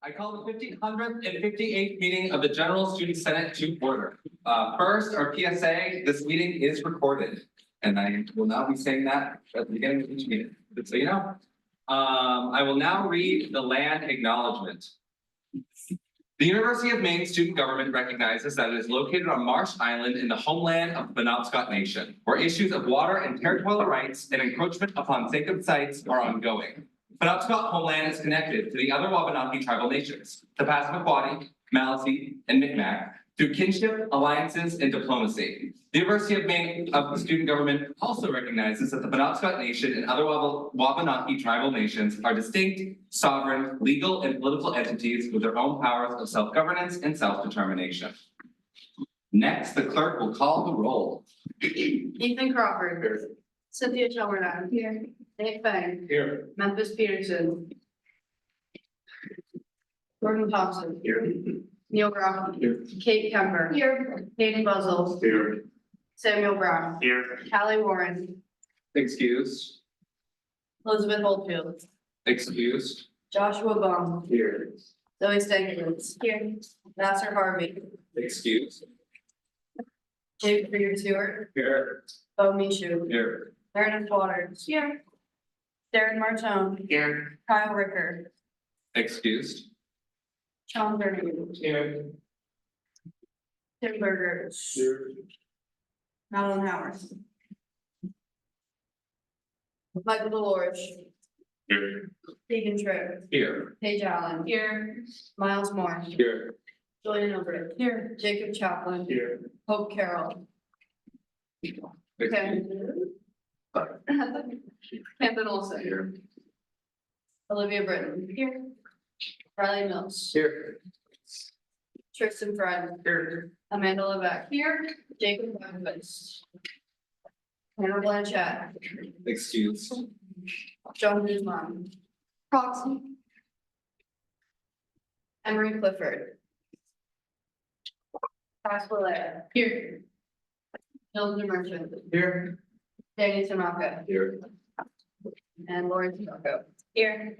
I call the 158th meeting of the General Student Senate to order. First, our PSA, this meeting is recorded, and I will now be saying that at the beginning of each meeting, just so you know. I will now read the land acknowledgement. The University of Maine student government recognizes that it is located on Marsh Island in the homeland of the Penobscot Nation, where issues of water and territorial rights and encroachment upon sacred sites are ongoing. Penobscot homeland is connected to the other Wabanaki tribal nations, the Passamaquoddy, Maliseet, and Micmac, through kinship, alliances, and diplomacy. The University of Maine of the student government also recognizes that the Penobscot Nation and other Wabanaki tribal nations are distinct, sovereign, legal, and political entities with their own powers of self-governance and self-determination. Next, the clerk will call the roll. Ethan Crawford. Here. Cynthia Chelmerdine. Here. Dave Fang. Here. Memphis Peterson. Gordon Thompson. Here. Neil Groff. Here. Kate Kemper. Here. Hayden Buzzell. Here. Samuel Brown. Here. Callie Warren. Excused. Elizabeth Oldfield. Excused. Joshua Baum. Here. Zoe Stankiewicz. Here. Nasser Harvey. Excused. David Freer Stewart. Here. Bo Mishu. Here. Meredith Waters. Here. Darren Martone. Here. Kyle Ricker. Excused. Sean Bernie. Here. Tim Berger. Here. Madeline Howard. Michael Delores. Here. Stephen Tripp. Here. Paige Allen. Here. Miles Moore. Here. Julian Over. Here. Jacob Chaplin. Here. Hope Carroll. Okay. Camden Olson. Here. Olivia Britton. Here. Riley Mills. Here. Tristan Fred. Here. Amanda Levesque. Here. Jacob Wagwitz. Hannah Blanchett. Excused. John Guzman. Proxy. Emery Clifford. Cass Blair. Here. Hilda Merchant. Here. Danny Tanaka. Here. And Lauren Tanaka. Here.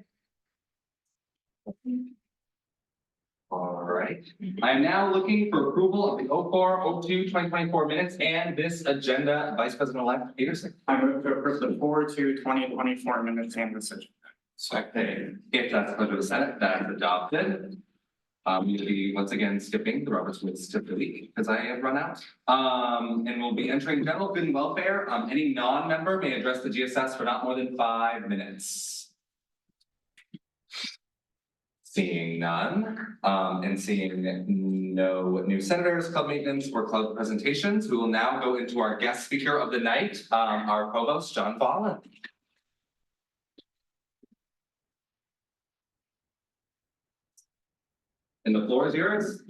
All right. I am now looking for approval of the 04/02/2024 minutes and this agenda. Vice President-elect Peterson. I move to approve the 4/2/2024 minutes and decision. Second. If that's the pleasure of the Senate, that is adopted. You'll be once again skipping the Robert's Rules to delete because I have run out. And we'll be entering general good and welfare. Any non-member may address the GSS for not more than 5 minutes. Seeing none, and seeing no new senators, club maintenance, or club presentations, we will now go into our guest speaker of the night, our provost, John Fallon. And the floor is yours.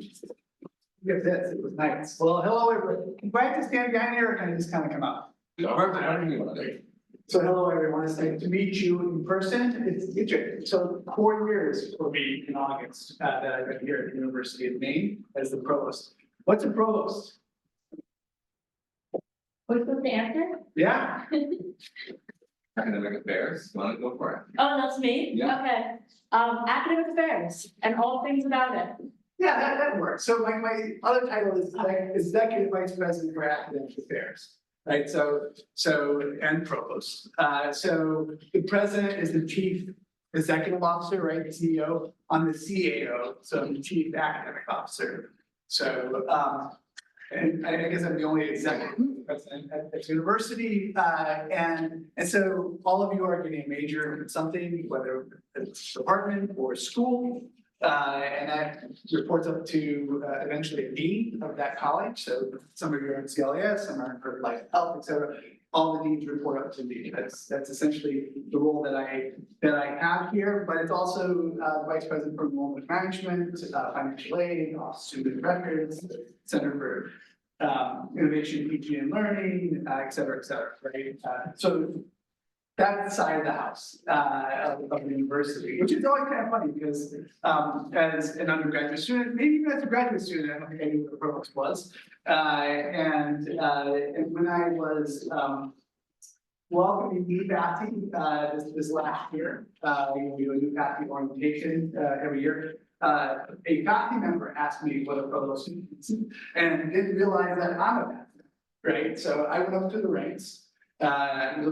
Look at this, it was nice. Well, hello, everyone. Do I have to stand behind here or can I just kind of come up? Whatever you want to do. So hello, everyone. It's nice to meet you in person. It's interesting. So 4 years for me in August that I've been here at the University of Maine as the provost. What's a provost? What's the answer? Yeah. Academic affairs, you want to go for it? Oh, that's me? Yeah. Okay. Academic affairs and all things about it. Yeah, that works. So my other title is Executive Vice President for Academic Affairs. Right, so and provost. So the president is the chief executive officer, right, the CEO. I'm the CAO, so I'm the chief academic officer. So and I guess I'm the only executive president at the university. And so all of you are getting a major in something, whether it's department or school. And that reports up to eventually a dean of that college. So some of you are in CLAS, some are in life health, et cetera. All the deans report up to me. That's essentially the role that I have here. But it's also vice president for enrollment management, financial aid, office of student records, center for innovation, teaching and learning, et cetera, right? So that side of the house of the university, which is always kind of funny because as an undergraduate student, maybe even as a graduate student, I don't think I knew what the provost was. And when I was welcoming new faculty, this last year. We do a new faculty orientation, every year. A faculty member asked me what a provost is, and didn't realize that I'm a faculty, right? So I went up to the ranks. I was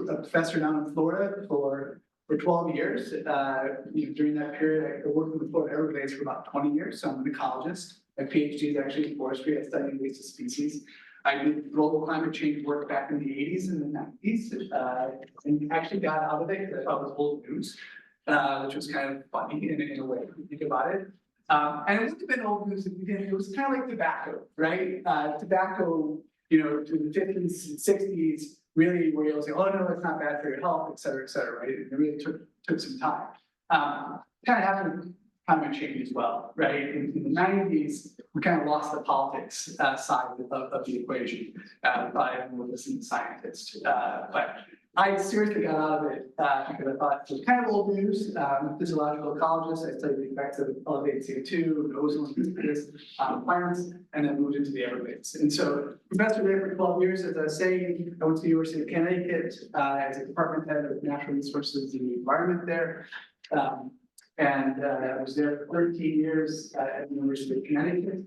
a professor down in Florida for 12 years. During that period, I worked with the Florida Everglades for about 20 years, so I'm an ecologist. My PhD is actually in forestry. I study invasive species. I did global climate change work back in the 80s and the 90s, and actually got out of it because I thought it was old news, which was kind of funny in a way if you think about it. And it wouldn't have been old news if we didn't. It was kind of like tobacco, right? Tobacco, to the 50s and 60s, really where you'll say, oh no, it's not bad for your health, et cetera, right? It really took some time. Kind of happened climate change as well, right? In the 90s, we kind of lost the politics side of the equation by more listening scientists. But I seriously got out of it because I thought it was kind of old news. I'm a physiological ecologist. I studied the effects of elevated CO2, the ozone on plants, and then moved into the Everglades. And so, professor there for 12 years, as I was saying, I went to the University of Connecticut as a department head of natural resources and the environment there. I was there for 13 years at the University of Connecticut.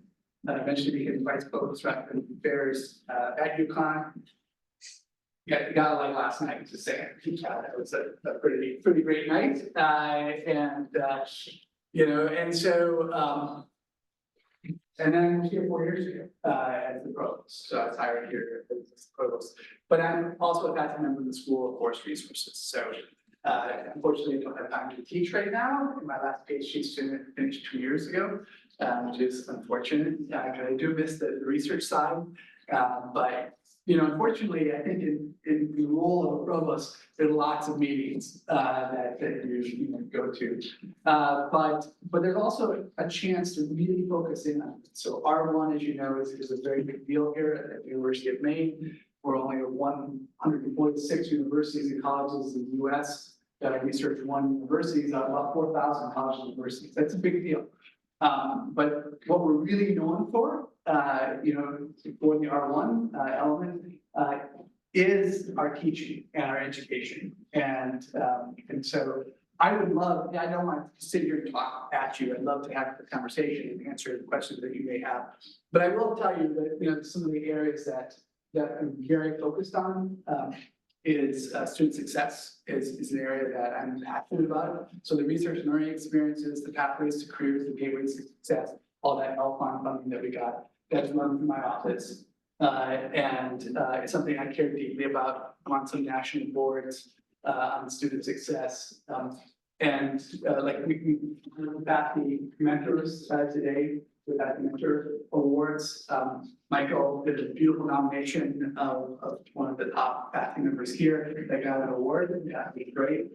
Eventually became vice provost for academic affairs at UConn. Got a light last night, just saying. It was a pretty great night. And then I was here 4 years ago as the provost. So I was hired here as the provost. But I'm also a faculty member of the School of Forest Resources. So unfortunately, I don't have time to teach right now. My last PhD student finished 2 years ago, which is unfortunate. Because I do miss the research side. But unfortunately, I think in the role of a provost, there are lots of meetings that you go to. But there's also a chance to really focus in on it. So R1, as you know, is a very big deal here at the University of Maine. We're only 146 universities and colleges in the US that are research one universities out of about 4,000 colleges and universities. That's a big deal. But what we're really known for, for the R1 element, is our teaching and our education. And so I would love, I don't want to sit here and talk at you. I'd love to have the conversation and answer the questions that you may have. But I will tell you that, some of the areas that I'm very focused on is student success is an area that I'm passionate about. So the research and learning experiences, the pathways to careers, the gateways to success, all that L-Fund funding that we got, that's run through my office. It's something I care deeply about. I'm on some national boards on student success. Like we got the mentors today. We got the mentor awards. Michael did a beautiful nomination of one of the top faculty members here that got an award. Yeah, it was great.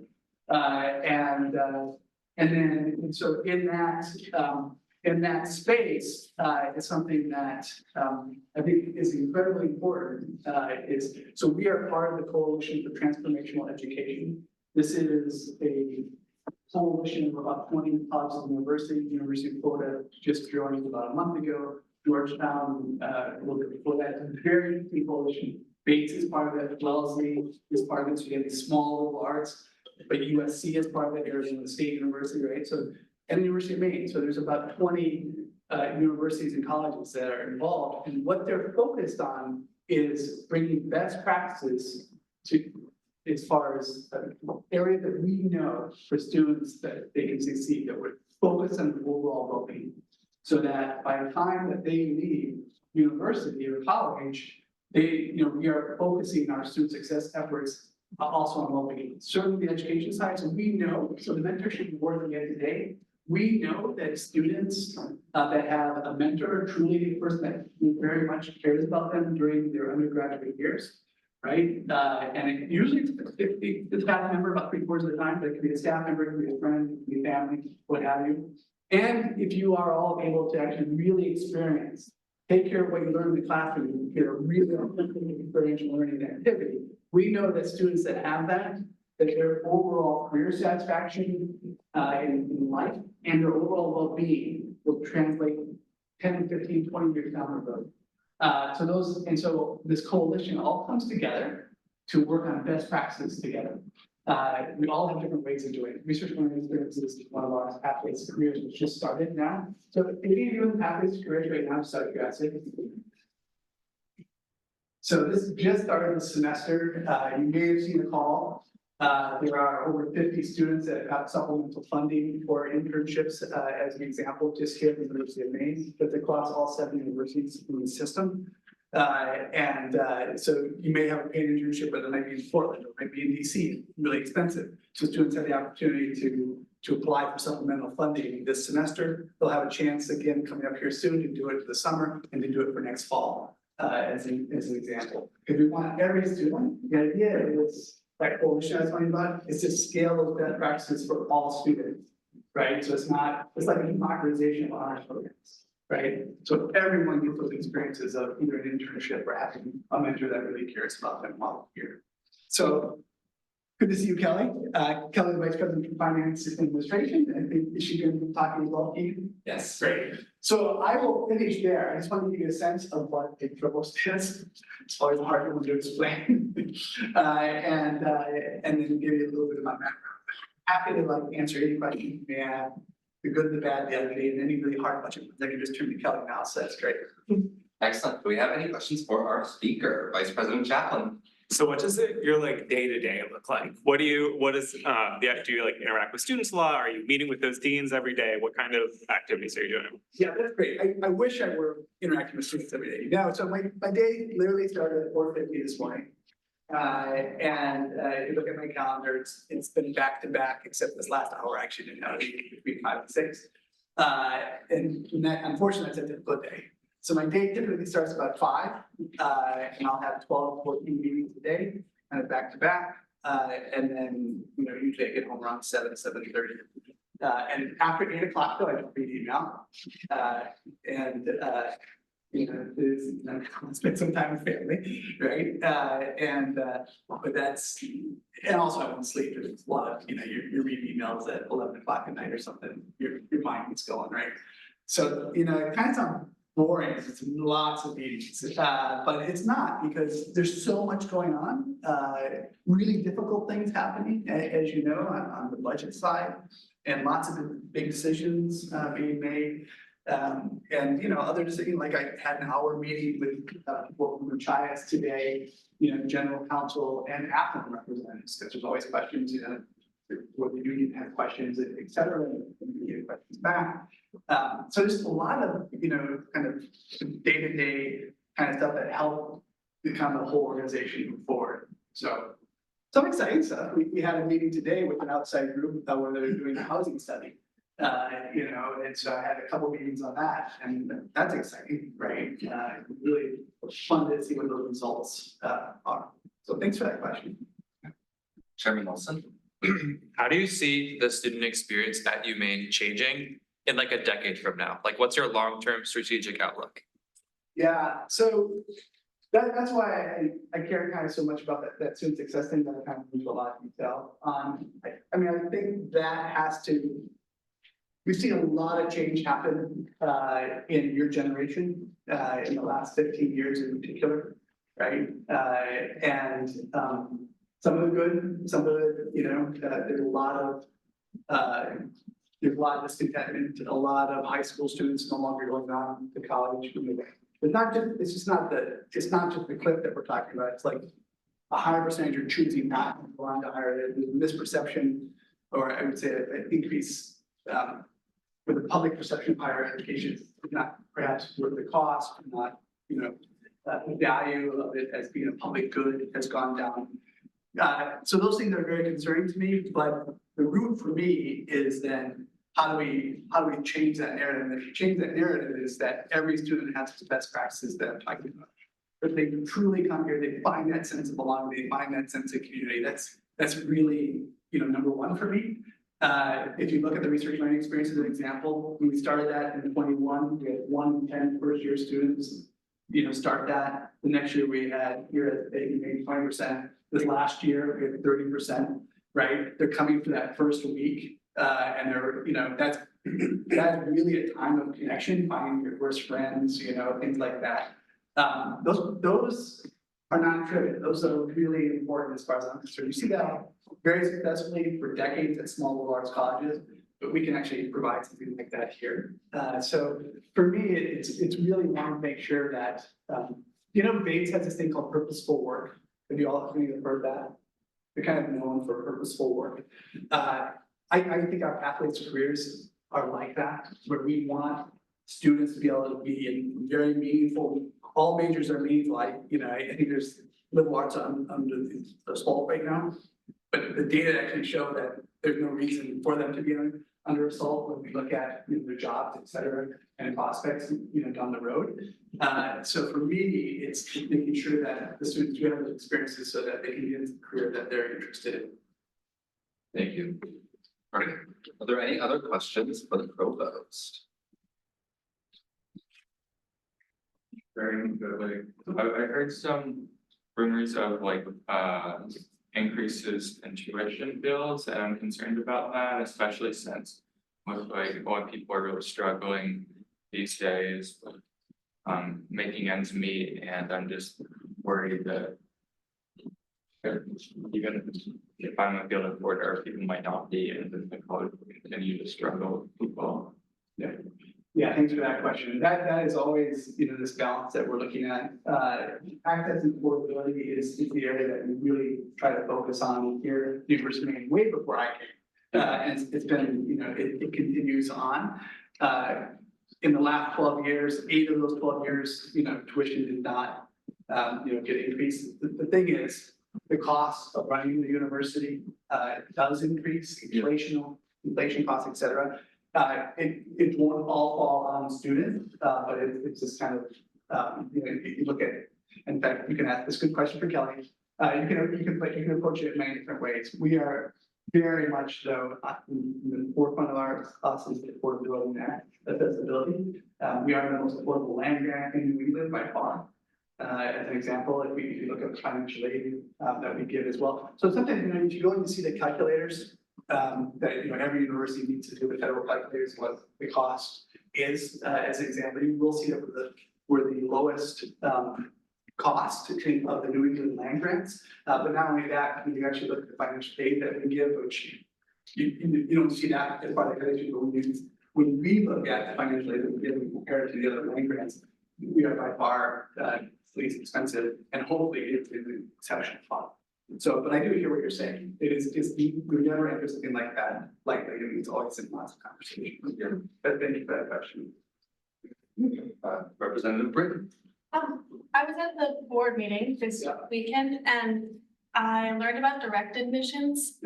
So in that space, is something that I think is incredibly important. So we are part of the Coalition for Transformational Education. This is a coalition of about 20 colleges and universities. The University of Florida just joined about a month ago. Georgetown, a little bit before that. It's a very big coalition. Bates is part of it. Wellesley is part of it. So you have these small liberal arts, but USC is part of it. Arizona State University, right? So, and the University of Maine. So there's about 20 universities and colleges that are involved. And what they're focused on is bringing best practices to, as far as area that we know for students that they can succeed, that we're focused on overall well-being. So that by the time that they leave university or college, we are focusing our student success efforts also on well-being. Certainly the education side, so we know, so the mentorship work we get today, we know that students that have a mentor, truly a person that very much cares about them during their undergraduate years, right? And it usually it's a staff member about 3/4 of the time, but it can be a staff member, it can be a friend, it can be family, what have you. And if you are all able to actually really experience, take care of what you learn in the classroom, get a really authentic experiential learning activity, we know that students that have that their overall career satisfaction in life and their overall well-being will translate 10, 15, 20 years down the road. So this coalition all comes together to work on best practices together. We all have different ways of doing it. Research learning experiences is one of our pathways to careers, which just started now. So if any of you in pathways to careers right now, start your essay. So this just started this semester. You may have seen a call. There are over 50 students that got supplemental funding for internships, as an example, just here at the University of Maine, but across all 7 universities in the system. So you may have a paid internship, but it might be in Portland, or it might be in DC, really expensive. So students have the opportunity to apply for supplemental funding this semester. They'll have a chance again coming up here soon to do it for the summer and to do it for next fall, as an example. If we want every student, the idea is that coalition I was talking about is to scale those best practices for all students, right? So it's like a democratization of honors programs. Right, so everyone gets those experiences of either an internship or having a mentor that really cares about them while here. So good to see you, Kelly. Kelly, the Vice President for Finance and Administration. I think she can be talking as well, Keith. Yes. Great. So I will finish there. I just want to give you a sense of what a provost is. It's always a hard one to explain. And then give you a little bit of my background. Happy to answer any questions you may have. The good, the bad, the ugly, and any really hard budget ones, I can just turn to Kelly now, so that's great. Excellent. Do we have any questions for our speaker, Vice President Chaplin? So what does your day-to-day look like? Do you interact with students a lot? Are you meeting with those deans every day? What kind of activities are you doing? Yeah, that's great. I wish I were interacting with students every day. No, so my day literally started at 4:50 this morning. If you look at my calendar, it's been back to back, except this last hour actually didn't have a meeting between 5 and 6. And that, unfortunately, that's a difficult day. So my day typically starts about 5, and I'll have 12, 14 meetings a day, kind of back to back. And then, usually I get home around 7:30. And after 8 o'clock, though, I don't read email. Spend some time with family, right? But that's, and also I won't sleep. There's a lot of, you're reading emails at 11 o'clock at night or something, your mind gets going, right? So, it kind of sounds boring, it's lots of meetings, but it's not, because there's so much going on, really difficult things happening, as you know, on the budget side, and lots of big decisions being made. Other decisions, like I had an hour meeting with people from Chias today, general counsel and Athens representatives, because there's always questions, where the union has questions, et cetera, and we get questions back. So there's a lot of, kind of day-to-day kind of stuff that help become the whole organization move forward. So some exciting stuff. We had a meeting today with an outside group where they're doing a housing study. And so I had a couple meetings on that, and that's exciting, right? Really fun to see what those results are. So thanks for that question. Chairman Wilson? How do you see the student experience at UMaine changing in a decade from now? What's your long-term strategic outlook? Yeah, so that's why I care kind of so much about that student success thing, that I kind of into a lot of detail. I think that has to. We've seen a lot of change happen in your generation in the last 15 years in particular, right? Some of the good, some of the, there's a lot of discontentment, a lot of high school students no longer going on to college. It's not just the cliff that we're talking about. It's like a higher percentage are choosing not to go on to higher ed. There's a misperception, or I would say an increase with the public perception of higher education, not perhaps worth the cost, not, the value of it as being a public good has gone down. So those things are very concerning to me, but the root for me is then how do we change that narrative? And if you change that narrative is that every student has the best practices that I'm talking about. If they truly come here, they find that sense of belonging, they find that sense of community. That's really, number one for me. If you look at the research learning experience as an example, when we started that in 21, we had 1 in 10 first-year students, start that. The next year we had here at maybe 20%. This last year we had 30%, right? They're coming for that first week, and they're, that's really a time of connection, finding your first friends, things like that. Those are non-trivial. Those are really important as far as I'm concerned. You see that very successfully for decades at small liberal arts colleges, but we can actually provide something like that here. So for me, it's really want to make sure that, Bates has this thing called purposeful work. Have you all heard that? They're kind of known for purposeful work. I think our pathways to careers are like that, where we want students to be able to be in very meaningful, all majors are meaningful. I think there's liberal arts under the assault right now. But the data actually show that there's no reason for them to be under assault when we look at their jobs, et cetera, and prospects, down the road. So for me, it's making sure that the students do have those experiences so that they can get into the career that they're interested in. Thank you. All right, are there any other questions for the provost? Very good. I heard some rumors of increases in tuition bills, and I'm concerned about that, especially since with what people are really struggling these days with making ends meet, and I'm just worried that even if I'm a field reporter, people might not be, and then the college will continue to struggle with people. Yeah, thanks for that question. That is always, this balance that we're looking at. Access and affordability is the area that we really try to focus on here at the University of Maine, way before I came. And it's been, it continues on. In the last 12 years, 8 of those 12 years, tuition did not, get increased. The thing is, the cost of running the university does increase, inflation costs, et cetera. It won't all fall on students, but it's just kind of, you look at it. In fact, you can ask this good question for Kelly. You can approach it in many different ways. We are very much though, in the forefront of our is the affordability and accessibility. We are the most affordable land grant in New England by far. As an example, if you look at the financial aid that we give as well. So sometimes, if you go and you see the calculators, that every university needs to do the federal calculators, what the cost is, as an example, you will see that we're the lowest cost of the New England land grants. But not only that, when you actually look at the financial aid that we give, which you don't see that as part of the calculation, when we look at the financial aid that we give and compare it to the other land grants, we are by far least expensive, and hopefully it's an exceptional fund. So, but I do hear what you're saying. We're never interested in like that, likely, and it's always in lots of conversations. Yeah. But thank you for that question. Representative Britton. I was at the board meeting this weekend and I learned about direct admissions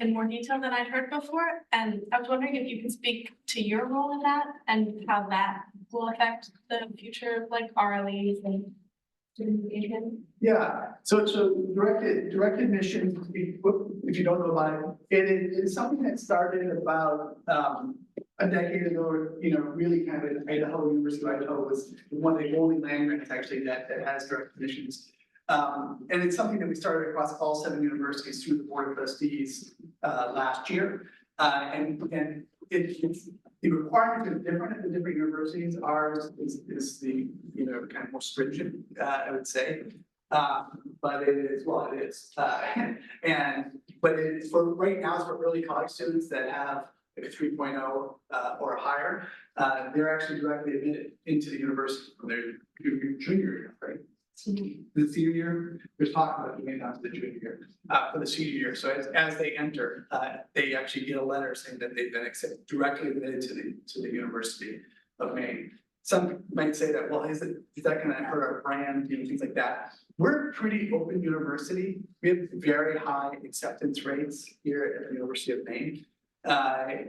in more detail than I'd heard before. And I was wondering if you could speak to your role in that and how that will affect the future of RLEs and student engagement. Yeah, so direct admission, if you don't know about it, it is something that started about a decade ago, really kind of in Idaho, University of Idaho was one of the only land grants actually that has direct admissions. And it's something that we started across all 7 universities through the Board of Trustees last year. And the requirements are different at the different universities. Ours is the kind of more stringent, I would say. But it is what it is. But it's for right now, it's for early college students that have like a 3.0 or higher. They're actually directly admitted into the university from their junior year, right? The senior year, we're talking about going down to the junior year, for the senior year. So as they enter, they actually get a letter saying that they've been directly admitted to the University of Maine. Some might say that, well, is that going to hurt our brand, things like that. We're a pretty open university. We have very high acceptance rates here at the University of Maine. I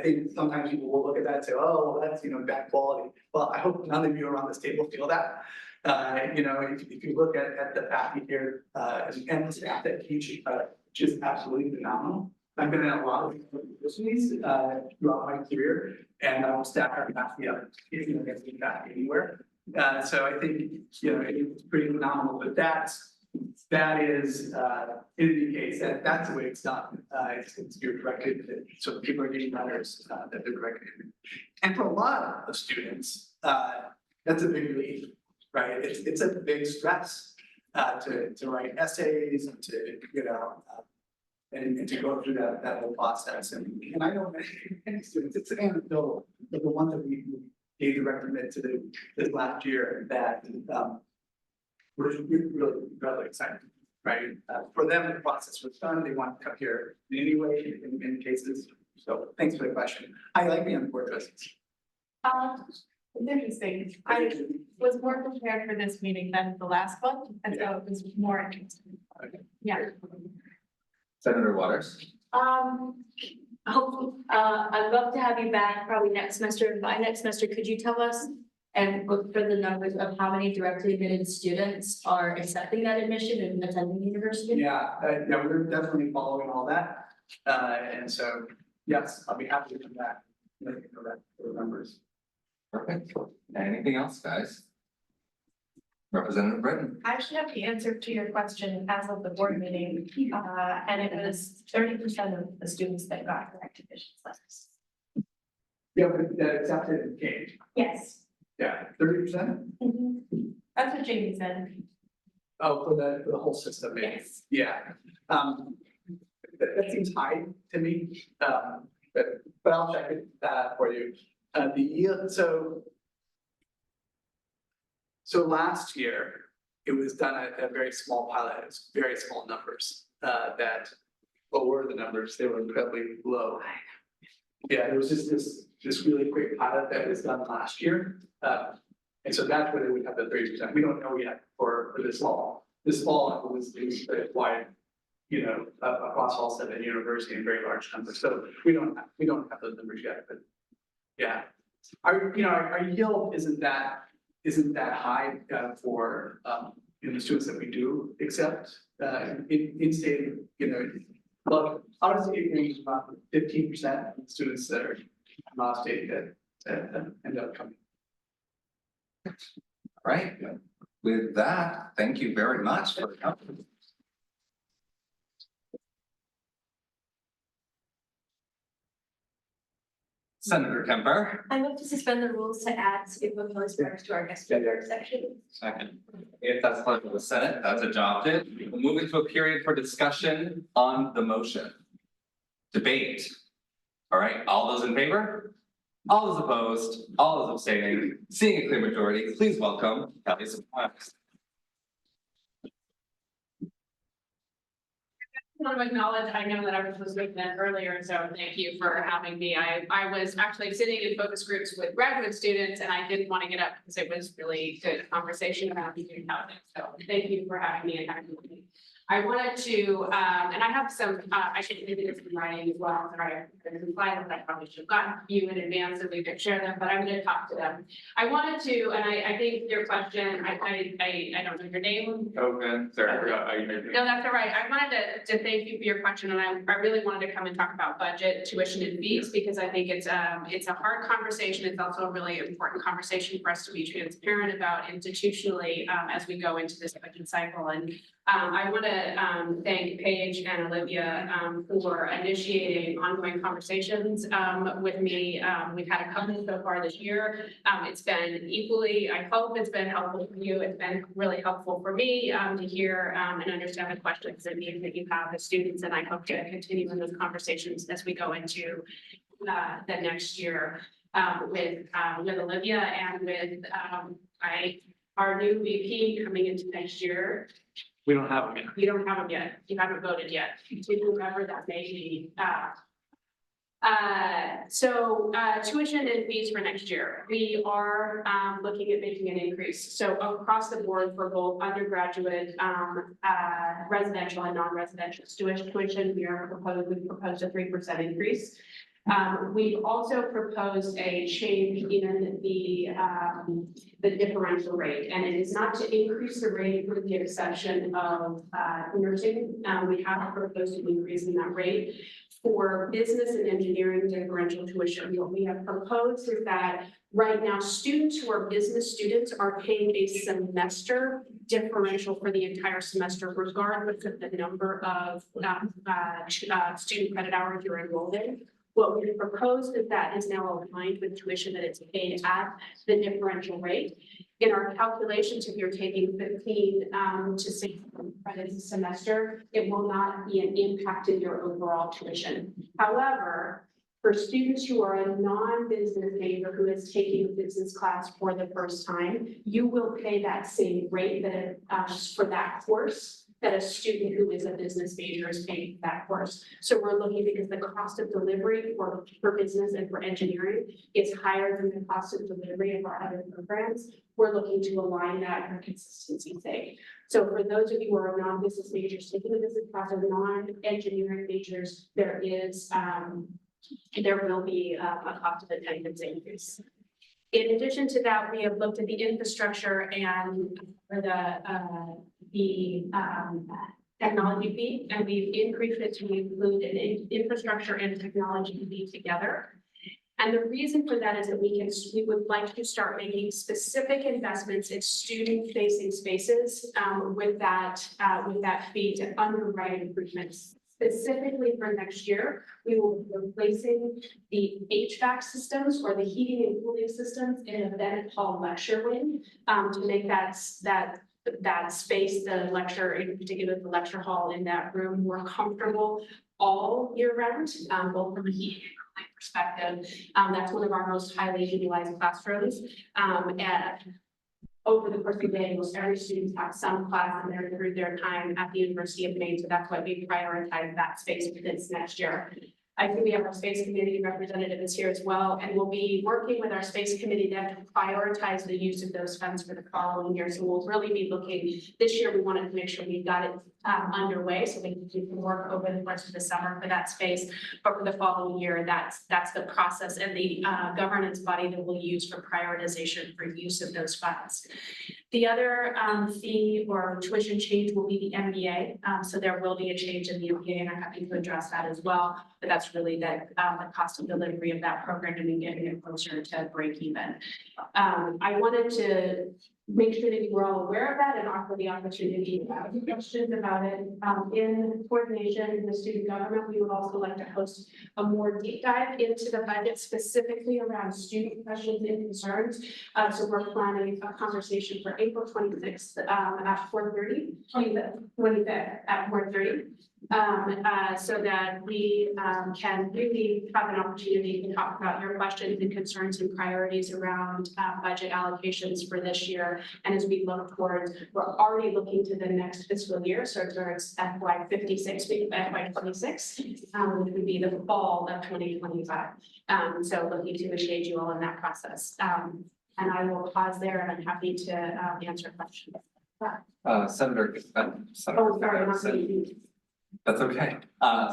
think sometimes people will look at that and say, oh, well, that's bad quality. Well, I hope none of you around this table feel that. If you look at the faculty here and the staff that teach, which is absolutely phenomenal. I've been at a lot of universities throughout my career, and I will staff our faculty up if you get feedback anywhere. So I think it's pretty phenomenal. But that is it indicates that that's the way it's done. It's you're directed, so people are getting letters that they're directed. And for a lot of students, that's a big relief. Right, it's a big stress to write essays and to, and to go through that whole process. And I know many students, it's anecdotal, but the one that we gave direct admit to this last year that, we're really incredibly excited, right? For them, the process was done, they want to come here in any way, in many cases. So thanks for the question. I like being on the board of trustees. It's interesting. I was more prepared for this meeting than the last one, and so it was more interesting. Okay. Yeah. Senator Waters. I'd love to have you back probably next semester. By next semester, could you tell us and look for the numbers of how many directly admitted students are accepting that admission and attending the university? Yeah, we're definitely following all that. And so, yes, I'll be happy to come back. And let you know that, those numbers. Perfect. Anything else, guys? Representative Britton. I actually have the answer to your question as of the board meeting, and it was 30% of the students that got direct admissions letters. Yeah, but the accepted came, Yes. yeah, 30%? That's what Jamie said. Oh, for the whole system, maybe. Yes. Yeah. That seems high to me, but I'll check it for you. The yield, so last year, it was done at a very small pilot, it was very small numbers, what were the numbers? They were incredibly low. Yeah, it was just this really quick pilot that was done last year. And so that's where they would have the 30%. We don't know yet for this fall. This fall it was wide, across all 7 universities in very large numbers. So we don't have those numbers yet, but yeah. Our yield isn't that high for the students that we do accept in state, well, honestly, it ranges about 15% of the students that are not state that end up coming. All right. With that, thank you very much for coming. Senator Kemper. I move to suspend the rules to add city proposed members to our guest speaker section. Second. If that's part of the Senate, that's adopted. We'll move into a period for discussion on the motion. Debate. All right, all those in favor? All those opposed? All those abstaining? Seeing a clear majority, please welcome Kelly Surprise. I want to acknowledge, I know that I was supposed to make that earlier, so thank you for having me. I was actually sitting in focus groups with graduate students and I didn't want to get up because it was really good conversation about student housing. So thank you for having me and having me. I wanted to, and I have some, I should maybe this in writing as well, sorry, there's some slides that I probably should have gotten you in advance so we could share them, but I'm going to talk to them. I wanted to, and I think your question, I don't know your name. Okay, sorry, No, that's all right. I wanted to thank you for your question, and I really wanted to come and talk about budget, tuition and fees, because I think it's a hard conversation. It's also a really important conversation for us to be transparent about institutionally as we go into this budget cycle. And I want to thank Paige and Olivia for initiating ongoing conversations with me. We've had a couple so far this year. It's been equally, I hope it's been helpful for you. It's been really helpful for me to hear and understand the questions and needs that you have as students. And I hope to continue in those conversations as we go into the next year with Olivia and with our new VP coming into next year. We don't have them yet. You don't have them yet. You haven't voted yet. To whoever that may be. So tuition and fees for next year. We are looking at making an increase. So across the board for both undergraduate, residential and non-residential tuition, we proposed a 3% increase. We've also proposed a change in the differential rate, and it is not to increase the rate with the exception of nursing. We have proposed an increase in that rate. For business and engineering differential tuition, what we have proposed is that right now, students who are business students are paying a semester differential for the entire semester, regardless of the number of student credit hours you're enrolled in. What we proposed is that is now aligned with tuition that it's paid at the differential rate. In our calculations, if you're taking 15 to 16 credits a semester, it will not be an impact in your overall tuition. However, for students who are a non-business major who is taking a business class for the first time, you will pay that same rate that for that course that a student who is a business major is paying for that course. So we're looking because the cost of delivery for business and for engineering is higher than the cost of delivery of our other programs. We're looking to align that for consistency's sake. So for those of you who are non-business majors taking a business class or non-engineering majors, there will be a cost of attendance increase. In addition to that, we have looked at the infrastructure and the technology fee, and we've increased it to include an infrastructure and technology fee together. And the reason for that is that we would like to start making specific investments in student-facing spaces with that fee to underwrite improvements. Specifically for next year, we will be replacing the HVAC systems or the heating and cooling systems in a Bennett Hall lecture wing to make that space, the lecture, in particular the lecture hall in that room, more comfortable all year round, both from a heating and cooling perspective. That's one of our most highly utilized classrooms. Over the course of the day, most every student has some class in there through their time at the University of Maine, so that's why we prioritize that space for this next year. I think we have our space committee representative is here as well, and we'll be working with our space committee then to prioritize the use of those funds for the following year. So we'll really be looking, this year we wanted to make sure we got it underway so we can do some work over the course of the summer for that space. But for the following year, that's the process and the governance body that we'll use for prioritization for use of those funds. The other fee or tuition change will be the MBA. So there will be a change in the MBA, and I'm happy to address that as well. But that's really the cost of delivery of that program and getting it closer to break even. I wanted to make sure that you were all aware of that and offer the opportunity to have questions about it. In coordination with student government, we would also like to host a more deep dive into the budget specifically around student questions and concerns. So we're planning a conversation for April 26th at 4:30, 25th at 4:30. So that we can really have an opportunity to talk about your questions and concerns and priorities around budget allocations for this year. And as we look towards, we're already looking to the next fiscal year, so towards FY56, FY26, which would be the fall of 2025. So looking to engage you all in that process. And I will pause there, and I'm happy to answer questions. Senator. Oh, sorry, I'm not speaking. That's okay.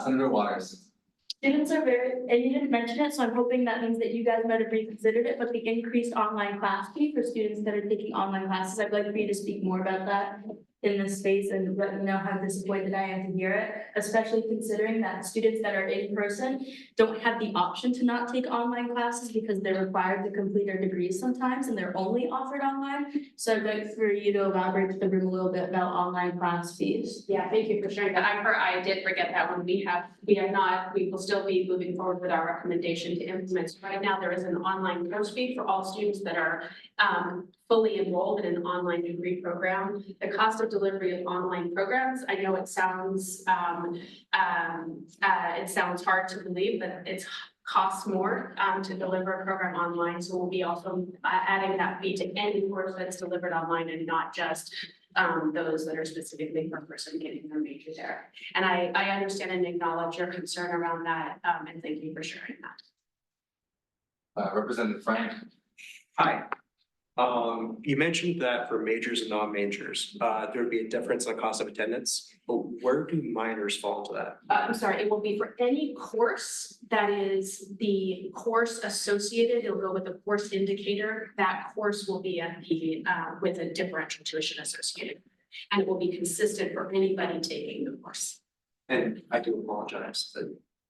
Senator Waters. Students are and you didn't mention it, so I'm hoping that means that you guys might have reconsidered it, but the increased online class fee for students that are taking online classes, I'd like for you to speak more about that in this space and let me know how disappointed I am to hear it, especially considering that students that are in person don't have the option to not take online classes because they're required to complete their degrees sometimes and they're only offered online. So I'd like for you to elaborate to the room a little bit about online class fees. Yeah, thank you for sharing that. I did forget that one. We will still be moving forward with our recommendation to implement. So right now, there is an online course fee for all students that are fully enrolled in an online degree program. The cost of delivery of online programs, I know it sounds hard to believe, but it costs more to deliver a program online. So we'll be also adding that fee to any course that's delivered online and not just those that are specifically for a person getting their major there. And I understand and acknowledge your concern around that, and thank you for sharing that. Representative Frank. Hi. You mentioned that for majors and non-majors, there would be a difference in the cost of attendance, but where do minors fall into that? I'm sorry, it will be for any course that is the course associated, it'll go with the course indicator. That course will be at the, with a differential tuition associated. And it will be consistent for anybody taking the course. And I do apologize, but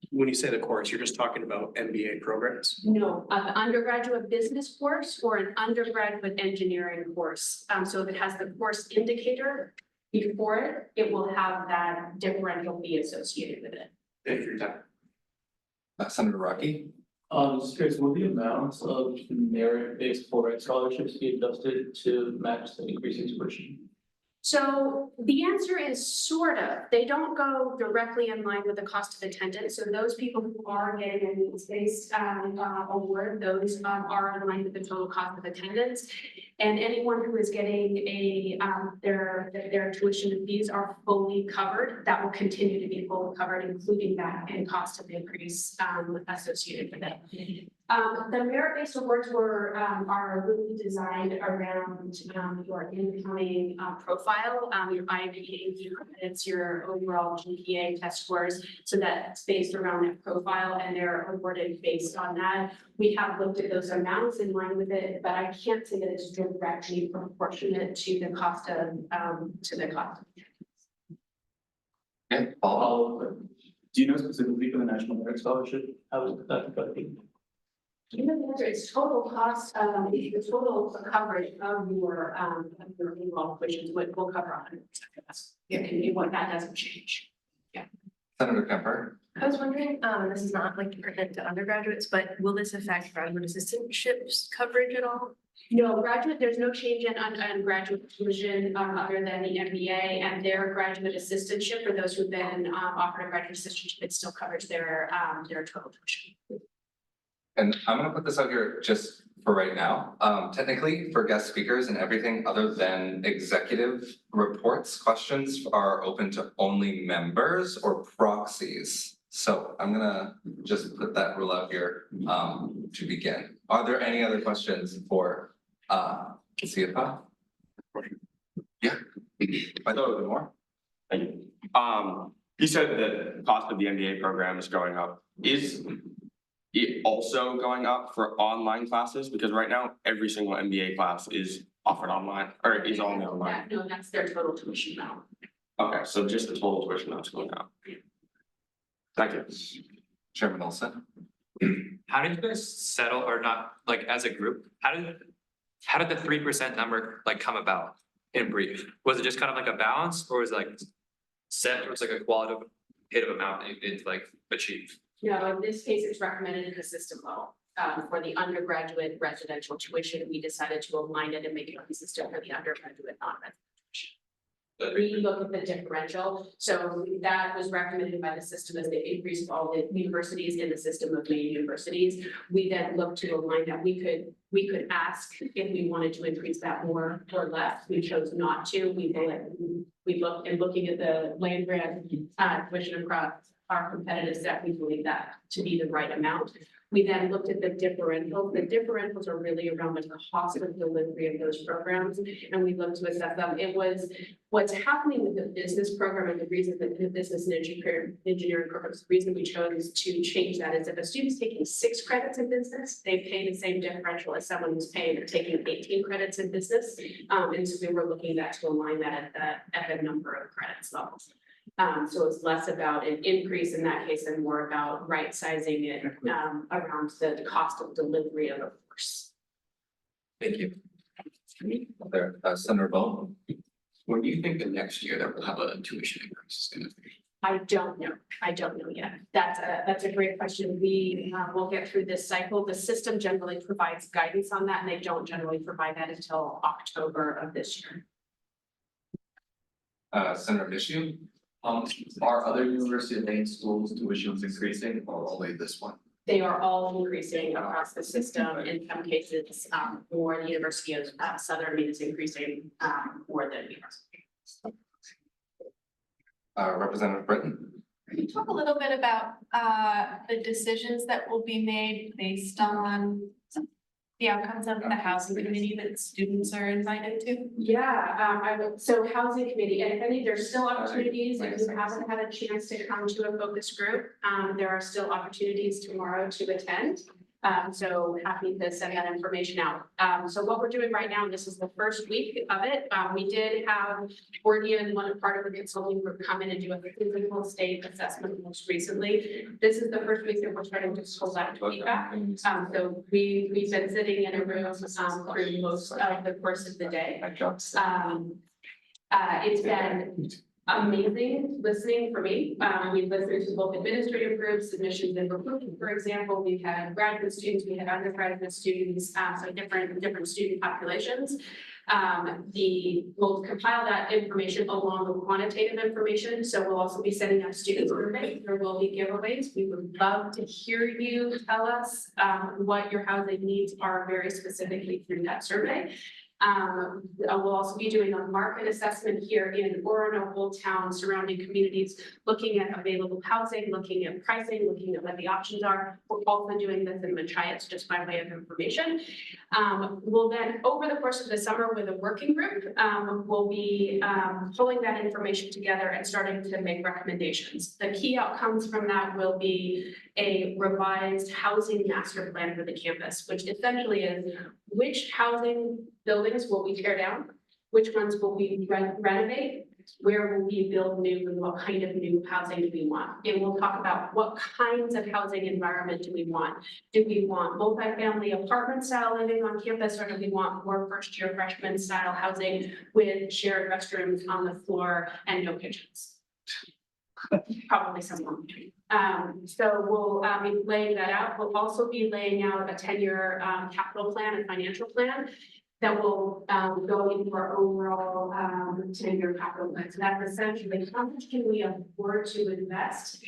when you say the course, you're just talking about MBA programs? No, an undergraduate business course or an undergraduate engineering course. So if it has the course indicator before it, it will have that differential fee associated with it. Thank you for your time. Senator Rocky? Just curious, will the amounts of merit-based Fulbright scholarships be adjusted to match the increase in tuition? So the answer is sort of, they don't go directly in line with the cost of attendance, so those people who are getting a needs-based award, those are in line with the total cost of attendance. And anyone who is getting their tuition and fees are fully covered, that will continue to be fully covered, including that and cost of increase associated with it. The merit-based awards are really designed around your incoming profile, your IB, your credits, your overall GPA test scores. So that's based around that profile, and they're awarded based on that. We have looked at those amounts in line with it, but I can't say that it's directly proportionate to the cost of Okay, Paul? Do you know specifically for the National Merit Scholarship, how is that calculated? You know, the answer is total cost, the total coverage of your overall tuition will cover 100% of that. It can be what that doesn't change. Senator Kemper? I was wondering, this is not like pertinent to undergraduates, but will this affect graduate assistantships coverage at all? No, there's no change in undergraduate tuition other than the MBA and their graduate assistantship. For those who've been offered a graduate assistantship, it still covers their total tuition. And I'm gonna put this out here just for right now. Technically, for guest speakers and everything other than executive reports, questions are open to only members or proxies. So I'm gonna just put that rule out here to begin. Are there any other questions for CFO? Yeah. I thought it was more. Thank you. You said that the cost of the MBA program is going up. Is it also going up for online classes? Because right now, every single MBA class is offered online or is only online. No, that's their total tuition now. Okay, so just the total tuition that's going up. Thank you. Chairman Olson? How did you guys settle or not, like as a group, how did the 3% number like come about in brief? Was it just kind of like a balance or was it like set, it was like a qualitative amount that you need to like achieve? No, in this case, it's recommended in the system level. For the undergraduate residential tuition, we decided to align it and make it consistent for the undergraduate non-residential tuition. We look at the differential, so that was recommended by the system as the increase of all the universities in the system of Maine universities. We then looked to align that we could ask if we wanted to increase that more or less. We chose not to. We looked and looking at the land grant tuition across our competitive set, we believe that to be the right amount. We then looked at the differentials. The differentials are really around the cost of delivery of those programs, and we looked to assess them. It was what's happening with the business program, and the reason that the business and engineering programs, the reason we chose to change that is if a student's taking 6 credits in business, they pay the same differential as someone who's taking 18 credits in business. And so we were looking at that to align that at the number of credits levels. So it's less about an increase in that case and more about right sizing it around the cost of delivery of the course. Thank you. There, Senator Bowman? When do you think the next year that we'll have a tuition increase is gonna be? I don't know yet. That's a great question. We will get through this cycle. The system generally provides guidance on that, and they don't generally provide that until October of this year. Senator Issue? Are other University of Maine schools tuitions increasing or only this one? They are all increasing across the system. In some cases, for the University of Southern Maine is increasing more than University. Representative Britton? Can you talk a little bit about the decisions that will be made based on the outcomes of the housing committee that students are invited to? Yeah, so housing committee, and if any, there's still opportunities, if you haven't had a chance to come to a focus group, there are still opportunities tomorrow to attend. So happy to send that information out. So what we're doing right now, and this is the first week of it, we did have Gordian, one part of the consulting group, come in and do a physical state assessment most recently. This is the first week that we're starting to collect feedback. So we've been sitting in a room through most of the course of the day. It's been amazing listening for me. We've listened to both administrative groups, submissions and recruitment, for example. We've had graduate students, we had undergraduate students, so different student populations. We'll compile that information along with quantitative information, so we'll also be sending out student surveys. There will be giveaways. We would love to hear you tell us what your housing needs are very specifically through that survey. We'll also be doing a market assessment here in Orono, Old Town, surrounding communities, looking at available housing, looking at pricing, looking at what the options are. We're also doing this in Machias, just by way of information. We'll then, over the course of the summer with a working group, we'll be pulling that information together and starting to make recommendations. The key outcomes from that will be a revised housing master plan for the campus, which essentially is which housing buildings will we tear down, which ones will we renovate, where will we build new, and what kind of new housing do we want? And we'll talk about what kinds of housing environment do we want? Do we want multifamily apartment style living on campus, or do we want more first year freshman style housing with shared restrooms on the floor and no kitchens? Probably somewhere in between. So we'll be laying that out. We'll also be laying out a 10-year capital plan and financial plan that will go into our overall 10-year capital plan. So that's essentially how much can we afford to invest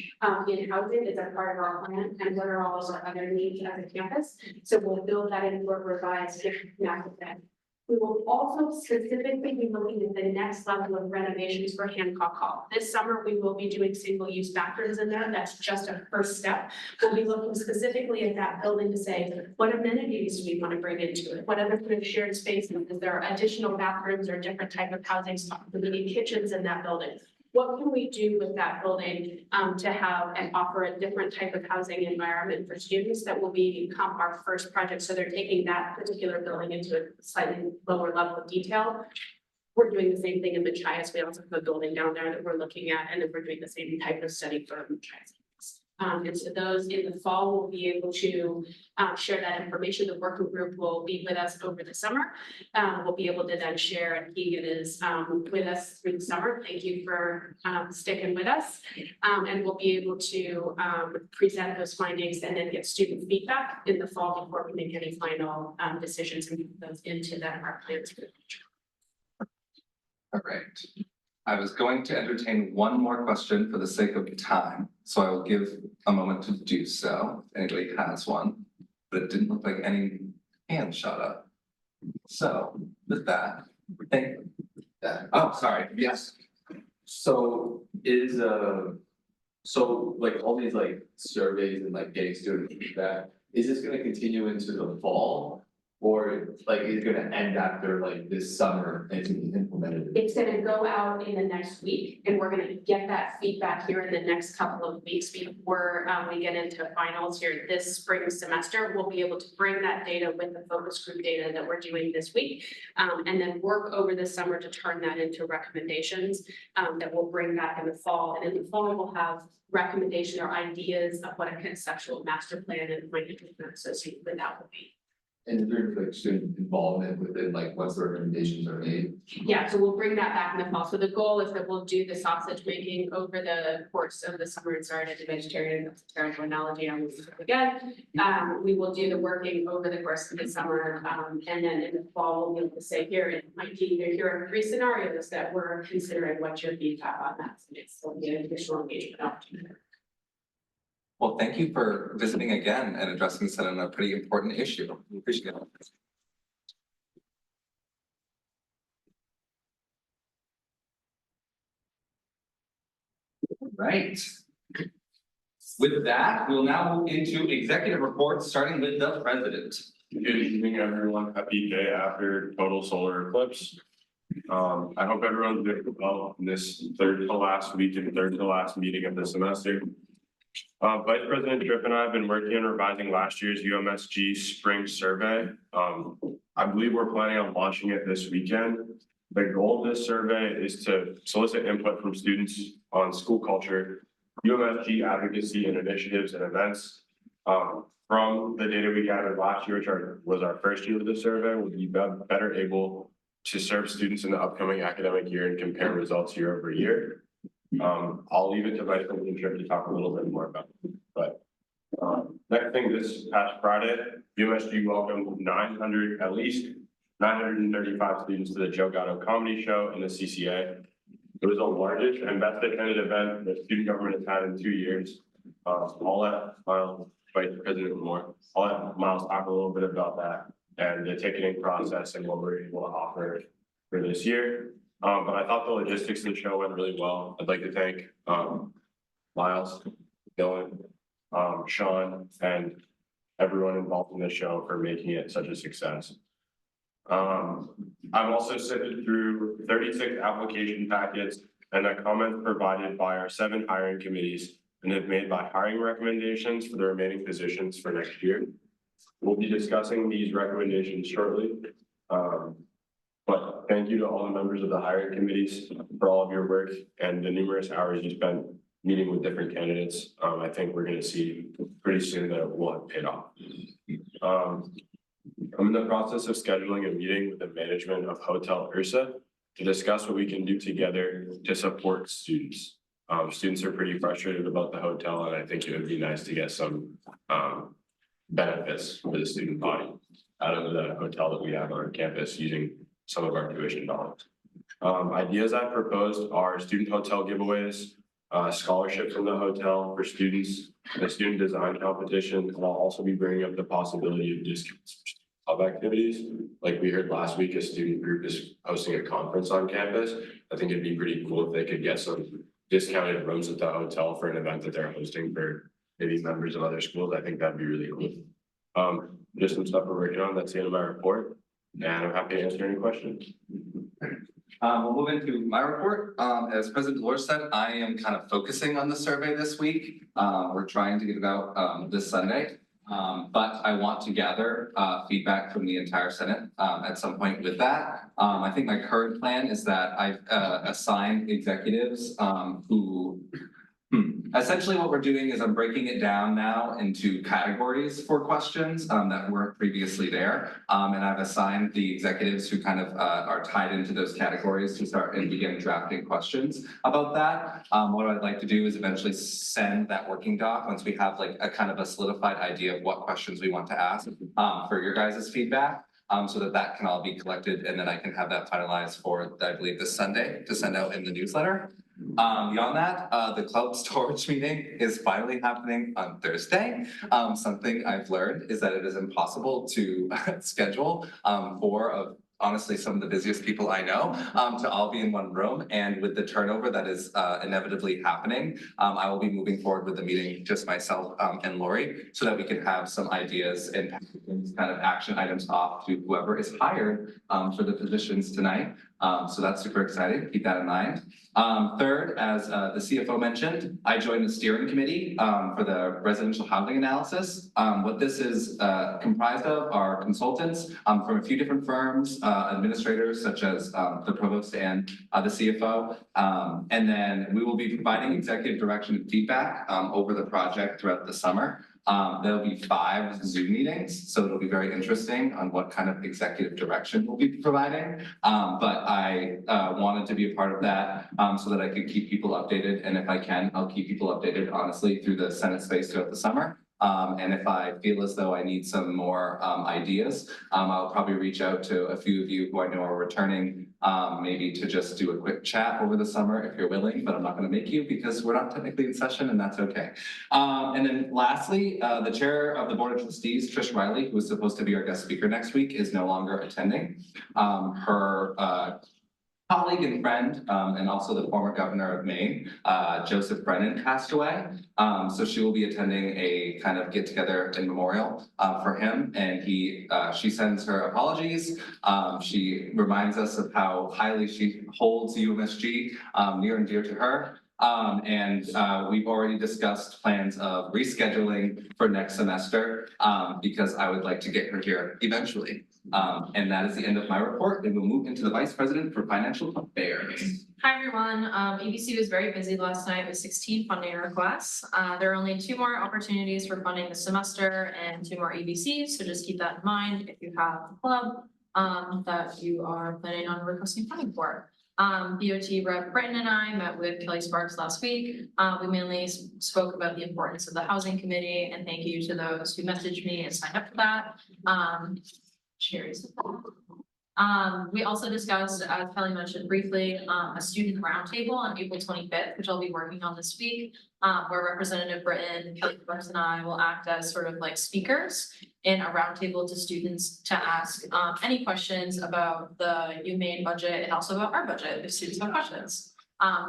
in housing as a part of our plan, and what are all of our other needs as a campus. So we'll build that into a revised master plan. We will also specifically be looking at the next level of renovations for Hancock Hall. This summer, we will be doing single-use bathrooms in there. That's just a first step. We'll be looking specifically at that building to say, what amenities do we want to bring into it? What other kind of shared spaces? Is there additional bathrooms or different type of housing stock? Do we need kitchens in that building? What can we do with that building to have and offer a different type of housing environment for students that will become our first project? So they're taking that particular building into a slightly lower level of detail. We're doing the same thing in Machias. We also have a building down there that we're looking at, and then we're doing the same type of study for Machias. And so those in the fall will be able to share that information. The working group will be with us over the summer. We'll be able to then share, and Keegan is with us through the summer. Thank you for sticking with us. And we'll be able to present those findings and then get student feedback in the fall before we make any final decisions and put those into our plans for the future. All right. I was going to entertain one more question for the sake of time, so I will give a moment to do so, if anybody has one, but it didn't look like any hands shot up. So with that, thank you. Oh, sorry, yes. So so like all these like surveys and like getting student feedback, is this gonna continue into the fall? Or like is it gonna end after like this summer and it's gonna be implemented? It's gonna go out in the next week, and we're gonna get that feedback here in the next couple of weeks before we get into finals here this spring semester. We'll be able to bring that data with the focus group data that we're doing this week, and then work over the summer to turn that into recommendations that we'll bring back in the fall. And in the fall, we'll have recommendation or ideas of what a conceptual master plan and financial plan associated with that will be. And is there like student involvement within like once the recommendations are made? Yeah, so we'll bring that back in the fall. So the goal is that we'll do the sausage making over the course of the summer. And sorry, I did vegetarian, that's a terrible analogy, I will use it again. We will do the working over the course of the summer. And then in the fall, we'll be able to say here, it might be either here are 3 scenarios that we're considering what your feedback on that. So it's still be an additional engagement opportunity. Well, thank you for visiting again and addressing this on a pretty important issue. We appreciate it. Right. With that, we'll now move into executive reports, starting with the president. Good evening, everyone. Happy day after total solar eclipse. I hope everyone's doing well in this third to last week and third to last meeting of the semester. Vice President Tripp and I have been working on revising last year's UMSG spring survey. I believe we're planning on launching it this weekend. The goal of this survey is to solicit input from students on school culture, UMSG advocacy and initiatives and events. From the data we gathered last year, which was our first year of the survey, we'll be better able to serve students in the upcoming academic year and compare results year over year. I'll leave it to Vice President Tripp to talk a little bit more about it, but. Next thing, this past Friday, UMSG welcomed at least 935 students to the Joe Gatto Comedy Show in the CCA. It was the largest and best attended event that student government has had in 2 years. I'll let Vice President Moore, I'll let Miles talk a little bit about that and the ticketing process and what we're able to offer for this year. But I thought the logistics of the show went really well. I'd like to thank Miles, Dylan, Sean, and everyone involved in the show for making it such a success. I've also sifted through 36 application packets and the comments provided by our 7 hiring committees and have made my hiring recommendations for the remaining positions for next year. We'll be discussing these recommendations shortly. But thank you to all the members of the hiring committees for all of your work and the numerous hours you spent meeting with different candidates. I think we're gonna see pretty soon that it will have paid off. I'm in the process of scheduling a meeting with the management of Hotel Ursa to discuss what we can do together to support students. Students are pretty frustrated about the hotel, and I think it would be nice to get some benefits for the student body out of the hotel that we have on our campus using some of our tuition dollars. Ideas I've proposed are student hotel giveaways, scholarships from the hotel for students, the student design competition, and I'll also be bringing up the possibility of discounts for club activities. Like we heard last week, a student group is hosting a conference on campus. I think it'd be pretty cool if they could get some discounted rooms at the hotel for an event that they're hosting for maybe members of other schools. I think that'd be really cool. Just some stuff we're working on. That's the end of my report, and I'm happy to answer any questions. We'll move into my report. As President Delors said, I am kind of focusing on the survey this week. We're trying to get it out this Sunday. But I want to gather feedback from the entire Senate at some point with that. I think my current plan is that I've assigned executives who essentially what we're doing is I'm breaking it down now into categories for questions that weren't previously there. And I've assigned the executives who kind of are tied into those categories to start and begin drafting questions about that. What I'd like to do is eventually send that working doc once we have like a kind of a solidified idea of what questions we want to ask for your guys' feedback. So that can all be collected and then I can have that finalized for, I believe, this Sunday to send out in the newsletter. Beyond that, the club storage meeting is finally happening on Thursday. Something I've learned is that it is impossible to schedule for honestly some of the busiest people I know to all be in one room, and with the turnover that is inevitably happening, I will be moving forward with the meeting, just myself and Lori, so that we can have some ideas and kind of action items off to whoever is hired for the positions tonight. So that's super exciting. Keep that in mind. Third, as the CFO mentioned, I joined the steering committee for the residential housing analysis. What this is comprised of are consultants from a few different firms, administrators such as the provost and the CFO. And then we will be providing executive direction and feedback over the project throughout the summer. There'll be 5 Zoom meetings, so it'll be very interesting on what kind of executive direction we'll be providing. But I wanted to be a part of that so that I could keep people updated. And if I can, I'll keep people updated honestly through the Senate space throughout the summer. And if I feel as though I need some more ideas, I'll probably reach out to a few of you who I know are returning, maybe to just do a quick chat over the summer if you're willing, but I'm not going to make you because we're not technically in session and that's okay. And then lastly, the chair of the Board of Trustees, Trish Riley, who is supposed to be our guest speaker next week, is no longer attending. Her colleague and friend, and also the former governor of Maine, Joseph Brennan, passed away. So she will be attending a kind of get together in memorial for him. And she sends her apologies. She reminds us of how highly she holds UMSG near and dear to her. And we've already discussed plans of rescheduling for next semester because I would like to get her here eventually. And that is the end of my report, and we'll move into the Vice President for Financial Affairs. Hi, everyone. ABC was very busy last night with 16 funding requests. There are only 2 more opportunities for funding this semester and 2 more ABCs, so just keep that in mind if you have a club that you are planning on requesting funding for. BOT Rep Britton and I met with Kelly Sparks last week. We mainly spoke about the importance of the housing committee, and thank you to those who messaged me and signed up for that. Cheers. We also discussed, as Kelly mentioned briefly, a student roundtable on April 25th, which I'll be working on this week, where Representative Britton, Kelly Sparks and I will act as sort of like speakers in a roundtable to students to ask any questions about the Maine budget and also about our budget if students have questions.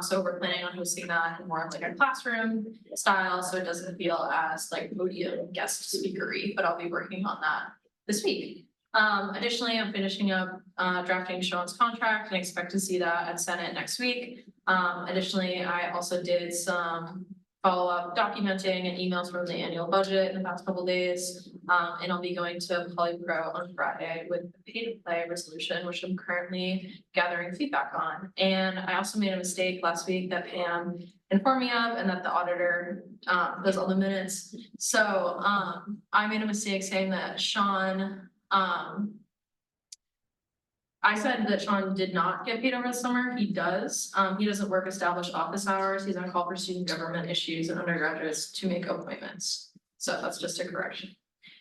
So we're planning on hosting that in more of like a classroom style, so it doesn't feel as like podium guest speakery, but I'll be working on that this week. Additionally, I'm finishing up drafting Sean's contract and expect to see that at Senate next week. Additionally, I also did some follow-up documenting and emails from the annual budget in the past couple days. And I'll be going to Polypro on Friday with the pay-to-play resolution, which I'm currently gathering feedback on. And I also made a mistake last week that Pam informed me of, and that the auditor does all the minutes. So I made a mistake saying that Sean, I said that Sean did not get paid over the summer. He does. He doesn't work established office hours. He's on call for student government issues and undergraduates to make appointments. So that's just a correction.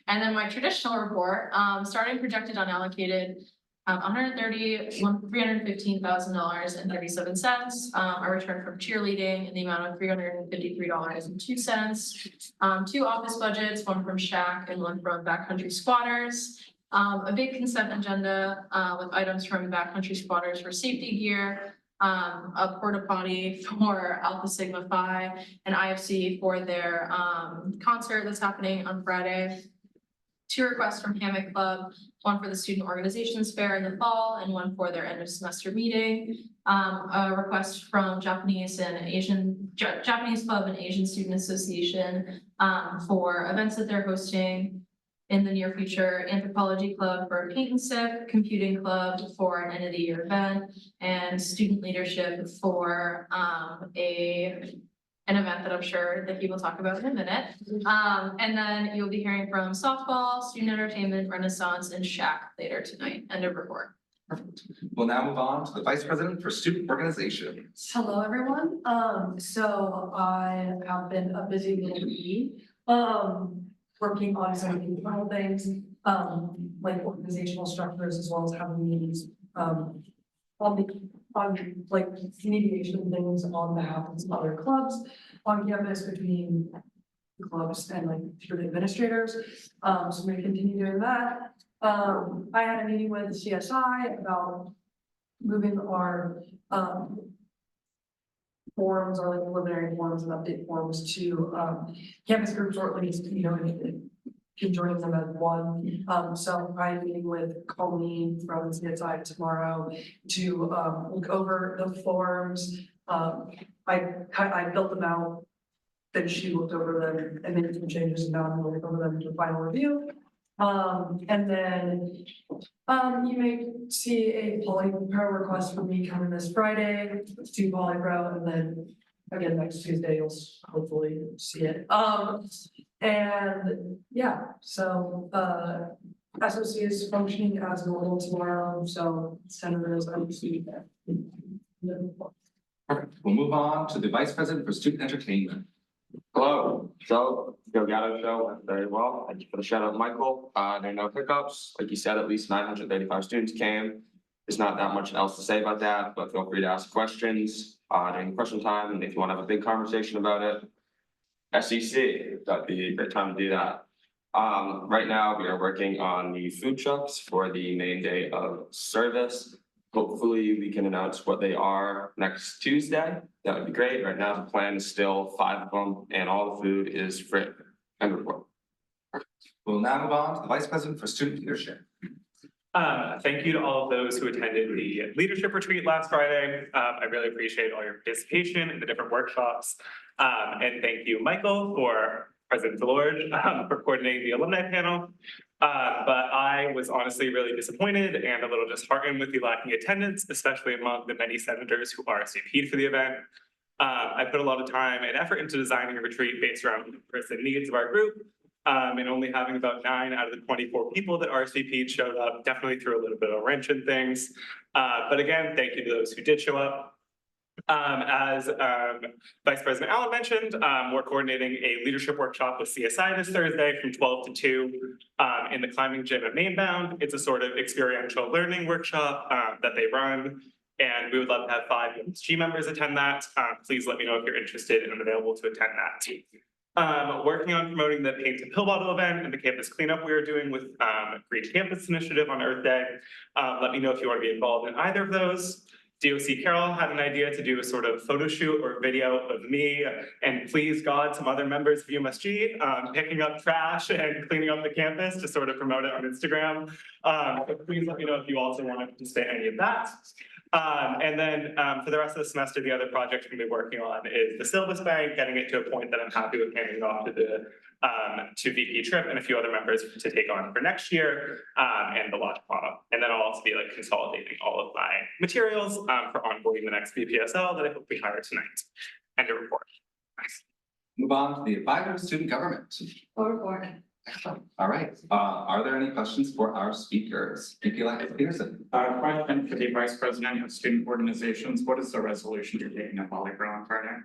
And then my traditional report, starting projected unallocated, $315,000.37. A return from cheerleading in the amount of $353.02. 2 office budgets, one from Shack and one from Backcountry Squatters. A big consent agenda with items from Backcountry Squatters for safety gear, a porta potty for Alpha Sigma Phi, and IFC for their concert that's happening on Friday. 2 requests from Hammock Club, one for the Student Organizations Fair in the fall and one for their end of semester meeting. A request from Japanese Club and Asian Student Association for events that they're hosting in the near future, Anthropology Club for a paint and sip, Computing Club for an end of the year event, and Student Leadership for an event that I'm sure that he will talk about in a minute. And then you'll be hearing from softball, student entertainment, Renaissance, and Shack later tonight. End of report. Perfect. We'll now move on to the Vice President for Student Organizations. Hello, everyone. So I have been a busy little bee, working on some internal things, like organizational structures, as well as having meetings, on like mediation things on behalf of some other clubs on campus between the clubs and like student administrators. So I'm going to continue doing that. I had a meeting with CSI about moving our forums, or like preliminary forums and update forums to campus groups, or at least, you know, joining them as one. So I'm meeting with Colleen from CSI tomorrow to look over the forms. I built them out, then she looked over them and made some changes, and now I'm going to look over them to final review. And then you may see a Polypro request from me coming this Friday to Polypro, and then again next Tuesday you'll hopefully see it. And yeah, so SOC is functioning as normal tomorrow, so senators, I will see that. Perfect. We'll move on to the Vice President for Student Entertainment. Hello, so Go Gather Show went very well. Thank you for the shout out, Michael. There are no hiccups. Like you said, at least 935 students came. There's not that much else to say about that, but feel free to ask questions during question time. And if you want to have a big conversation about it, SEC, that'd be a great time to do that. Right now, we are working on the food trucks for the main day of service. Hopefully, we can announce what they are next Tuesday. That would be great. Right now, the plan is still 5 of them, and all the food is free. End of report. We'll now move on to the Vice President for Student Leadership. Thank you to all of those who attended the leadership retreat last Friday. I really appreciate all your participation in the different workshops. And thank you, Michael, for President Delorge, for coordinating the alumni panel. But I was honestly really disappointed and a little disheartened with the lacking attendance, especially among the many senators who RSVP'd for the event. I put a lot of time and effort into designing a retreat based around the needs of our group. And only having about 9 out of the 24 people that RSVP'd showed up definitely threw a little bit of a wrench in things. But again, thank you to those who did show up. As Vice President Allen mentioned, we're coordinating a leadership workshop with CSI this Thursday from 12 to 2 in the climbing gym at Maine Bound. It's a sort of experiential learning workshop that they run. And we would love to have 5 UMSG members attend that. Please let me know if you're interested and available to attend that. Working on promoting the Paint to Pill Bottle event and the campus cleanup we are doing with Green Campus Initiative on Earth Day. Let me know if you want to be involved in either of those. DOC Carol had an idea to do a sort of photo shoot or video of me and please God, some other members of UMSG picking up trash and cleaning up the campus to sort of promote it on Instagram. But please let me know if you also want to participate in any of that. And then for the rest of the semester, the other project we're gonna be working on is the syllabus bank, getting it to a point that I'm happy with handing it off to the to VP Tripp and a few other members to take on for next year, and the launch model. And then I'll also be like consolidating all of my materials for onboarding the next VPSL that I hope we hire tonight. End of report. Nice. Move on to the advisor of student government. Excellent. All right. Are there any questions for our speakers? VP-elect Peterson. Question for the Vice President of Student Organizations. What is the resolution you're taking up Holly Grill on Friday?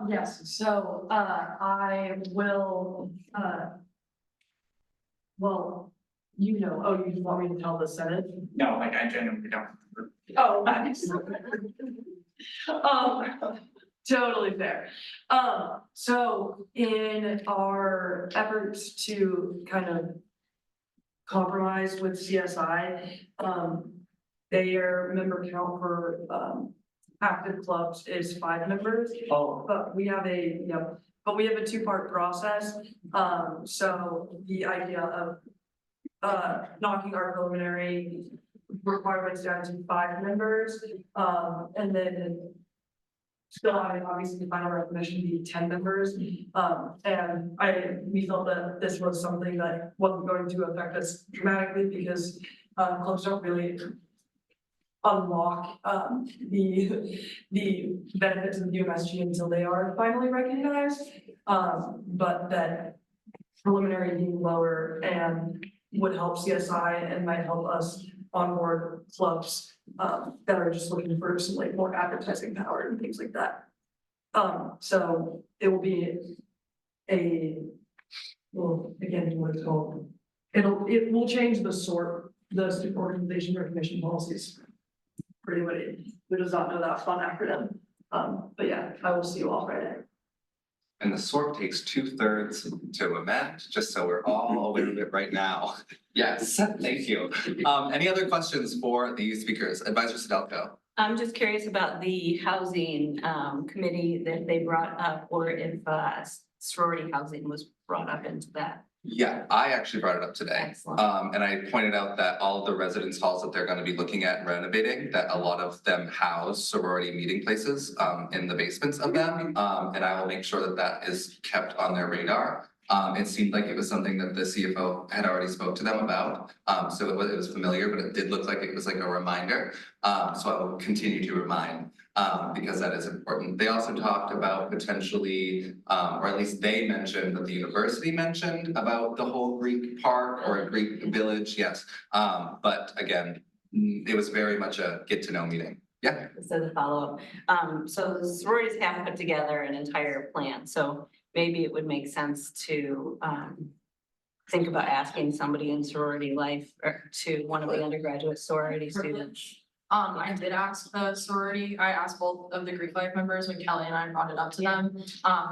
Yes, so, I will, well, you know, oh, you want me to tell the Senate? No, like I genuinely don't. Oh. Totally fair. So in our efforts to kind of compromise with CSI, their member count for, active clubs is 5 members. Oh. But we have a, we have a 2-part process. So the idea of knocking our preliminary requirements down to 5 members, and then still having obviously the final recognition be 10 members. And we felt that this was something that wasn't going to affect us dramatically because clubs don't really unlock the benefits of UMSG until they are finally recognized. But that preliminary being lower and would help CSI and might help us onboard clubs that are just looking for some like more advertising power and things like that. So it will be well, again, what it's called. It will change the student organization recognition policies. For anybody who does not know that fun acronym. But yeah, I will see you all Friday. And the SORT takes 2/3 to amend, just so we're all aware of it right now. Yes, thank you. Any other questions for the speakers? Advisor Sidelko. I'm just curious about the housing committee that they brought up, or if sorority housing was brought up into that. Yeah, I actually brought it up today. Excellent. And I pointed out that all of the residence halls that they're gonna be looking at and renovating, that a lot of them house sorority meeting places in the basements of them. And I will make sure that that is kept on their radar. It seemed like it was something that the CFO had already spoke to them about. So it was familiar, but it did look like it was like a reminder. So I will continue to remind. Because that is important. They also talked about potentially, or at least they mentioned that the university mentioned about the whole Greek park or a Greek village, yes. But again, it was very much a get to know meeting. Yeah. So the follow-up, so the sororities have put together an entire plan, so maybe it would make sense to think about asking somebody in sorority life or to one of the undergraduate sorority students. I did ask the sorority, I asked both of the Greek life members when Kelly and I brought it up to them.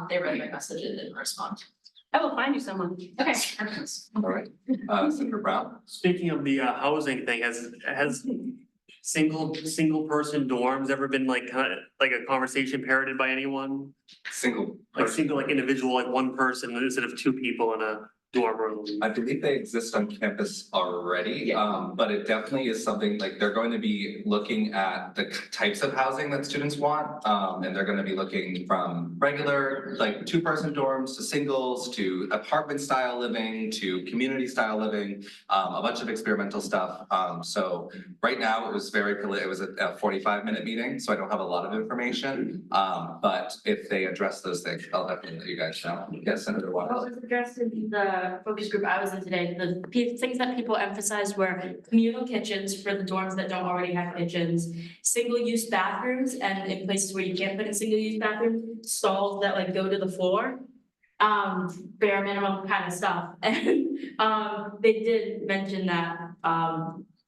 They read my message and didn't respond. I will find you someone. Okay. All right. Senator Brown. Speaking of the housing thing, has single person dorms ever been like kind of like a conversation parroted by anyone? Single Like individual, like one person instead of 2 people in a dorm room. I believe they exist on campus already, but it definitely is something like they're going to be looking at the types of housing that students want. And they're gonna be looking from regular, like two-person dorms to singles, to apartment style living, to community style living, a bunch of experimental stuff. So right now it was it was a 45-minute meeting, so I don't have a lot of information. But if they address those things, I'll definitely let you guys know. Yes, Senator What Waters. was addressed in the focus group I was in today, the things that people emphasized were communal kitchens for the dorms that don't already have kitchens, single-use bathrooms, and in places where you can't put a single-use bathroom, stalls that like go to the floor. Bare minimum kind of stuff. And they did mention that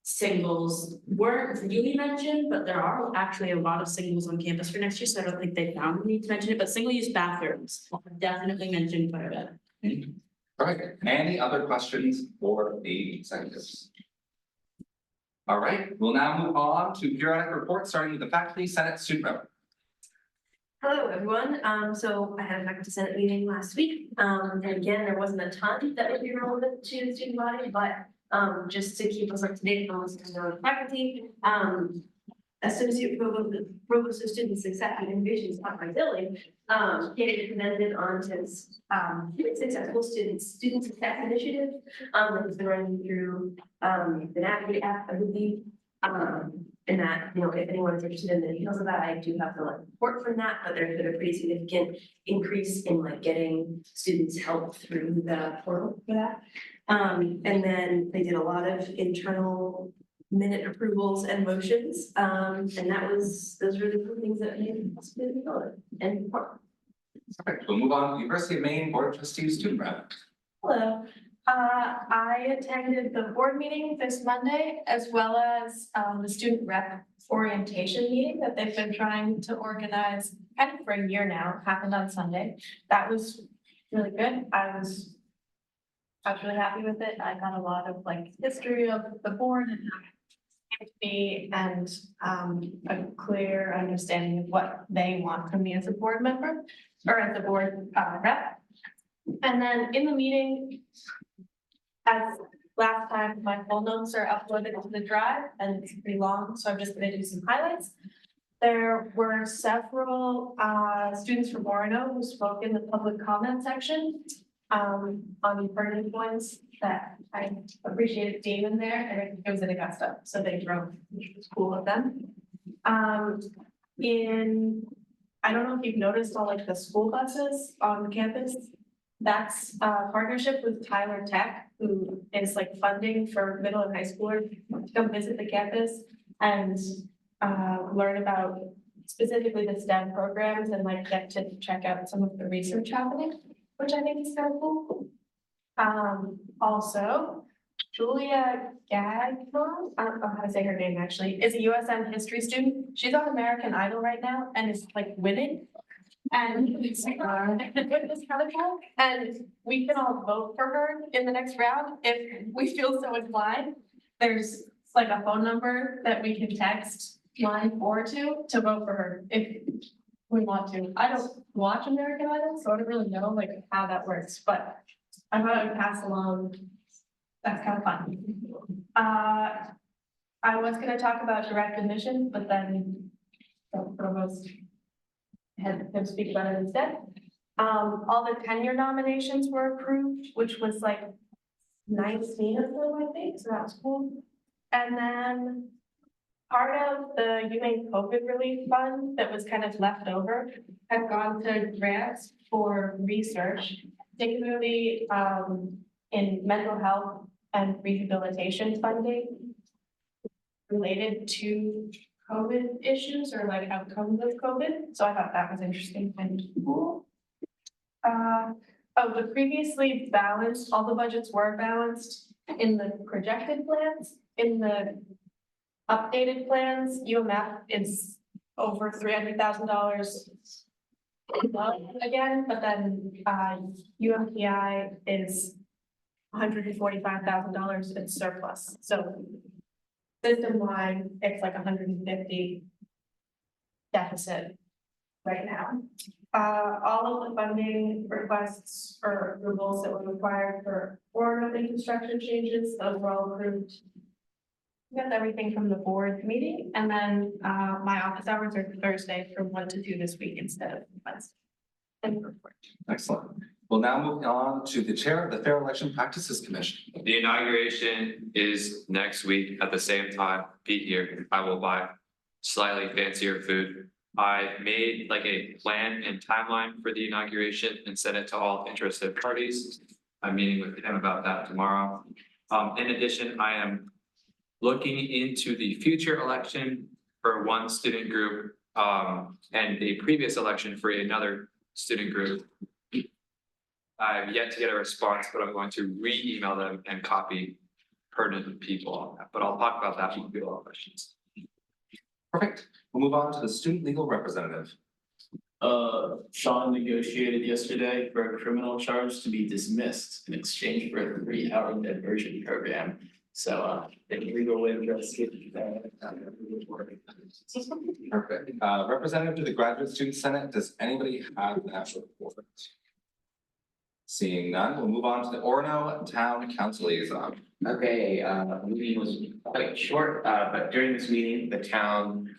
singles weren't really mentioned, but there are actually a lot of singles on campus for next year, so I don't think they found the need to mention it, but single-use bathrooms definitely mentioned quite a bit. All right, any other questions for the executives? All right, we'll now move on to periodic reports, starting with the faculty, Senate, student rep. Hello, everyone. So I had a faculty senate meeting last week. And again, there wasn't a ton that would be relevant to the student body, but just to keep us up to date on what's going on with faculty, Associate Provost of Student Success and Innovations, Dr. Dilling, came presented on his successful student success initiative that has been running through the Navigate app, I believe. And that, you know, if anyone is interested in the details of that, I do have the report from that, but there's been a pretty significant increase in like getting students help through the portal for that. And then they did a lot of internal minute approvals and motions. And those were the things that made us really good and important. All right, we'll move on. University of Maine Board of Trustees, student rep. Hello. I attended the board meeting this Monday, as well as the student rep orientation meeting that they've been trying to organize kind of for a year now, happened on Sunday. That was really good. I was really happy with it. I got a lot of like history of the board and how it came to be, and a clear understanding of what they want from me as a board member or as a board rep. And then in the meeting, as last time, my full notes are uploaded to the drive and it's pretty long, so I'm just gonna do some highlights. There were several students from Orono who spoke in the public comment section on pertinent points that I appreciated seeing in there, and it was in Augusta, so they drove, which was cool of them. I don't know if you've noticed all like the school buses on campus. That's a partnership with Tyler Tech, who is like funding for middle and high schoolers to come visit the campus and learn about specifically the STEM programs and like get to check out some of the research happening, which I think is kind of cool. Also, Julia Gagnon, I don't know how to say her name actually, is a USM history student. She's on American Idol right now and is like winning. And it's kind of cool. And we can all vote for her in the next round if we feel so inclined. There's like a phone number that we can text line 4 to vote for her if we want to. I don't watch American Idol, so I don't really know like how that works, but I thought I would pass along. That's kind of fun. I was gonna talk about direct admission, but then the provost had them speak about it instead. All the tenure nominations were approved, which was like 19 of them, I think, so that was cool. And then part of the UMaine COVID relief fund that was kind of left over has gone to grants for research, particularly in mental health and rehabilitation funding related to COVID issues or like outcomes of COVID. So I thought that was interesting and cool. The previously balanced, all the budgets were balanced in the projected plans. In the updated plans, UMF is over $300,000 again, but then UMPI is $145,000 in surplus. So system-wide, it's like 150 deficit right now. All of the funding requests or approvals that were required for Orno infrastructure changes, those were all approved. We got everything from the board meeting, and then my office hours are Thursday from 1 to 2 this week instead of Wednesday. And report. Excellent. We'll now move on to the chair of the Fair Election Practices Commission. The inauguration is next week at the same time. Be here. I will buy slightly fancier food. I made like a plan and timeline for the inauguration and sent it to all interested parties. I'm meeting with him about that tomorrow. In addition, I am looking into the future election for one student group, and a previous election for another student group. I've yet to get a response, but I'm going to re-email them and copy pertinent people on that, but I'll talk about that when we do all questions. Perfect. We'll move on to the student legal representative. Sean negotiated yesterday for a criminal charge to be dismissed in exchange for a 3-hour diversion program. So, the legal way to get Perfect. Representative to the Graduate Student Senate, does anybody have that report? Seeing none, we'll move on to the Orono Town Council Liaison. Okay, the meeting was quite short, but during this meeting, the town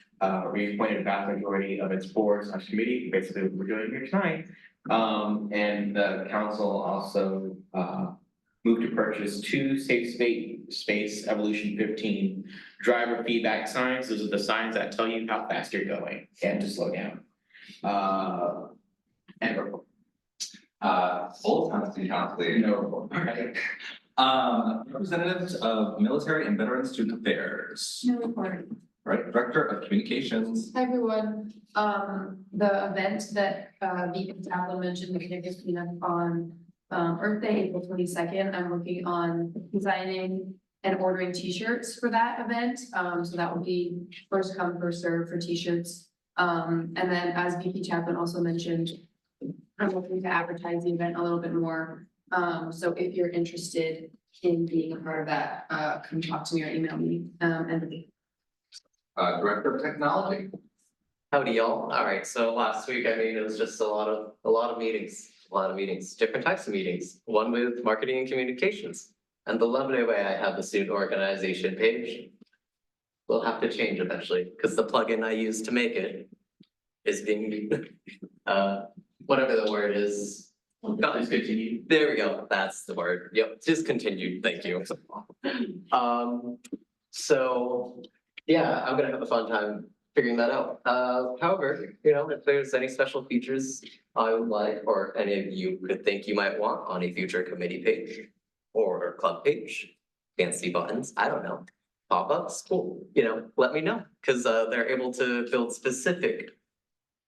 reappointed a vast majority of its boards and committee, basically what we're doing here tonight. And the council also moved to purchase 2 Safe Space Evolution 15 driver feedback signs. Those are the signs that tell you how fast you're going and to slow down. And report. Old Town City Council Liaison. No report. Okay. Representatives of Military and Veteran Student Affairs. No report. Right, Director of Communications. Hi, everyone. The event that VP Tabla mentioned, the campus cleanup on Earth Day, April 22nd. I'm working on designing and ordering T-shirts for that event. So that will be first come, first serve for T-shirts. And then as VP Chaplin also mentioned, I'm looking to advertise the event a little bit more. So if you're interested in being a part of that, come talk to me or email me. Director of Technology. Howdy, y'all. All right, so last week, I mean, it was just a lot of meetings, different types of meetings. One with marketing and communications. And the lovely way I have the student organization page will have to change eventually, because the plugin I use to make it is being, whatever the word is. Discontinued. There we go. That's the word. Yep, discontinued. Thank you. So yeah, I'm gonna have a fun time figuring that out. However, you know, if there's any special features I would like, or any of you could think you might want on a future committee page or club page, fancy buttons, I don't know, pop-ups, cool, you know, let me know, because they're able to build specific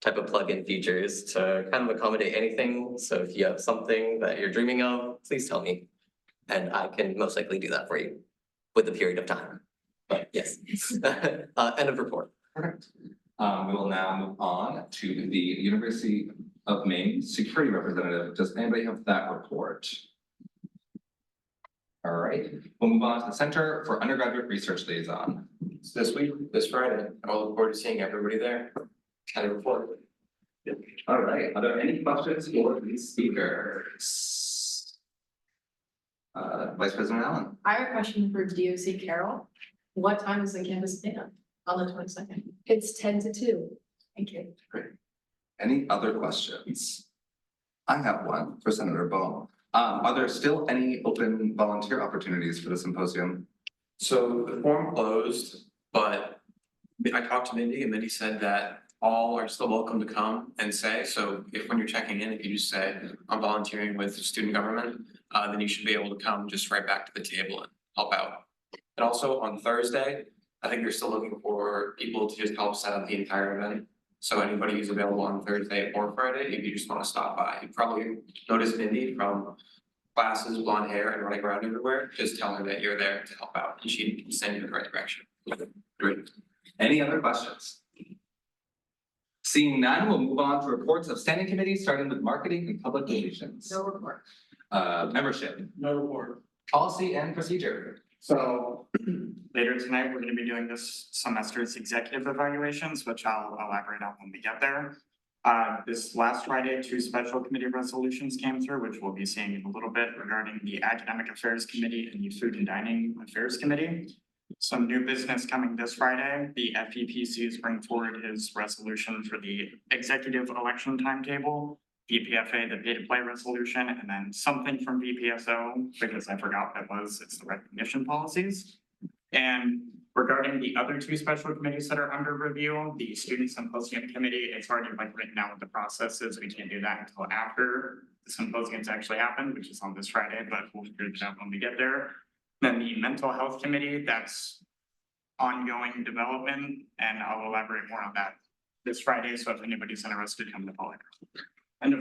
type of plugin features to kind of accommodate anything. So if you have something that you're dreaming of, please tell me, and I can most likely do that for you with a period of time. But yes, end of report. Perfect. We will now move on to the University of Maine Security Representative. Does anybody have that report? All right, we'll move on to the Center for Undergraduate Research Liaison. It's this week, this Friday. I look forward to seeing everybody there. Kind of report. All right, are there any questions for the speakers? Vice President Allen. I have a question for DOC Carol. What time is the campus cleanup on the 22nd? It's 10 to 2. Thank you. Great. Any other questions? I have one for Senator Bohm. Are there still any open volunteer opportunities for the symposium? So the form closed, but I talked to Mindy and Mindy said that all are still welcome to come and say, so if when you're checking in, if you just say, I'm volunteering with student government, then you should be able to come just right back to the table and help out. And also on Thursday, I think they're still looking for people to just help set up the entire event. So anybody who's available on Thursday or Friday, if you just want to stop by, you probably notice Mindy from classes, blonde hair and running around everywhere. Just tell her that you're there to help out and she can send you in the right direction. Great. Any other questions? Seeing none, we'll move on to reports of standing committees, starting with marketing and public relations. No report. Membership. No report. Policy and procedure. So later tonight, we're gonna be doing this semester's executive evaluations, which I'll elaborate on when we get there. This last Friday, 2 special committee resolutions came through, which we'll be seeing in a little bit regarding the Academic Affairs Committee and the Food and Dining Affairs Committee. Some new business coming this Friday. The FEPC is bringing forward his resolution for the executive election timetable, BPFA, the pay to play resolution, and then something from BPSO, because I forgot what it was, it's the recognition policies. And regarding the other 2 special committees that are under review, the Student Symposium Committee, it's already like written down what the process is. We can't do that until after the symposiums actually happen, which is on this Friday, but we'll figure it out when we get there. Then the Mental Health Committee, that's ongoing development, and I'll elaborate more on that this Friday, so if anybody's interested, come to Polygon. End of.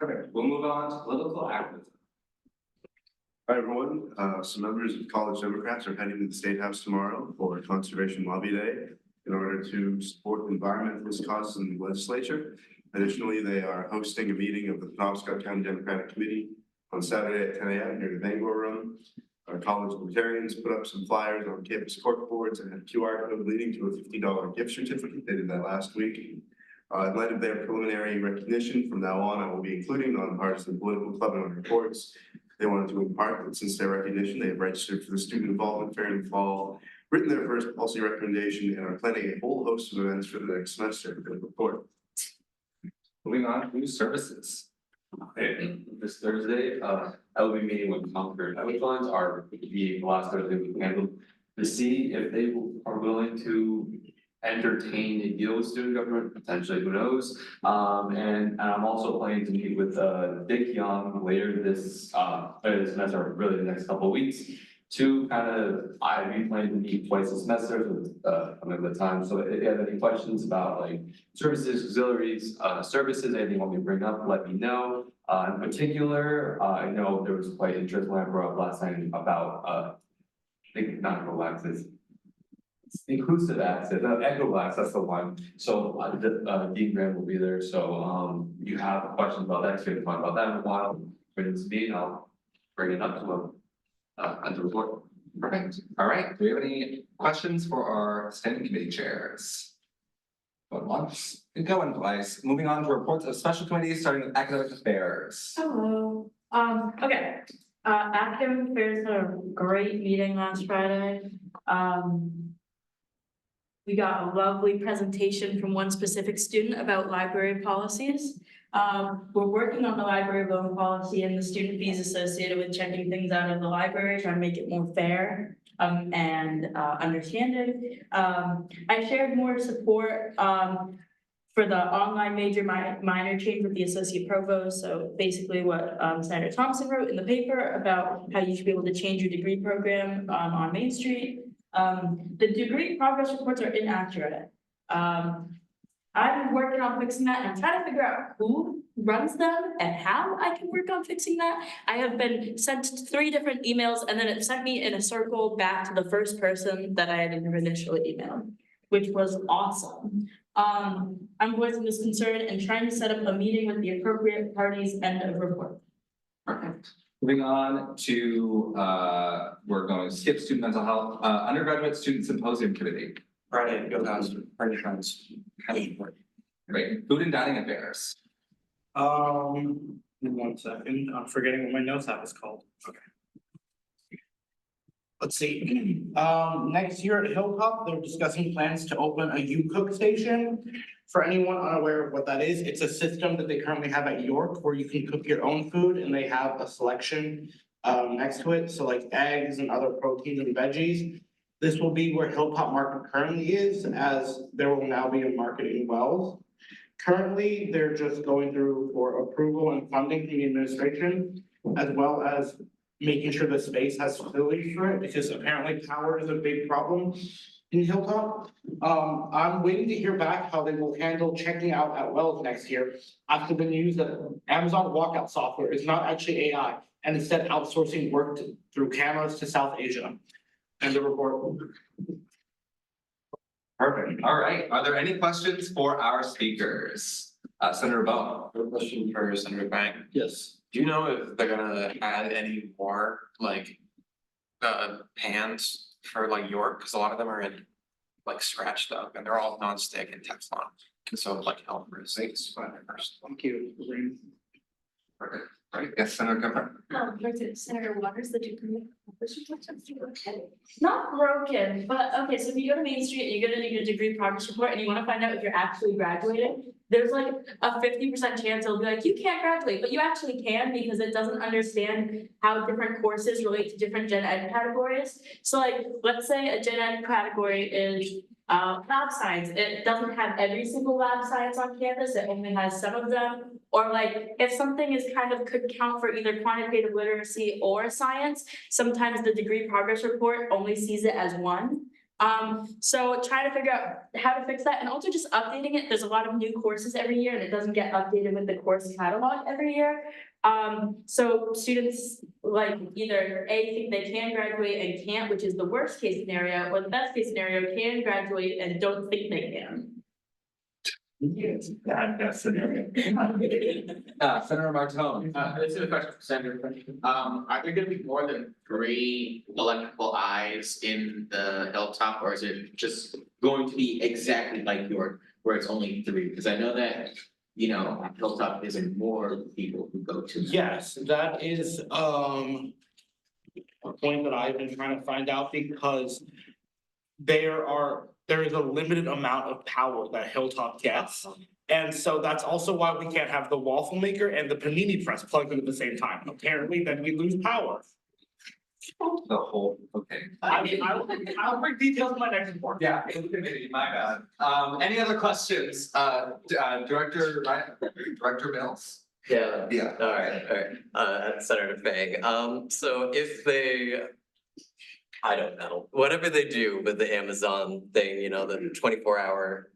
Okay, we'll move on to political activism. Hi, everyone. Some members of College Democrats are heading to the State House tomorrow for Conservation Lobby Day in order to support environmentalist causes in the legislature. Additionally, they are hosting a meeting of the Penobscot County Democratic Committee on Saturday at 10 a.m. near the Bangor Room. Our college libertarians put up some flyers on campus cork boards and a QR code leading to a $50 gift certificate. They did that last week. In light of their preliminary recognition, from now on, I will be including the Nonpartisan Political Club in our reports. They wanted to impart that since their recognition, they have registered for the Student Involvement Fair in the fall, written their first policy recommendation, and are planning a whole host of events for the next semester. Good report. Moving on to services. Okay, this Thursday, I will be meeting with Concord Highway Funds, our the last Thursday we handled, to see if they are willing to entertain a deal with student government, potentially, who knows? And I'm also planning to meet with Dick Young later this semester, or really the next couple of weeks, to kind of, I've been planning to meet twice a semester with the time. So if you have any questions about like services, auxiliaries, services, anything you want me to bring up, let me know. In particular, I know there was quite interest when I brought up last time about I think non-relaxes. Inclusive access, Echo-Blacks, that's the one. So Dean Graham will be there, so you have questions about that, so you can talk about that in a while. Bring it to me and I'll bring it up to him as a report. Perfect. All right. Do we have any questions for our standing committee chairs? Going once, going twice. Moving on to reports of special committees, starting with academic affairs. Hello. Okay. Academic affairs had a great meeting last Friday. We got a lovely presentation from one specific student about library policies. We're working on the library loan policy and the student fees associated with checking things out of the library, trying to make it more fair and understanding. I shared more support for the online major minor change with the associate provost. So basically what Senator Thompson wrote in the paper about how you should be able to change your degree program on Main Street. The degree progress reports are inaccurate. I'm working on fixing that and I'm trying to figure out who runs them and how I can work on fixing that. I have been sent 3 different emails and then it sent me in a circle back to the first person that I had initially emailed, which was awesome. I'm voicing this concern and trying to set up a meeting with the appropriate parties and a report. Perfect. Moving on to, we're going to skip student mental health, undergraduate student symposium committee. Friday, go down, Friday friends. Great. Food and dining affairs. In 1 second, I'm forgetting what my notes app is called. Okay. Let's see, next year at Hilltop, they're discussing plans to open a U-Cook station. For anyone unaware of what that is, it's a system that they currently have at York where you can cook your own food and they have a selection next to it, so like eggs and other proteins and veggies. This will be where Hilltop Market currently is, as there will now be a market in Wells. Currently, they're just going through for approval and funding from the administration, as well as making sure the space has facilities for it, because apparently power is a big problem in Hilltop. I'm waiting to hear back how they will handle checking out at Wells next year after the news that Amazon walkout software is not actually AI and instead outsourcing work through cameras to South Asia. And the report. Perfect. All right. Are there any questions for our speakers? Senator Bowen. I have a question for Senator Bank. Yes. Do you know if they're gonna add any more like pans for like York? Cause a lot of them are in like scratched up and they're all nonstick and Teflon. So like health risks. Thank you. Perfect. Right, yes, Senator Kemper. Senator Waters, the degree. It's not broken, but okay, so if you go to Main Street and you're gonna do your degree progress report and you wanna find out if you're actually graduating, there's like a 50% chance it'll be like, you can't graduate, but you actually can because it doesn't understand how different courses relate to different gen ed categories. So like, let's say a gen ed category is lab science. It doesn't have every single lab science on campus, it only has some of them. Or like, if something is kind of could count for either quantitative literacy or science, sometimes the degree progress report only sees it as one. So try to figure out how to fix that and also just updating it. There's a lot of new courses every year and it doesn't get updated with the course catalog every year. So students like either A, think they can graduate and can't, which is the worst case scenario, or the best case scenario, can graduate and don't think they can. Yes, that scenario. Senator Martone. This is a question for Senator. Are there gonna be more than 3 electrical eyes in the hilltop, or is it just going to be exactly like York, where it's only 3? Because I know that, you know, Hilltop is more people who go to. Yes, that is a point that I've been trying to find out because there is a limited amount of power that Hilltop gets. And so that's also why we can't have the waffle maker and the panini press plugged in at the same time. Apparently, then we lose power. The whole, okay. I mean, I'll bring details in my next report. Yeah, in the committee, my bad. Any other questions? Director Ryan, Director Mills? Yeah. Yeah. All right. Senator Fang, so if they, I don't know, whatever they do with the Amazon thing, you know, the 24-hour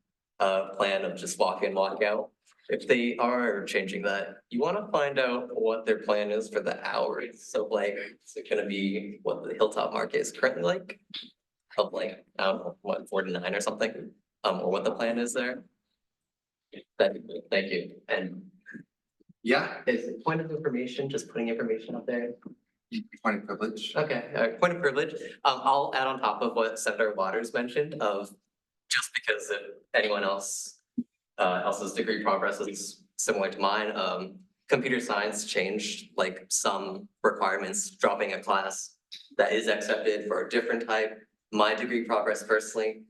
plan of just walk in, walk out. If they are changing that, you wanna find out what their plan is for the hours. So like, is it gonna be what the Hilltop market is currently like? Of like, I don't know, what, 4 to 9 or something? Or what the plan is there? That'd be good, thank you. And yeah, is it point of information, just putting information up there? Point of privilege. Okay, point of privilege. I'll add on top of what Senator Waters mentioned of just because if anyone else's degree progress is similar to mine, computer science changed like some requirements, dropping a class that is accepted for a different type. My degree progress personally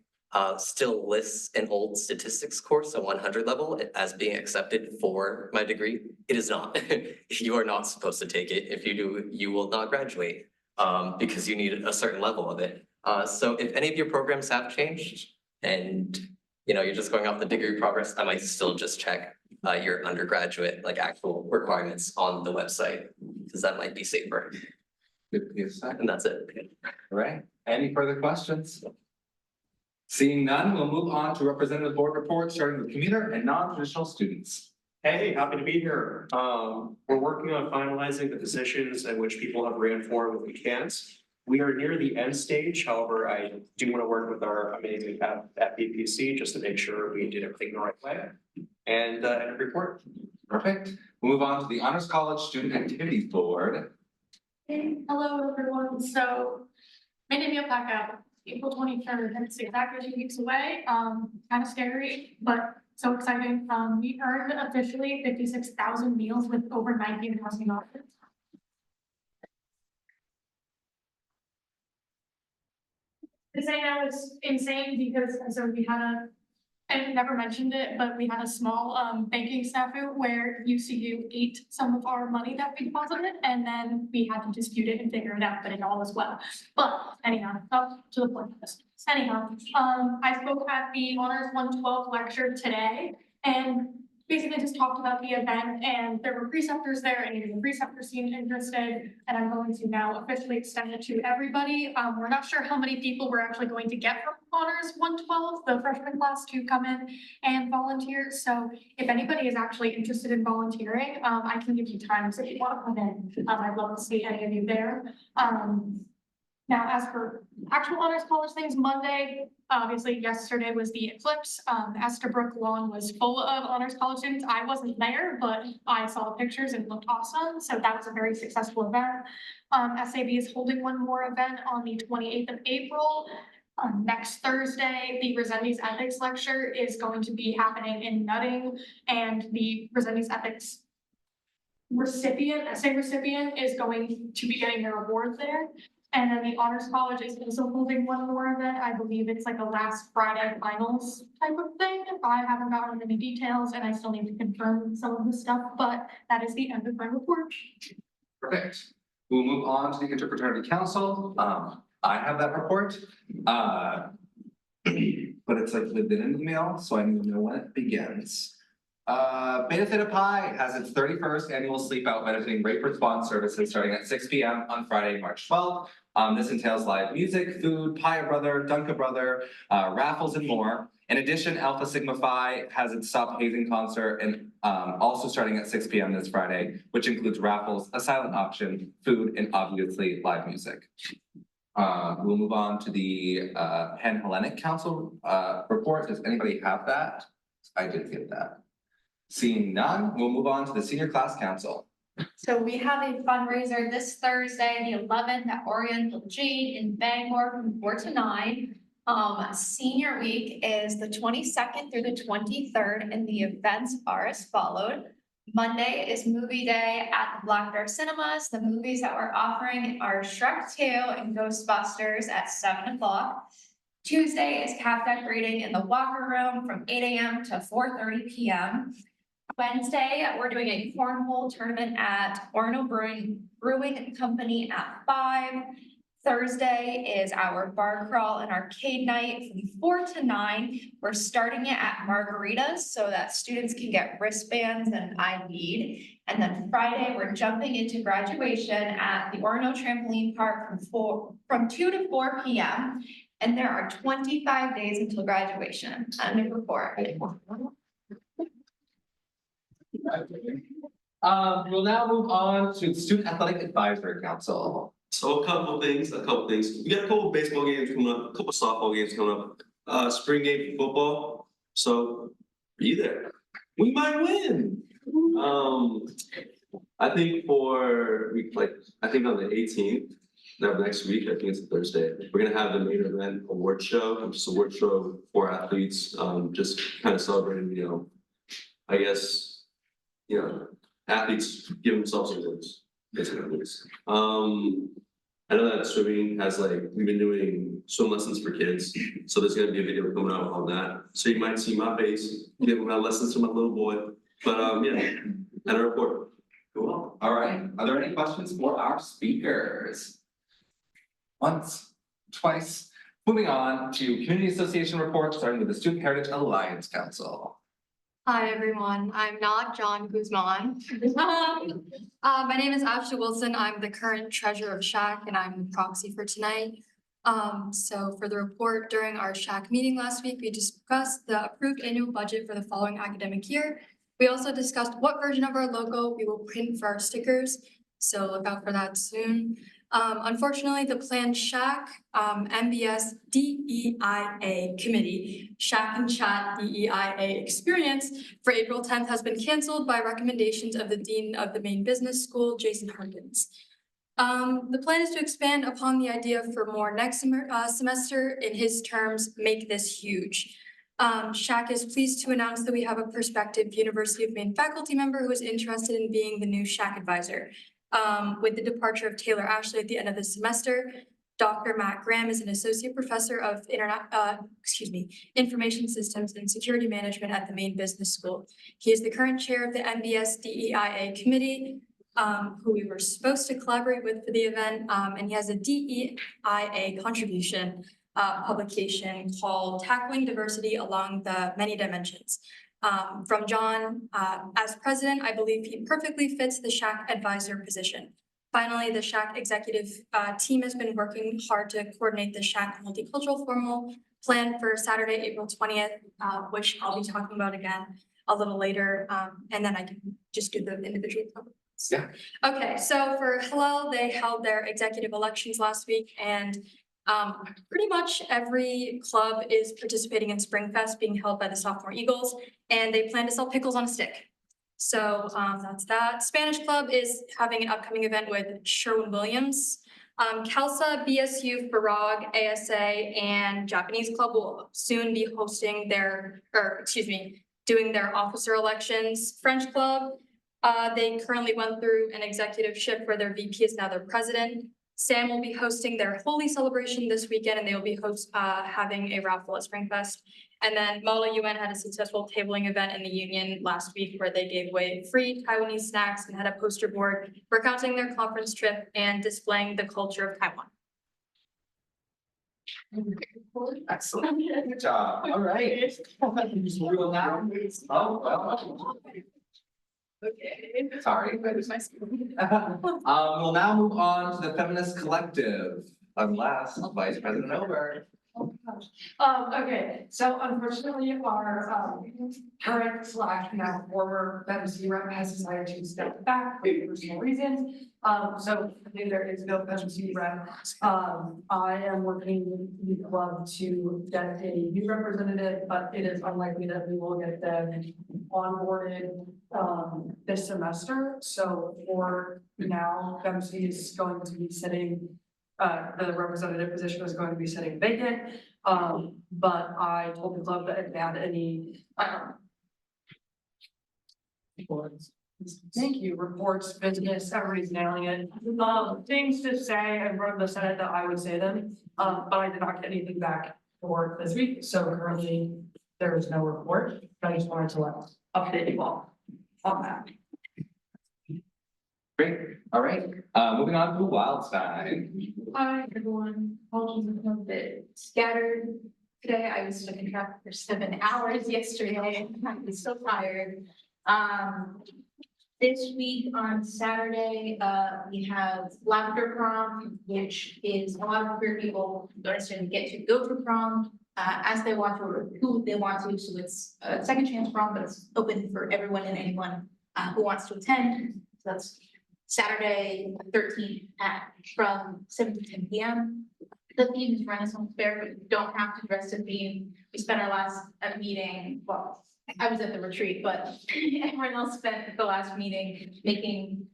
still lists an old statistics course, a 100 level, as being accepted for my degree. It is not. You are not supposed to take it. If you do, you will not graduate because you need a certain level of it. So if any of your programs have changed and you know, you're just going off the degree progress, I might still just check your undergraduate, like actual requirements on the website, because that might be safer. And that's it. All right, any further questions? Seeing none, we'll move on to representative board reports, starting with commuter and non-traditional students. Hey, happy to be here. We're working on finalizing the positions at which people have ran for with weekends. We are near the end stage, however, I do want to work with our amazing at BPC just to make sure we did everything the right way. And report. Perfect. We'll move on to the Honors College Student Activities Board. Hey, hello everyone. So made a blackout April 23rd, and it's exactly 2 weeks away. Kind of scary, but so exciting. We earned officially 56,000 meals with over 19,000 offers. To say that was insane because so we had I never mentioned it, but we had a small banking snafu where UCU ate some of our money that we deposited, and then we had to dispute it and figure it out, but it all was well. But anyhow, up to the point. Anyhow, I spoke at the Honors 112 lecture today, and basically just talked about the event, and there were preceptors there, and even the preceptors seemed interested, and I'm going to now officially extend it to everybody. We're not sure how many people we're actually going to get from Honors 112, the freshman class, to come in and volunteer. So if anybody is actually interested in volunteering, I can give you times if you want to come in. I'd love to see any of you there. Now, as for actual Honors College things, Monday, obviously yesterday was the eclipse. Estabrook Lawn was full of Honors College students. I wasn't there, but I saw the pictures and it looked awesome. So that was a very successful event. SAB is holding one more event on the 28th of April. Next Thursday, the Resendes Ethics Lecture is going to be happening in Nutting, and the Resendes Ethics essay recipient is going to be getting their award there. And then the Honors College is also holding one more event. I believe it's like a last Friday finals type of thing. I haven't gotten any details and I still need to confirm some of the stuff, but that is the end of my report. Perfect. We'll move on to the Interfraternity Council. I have that report. But it's like within an email, so I need to know when it begins. Beta Theta Pi has its 31st annual sleep out benefiting rape response services starting at 6 p.m. on Friday, March 12th. This entails live music, food, Pia Brother, Dunka Brother, raffles, and more. In addition, Alpha Sigma Phi has its Stop Hazing concert and also starting at 6 p.m. this Friday, which includes raffles, a silent auction, food, and obviously live music. We'll move on to the Penn Hellenic Council report. Does anybody have that? I did get that. Seeing none, we'll move on to the Senior Class Council. So we have a fundraiser this Thursday, the 11th at Oriental Jade in Bangor from 4 to 9. Senior week is the 22nd through the 23rd, and the events are as followed. Monday is movie day at the Black Bear Cinemas. The movies that we're offering are Shrek 2 and Ghostbusters at 7 o'clock. Tuesday is cap decorating in the Walker Room from 8 a.m. to 4:30 p.m. Wednesday, we're doing a cornhole tournament at Orono Brewing Company at 5. Thursday is our bar crawl and arcade night from 4 to 9. We're starting it at Margaritas so that students can get wristbands and ID'd. And then Friday, we're jumping into graduation at the Orono Trampoline Park from 2 to 4 p.m. And there are 25 days until graduation. End of report. We'll now move on to the Student Athletic Advisory Council. So a couple things. We got a couple baseball games coming up, a couple softball games coming up, spring game for football. So be there. We might win. I think I think on the 18th, next week, I think it's a Thursday, we're gonna have the main event award show, which is an award show for athletes, just kind of celebrating, I guess, athletes give themselves awards, basically. I know that swimming has we've been doing swim lessons for kids, so there's gonna be a video coming out on that. So you might see my face, giving my lessons to my little boy, but yeah, and a report. Cool. All right. Are there any questions for our speakers? Once, twice. Moving on to Community Association reports, starting with the Student Heritage Alliance Council. Hi, everyone. I'm not John Guzman. My name is Ashley Wilson. I'm the current treasurer of SHAC and I'm the proxy for tonight. So for the report, during our SHAC meeting last week, we discussed the approved annual budget for the following academic year. We also discussed what version of our logo we will print for our stickers. So look out for that soon. Unfortunately, the planned SHAC, MBS DEIA committee, SHAC and Chat DEIA experience for April 10th has been canceled by recommendations of the Dean of the Maine Business School, Jason Harkins. The plan is to expand upon the idea for more next semester. In his terms, make this huge. SHAC is pleased to announce that we have a prospective University of Maine faculty member who is interested in being the new SHAC advisor. With the departure of Taylor Ashley at the end of the semester, Dr. Matt Graham is an associate professor of Information Systems and Security Management at the Maine Business School. He is the current chair of the MBS DEIA committee, who we were supposed to collaborate with for the event, and he has a DEIA contribution publication called Tackling Diversity Along the Many Dimensions. From John, as president, I believe he perfectly fits the SHAC advisor position. Finally, the SHAC executive team has been working hard to coordinate the SHAC multicultural formal plan for Saturday, April 20th, which I'll be talking about again a little later, and then I can just do the individual comments. Yeah. Okay, so for Hillel, they held their executive elections last week, and pretty much every club is participating in Springfest being held by the Sophomore Eagles, and they plan to sell pickles on a stick. So that's that. Spanish Club is having an upcoming event with Sherwin-Williams Khalsa, BSU, Farag, ASA, and Japanese Club will soon be hosting doing their officer elections. French Club, they currently went through an executive shift where their VP is now their president. Sam will be hosting their Holy celebration this weekend, and they will be having a raffle at Springfest. And then Mala UN had a successful tabling event in the Union last week where they gave away free Taiwanese snacks and had a poster board recounting their conference trip and displaying the culture of Taiwan. Excellent, good job, all right. We will now, oh, well. Okay. Sorry. Where's my screen? We'll now move on to the Feminist Collective, unless Vice President Ober. Okay, so unfortunately, our current / now former FEMC rep has decided to step back for personal reasons. So there is no FEMC rep. I am working with the club to get a new representative, but it is unlikely that we will get them onboarded this semester. So for now, FEMC is going to be sitting, the representative position is going to be sitting vacant. But I told the club that if they had any, thank you, reports, business, everybody's nailing it. Things to say in front of the Senate that I would say them, but I did not get anything back for this week. So currently there is no report. I just wanted to update you all on that. Great, all right, moving on to Wildstein. Hi, everyone. Apologies if I'm a bit scattered today. I was stuck in traffic for 7 hours yesterday. I'm so tired. This week on Saturday, we have Lavender Prom, which is a lot of queer people don't necessarily get to go to prom as they want to or who they want to. So it's a second chance prom, but it's open for everyone and anyone who wants to attend. So that's Saturday, 13th from 7 to 10 p.m. The theme is Renaissance Fair, but you don't have to dress the theme. We spent our last meeting, well, I was at the retreat, but everyone else spent the last meeting making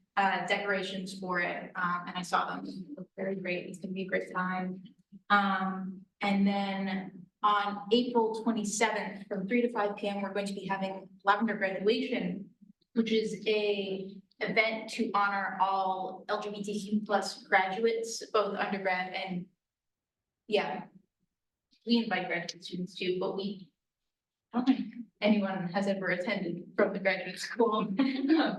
decorations for it. And I saw them, they look very great. It's gonna be a great time. And then on April 27th, from 3 to 5 p.m., we're going to be having Lavender Graduation, which is a event to honor all LGBTQ+ graduates, both undergrad and, yeah, we invite graduate students too, but I don't think anyone has ever attended from the graduate school.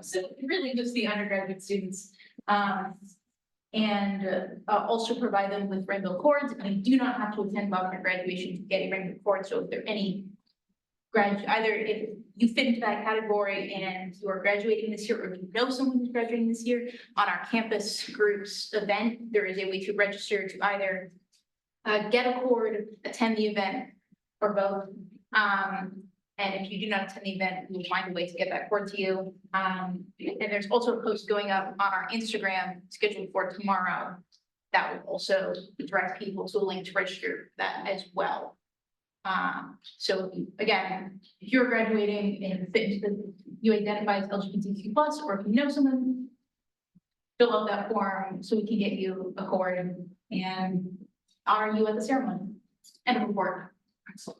So really just the undergraduate students. And also provide them with rainbow cords, and you do not have to attend Lavender graduation to get a rainbow cord. So if there are any either if you fit into that category and you are graduating this year, or if you know someone who's graduating this year, on our campus groups event, there is a way to register to either get a cord, attend the event, or both. And if you do not attend the event, we'll find a way to get that cord to you. And there's also a post going up on our Instagram scheduled for tomorrow that will also direct people to a link to register that as well. So again, if you're graduating and fit into you identify as LGBTQ+, or if you know someone, fill out that form so we can get you a cord and honor you at the ceremony and a report. Excellent.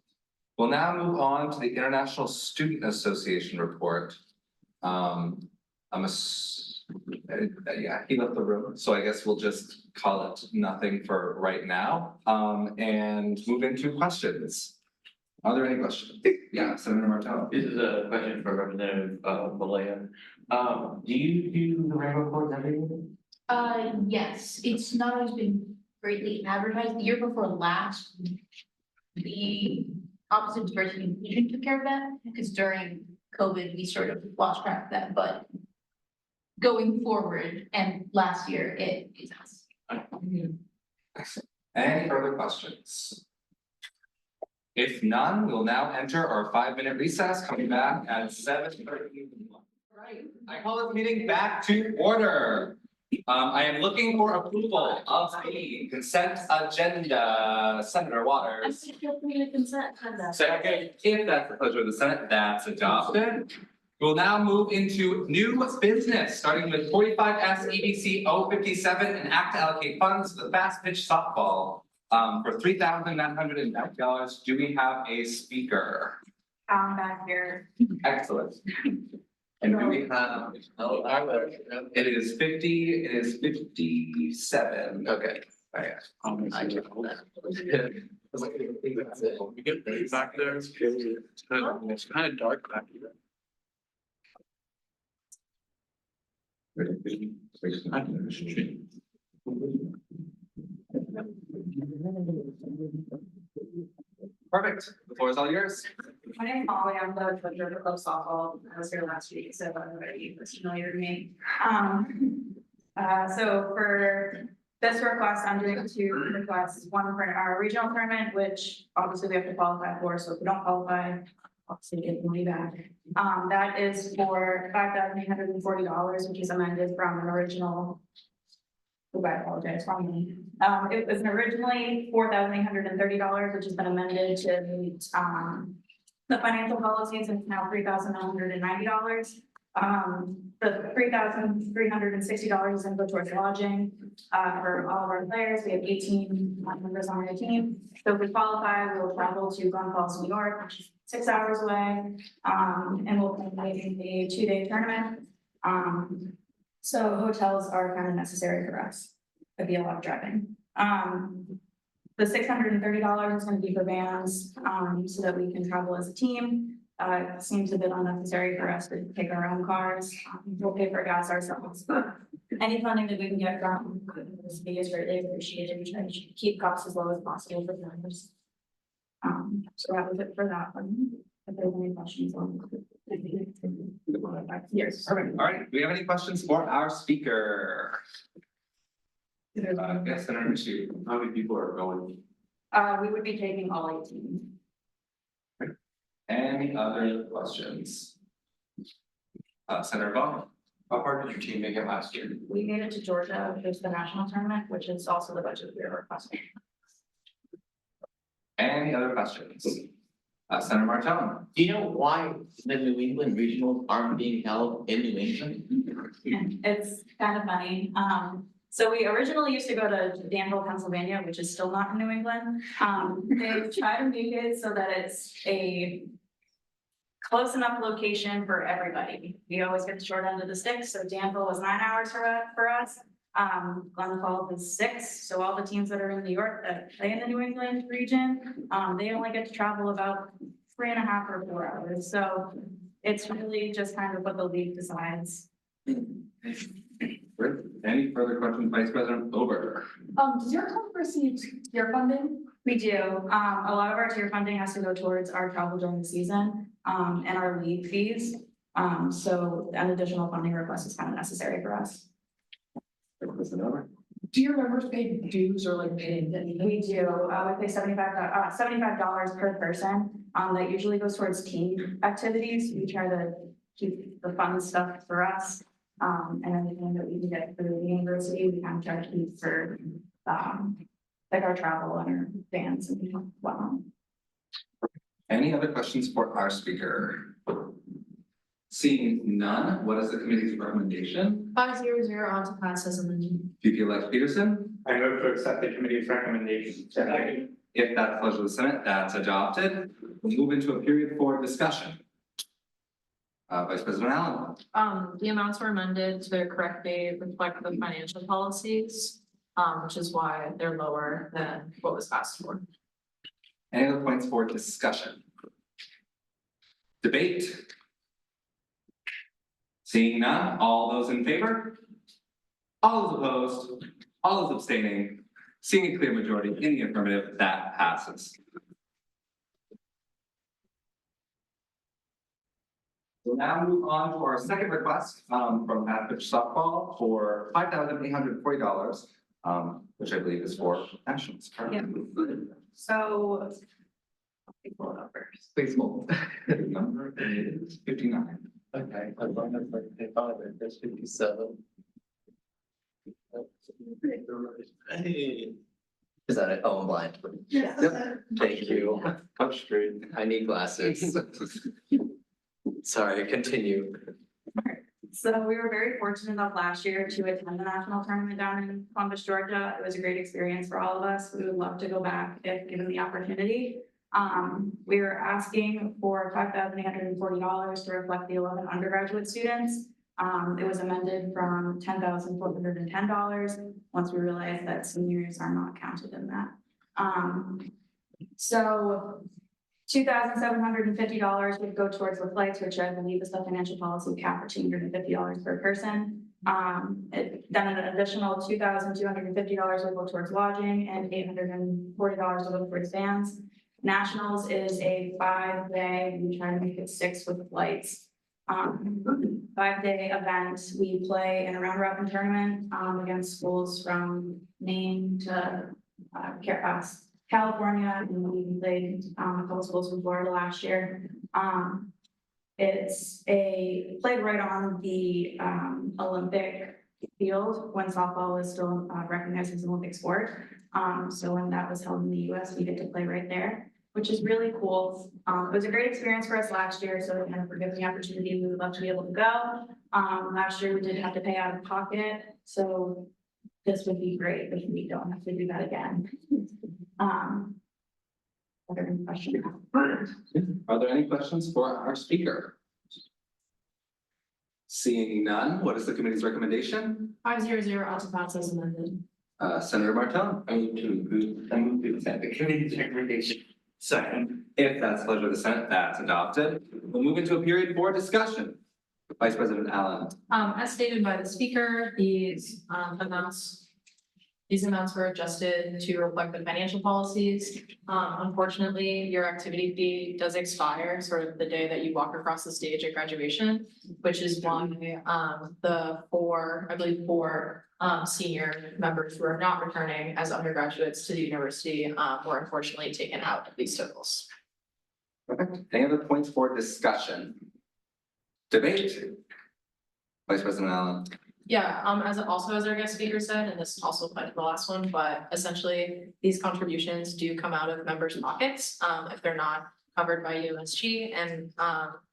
We'll now move on to the International Student Association report. Yeah, he left the room, so I guess we'll just call it nothing for right now, and move into questions. Are there any questions? Yeah, Senator Martello. This is a question for Representative Malaya. Do you do the rainbow cords every year? Yes, it's not always been greatly advertised. The year before last, the Office of Diversity and Inclusion took care of that, because during COVID, we sort of lost track of that, but going forward, and last year, it is us. Excellent. Any further questions? If none, we'll now enter our 5-minute recess, coming back at 7:30. I call this meeting back to order. I am looking for approval of the consent agenda. Senator Waters. Feel free to consent. Second, if that's the pleasure of the Senate, that's adopted. We'll now move into new business, starting with 45S EBC 057 and act to allocate funds to the fast pitch softball for $3,990. Do we have a speaker? Back here. Excellent. And do we have, it is 57. Okay. Alright. I can hold that. We get back there, it's kind of dark back here. Perfect, the floor is all yours. My name is Molly, I'm the treasurer of club softball, I was here last week, so everybody is familiar to me. So for this request, I'm doing two requests, one for our regional tournament, which obviously we have to qualify for, so if we don't qualify, obviously get the money back. That is for $5,840, which is amended from an original. I apologize, wrong me. It was originally $4,830, which has been amended to meet the financial policies, and it's now $3,990. The $3,360 is going to go towards lodging for all of our players. We have 18 members on our team. So if we qualify, we will travel to Glens Falls, New York, which is 6 hours away, and we'll be making a 2-day tournament. So hotels are kind of necessary for us. It'd be a lot of driving. The $630 is going to be for vans, so that we can travel as a team. It seems a bit unnecessary for us to take our own cars. We'll pay for gas ourselves, but any funding that we can get from the city is greatly appreciated. We try to keep costs as low as possible for members. So that was it for that one. If there's any questions on. Yes, perfect. All right, do we have any questions for our speaker? Yes, Senator Michu, how many people are going? We would be taking all 18. Any other questions? Senator Vaughn? How far did your team make it last year? We made it to Georgia, which is the national tournament, which is also the budget we are requesting. Any other questions? Senator Martone? Do you know why the New England regionals aren't being held in New England? It's kind of funny. So we originally used to go to Danville, Pennsylvania, which is still not in New England. They try to make it so that it's a close enough location for everybody. We always get the short end of the stick, so Danville was 9 hours for us. Glens Falls is 6, so all the teams that are in New York that play in the New England region, they only get to travel about 3.5 or 4 hours. So it's really just kind of what the league decides. Any further questions, Vice President Ober? Does your club receive tier funding? We do. A lot of our tier funding has to go towards our travel during the season, and our league fees. So an additional funding request is kind of necessary for us. Do your members pay dues or like pay? We do. We pay $75 per person. That usually goes towards team activities. We try to keep the fun stuff for us. And anything that we can get for the university, we kind of try to keep for like our travel and our bands and whatnot. Any other questions for our speaker? Seeing none, what is the committee's recommendation? 5-0 on to pass as amended. VP-elect Peterson? I move to accept the committee's recommendation. If that's the pleasure of the Senate, that's adopted. We'll move into a period for discussion. Vice President Allen? The amounts were amended to correctly reflect the financial policies, which is why they're lower than what was asked for. Any other points for discussion? Debate? Seeing none, all those in favor? All those opposed? All those abstaining? Seeing a clear majority in the affirmative, that passes. We'll now move on to our second request from Fast Pitch Softball for $5,840, which I believe is for nationals. Yeah. So. Let me pull it up first. Please hold. Number is 59. Okay, as long as like they thought it, there's 57. Hey. Is that it? Oh, I'm blind. Yes. Yep. Thank you. I'm straight. I need glasses. Sorry, continue. So we were very fortunate enough last year to attend the national tournament down in Columbus, Georgia. It was a great experience for all of us. We would love to go back if given the opportunity. We were asking for $5,840 to reflect the 11 undergraduate students. It was amended from $10,410 once we realized that seniors are not counted in that. So $2,750 would go towards the flights, which I believe is the financial policy cap for $250 per person. Then an additional $2,250 would go towards lodging and $840 would go towards vans. Nationals is a 5-day, we try to make it 6 with flights. 5-day event. We play in a round robin tournament against schools from Maine to California, and we played a couple schools from Florida last year. It's played right on the Olympic field when softball is still recognized as an Olympic sport. So when that was held in the US, we get to play right there, which is really cool. It was a great experience for us last year, so again, if we're given the opportunity, we would love to be able to go. Last year we did have to pay out of pocket, so this would be great if we don't have to do that again. Are there any questions? Are there any questions for our speaker? Seeing none, what is the committee's recommendation? 500 to pass as amended. Senator Martell. I move to accept the committee's recommendation. Second. If that's the pleasure of the Senate, that's adopted. We'll move into a period for discussion. Vice President Allen. As stated by the speaker, these amounts were adjusted to reflect the financial policies. Unfortunately, your activity fee does expire sort of the day that you walk across the stage at graduation, which is why the four senior members who are not returning as undergraduates to the university were unfortunately taken out of these totals. Perfect. Any other points for discussion? Debate. Vice President Allen. Yeah, as our guest speaker said, and this also applied to the last one, but essentially these contributions do come out of members' pockets if they're not covered by UMSG. And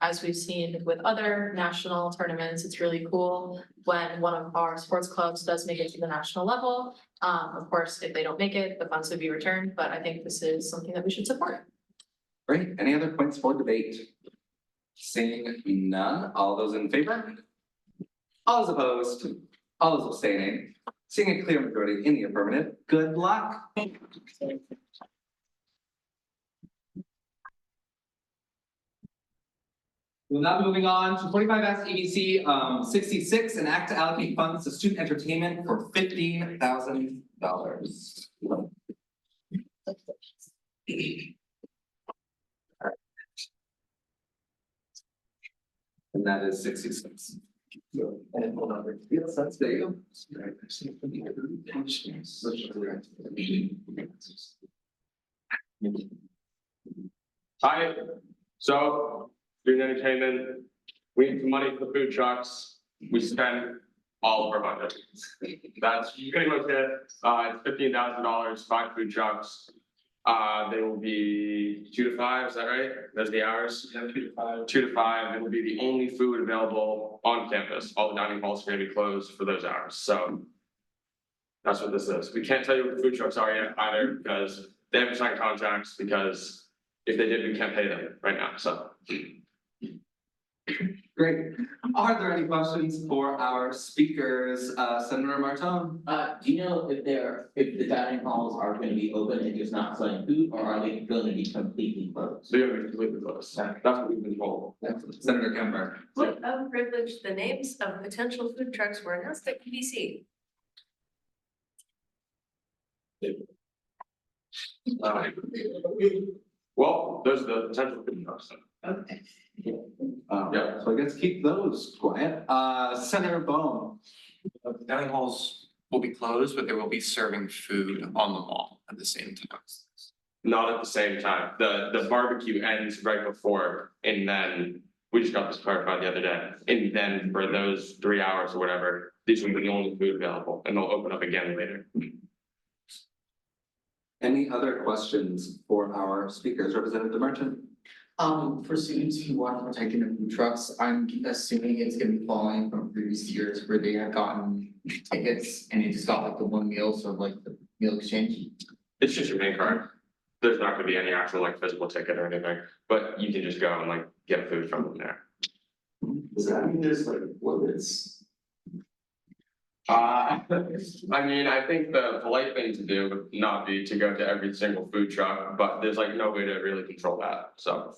as we've seen with other national tournaments, it's really cool when one of our sports clubs does make it to the national level. Of course, if they don't make it, the funds would be returned, but I think this is something that we should support. Great. Any other points for debate? Seeing none, all those in favor? All those opposed? All those abstaining? Seeing a clear majority in the affirmative, good luck. We'll now be moving on to 45S EBC 66, an act to allocate funds to student entertainment for $15,000. And that is 66. And hold on, yes, that's there you go. Hi, so student entertainment, we need some money for food trucks, we spend all of our budget. That's pretty much it, it's $15,000, 5 food trucks. They will be 2 to 5, is that right? Those are the hours? Yeah, 2 to 5. 2 to 5, it will be the only food available on campus. All the dining halls are gonna be closed for those hours, so. That's what this is. We can't tell you what the food trucks are yet either, because they haven't signed contracts, because if they did, we can't pay them right now, so. Great. Are there any questions for our speakers? Senator Martone? Do you know if the dining halls are gonna be open and just not selling food, or are they gonna be completely closed? They're gonna be completely closed. That's what we've been told. Senator Kemper. What a privilege, the names of potential food trucks were announced at PBC. Well, those are the potential food trucks. Okay. Yeah, so I guess keep those quiet. Senator Bohm. Dining halls will be closed, but they will be serving food on the mall at the same time. Not at the same time. The barbecue ends right before, and then we just got this clarified the other day. And then for those 3 hours or whatever, these will be the only food available, and they'll open up again later. Any other questions for our speakers? Representative Merchant. For students who want to partake in the food trucks, I'm assuming it's gonna be following from previous years where they have gotten tickets and they just got like the one meal, so like the meal exchange. It's just your main card. There's not gonna be any actual like physical ticket or anything, but you can just go and like get food from them there. Does that mean there's like limits? I mean, I think the polite thing to do would not be to go to every single food truck, but there's like no way to really control that, so.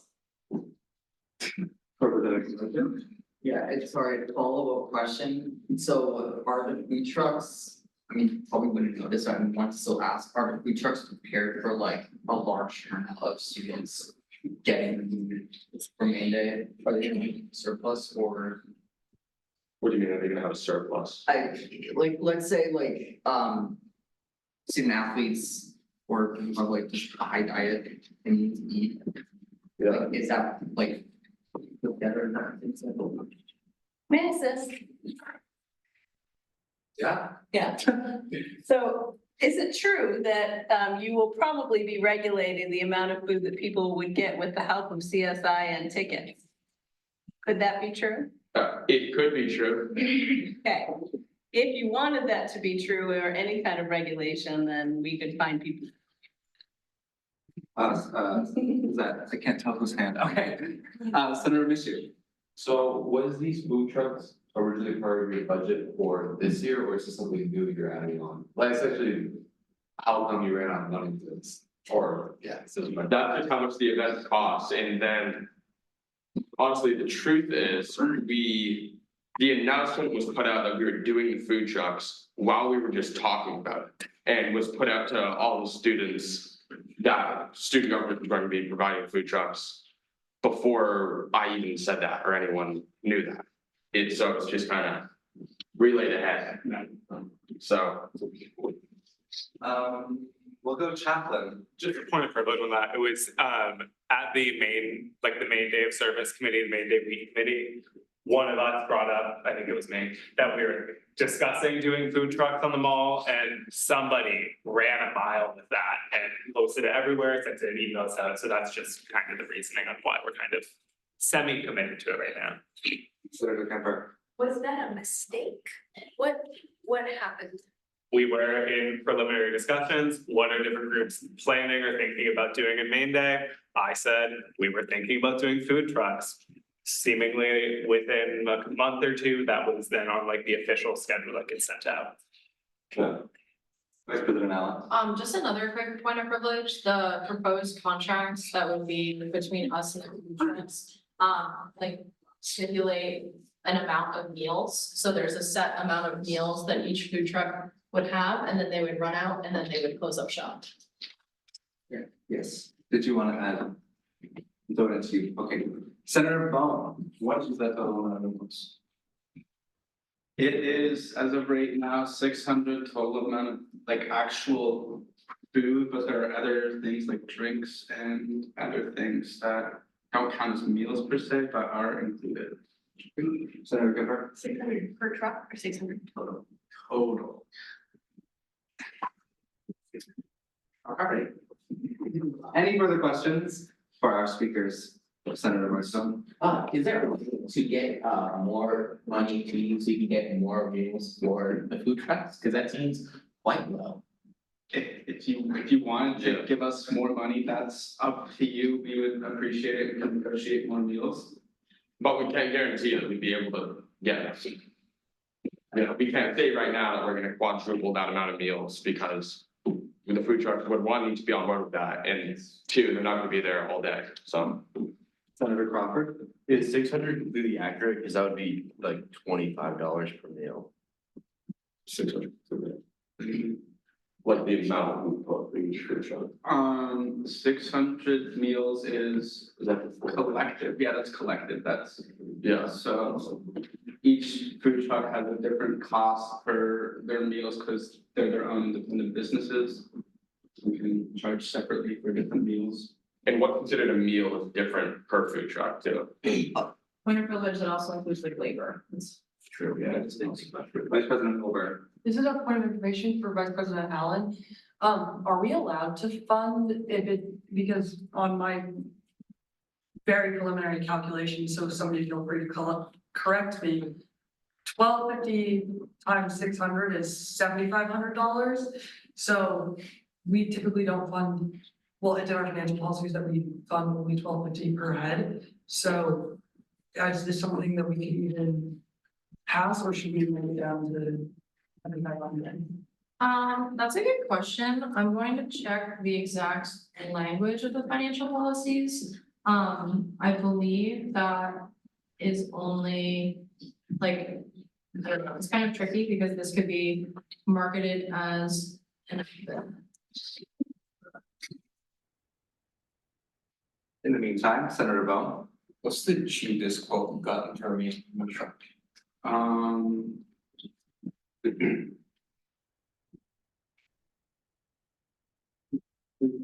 Yeah, it's sorry, follow-up question. So are the food trucks, I mean, probably wouldn't know this, I want to still ask, are the food trucks prepared for like a large turnout of students getting food for Maine Day? Are they gonna be surplus or? What do you mean, are they gonna have a surplus? Like, let's say like, student athletes or people have like just a high diet and need to eat. Yeah. Like, is that like put together in that example? May I assist? Yeah. Yeah. So is it true that you will probably be regulating the amount of food that people would get with the help of CSI and tickets? Could that be true? It could be true. Okay. If you wanted that to be true or any kind of regulation, then we could find people. Is that, I can't tell whose hand, okay, Senator Michu. So was these food trucks originally part of your budget for this year, or is this something new you're adding on? Like essentially, how come you ran out of money for this? Or, yeah, so That's just how much the event costs, and then honestly, the truth is, the announcement was put out that we were doing the food trucks while we were just talking about it. And was put out to all the students that student government was going to be providing food trucks before I even said that or anyone knew that. So it's just kind of relayed ahead. So. We'll go chaplain. Just a point of privilege on that, it was at the Maine, like the Maine Day of Service Committee, the Maine Day Week Committee. One of us brought up, I think it was me, that we were discussing doing food trucks on the mall and somebody ran a mile with that and posted it everywhere, sent an email out. So that's just kind of the reasoning on why we're kind of semi-committed to it right now. Senator Kemper. Was that a mistake? What happened? We were in preliminary discussions, what are different groups planning or thinking about doing in Maine Day? I said, we were thinking about doing food trucks. Seemingly within a month or two, that was then on like the official schedule that gets sent out. Vice President Allen. Just another quick point of privilege, the proposed contracts that would be between us and the food trucks, like stipulate an amount of meals. So there's a set amount of meals that each food truck would have, and then they would run out and then they would close up shop. Yeah, yes. Did you want to add? Throw it to you. Okay. Senator Bone, what is that total amount of inputs? It is, as of right now, 600 total amount of like actual food, but there are other things like drinks and other things that don't count as meals per se, but are included. Senator Kemper. 600 per truck or 600 total? Total. All right. Any further questions for our speakers? Senator Marstone. Is there a way to get more money to you so you can get more meals for the food trucks? Cause that seems quite low. If you wanted to give us more money, that's up to you. We would appreciate it. We can negotiate more meals. But we can't guarantee that we'd be able to get it. You know, we can't say right now that we're gonna quadruple that amount of meals because the food trucks would, one, need to be on board with that, and two, they're not gonna be there all day, so. Senator Crawford. Is 600 completely accurate? Cause that would be like $25 per meal. 600. Like the amount we put for each food truck. 600 meals is that collective? Yeah, that's collective. That's yeah. So each food truck has a different cost for their meals because they're their own independent businesses. We can charge separately for different meals. And what's considered a meal is different per food truck too. Point of privilege that also includes like labor. It's true, yeah. Vice President Colbert. This is a point of information for Vice President Allen. Are we allowed to fund if it, because on my very preliminary calculation, so somebody feel free to correct me. 1250 times 600 is $7,500. So we typically don't fund, well, it's our financial policies that we fund only 1250 per head. So is this something that we can even pass, or should we move it down to 7,500? That's a good question. I'm going to check the exact language of the financial policies. I believe that is only like, I don't know, it's kind of tricky because this could be marketed as an. In the meantime, Senator Bone, what's the cheapest quote you've gotten for me?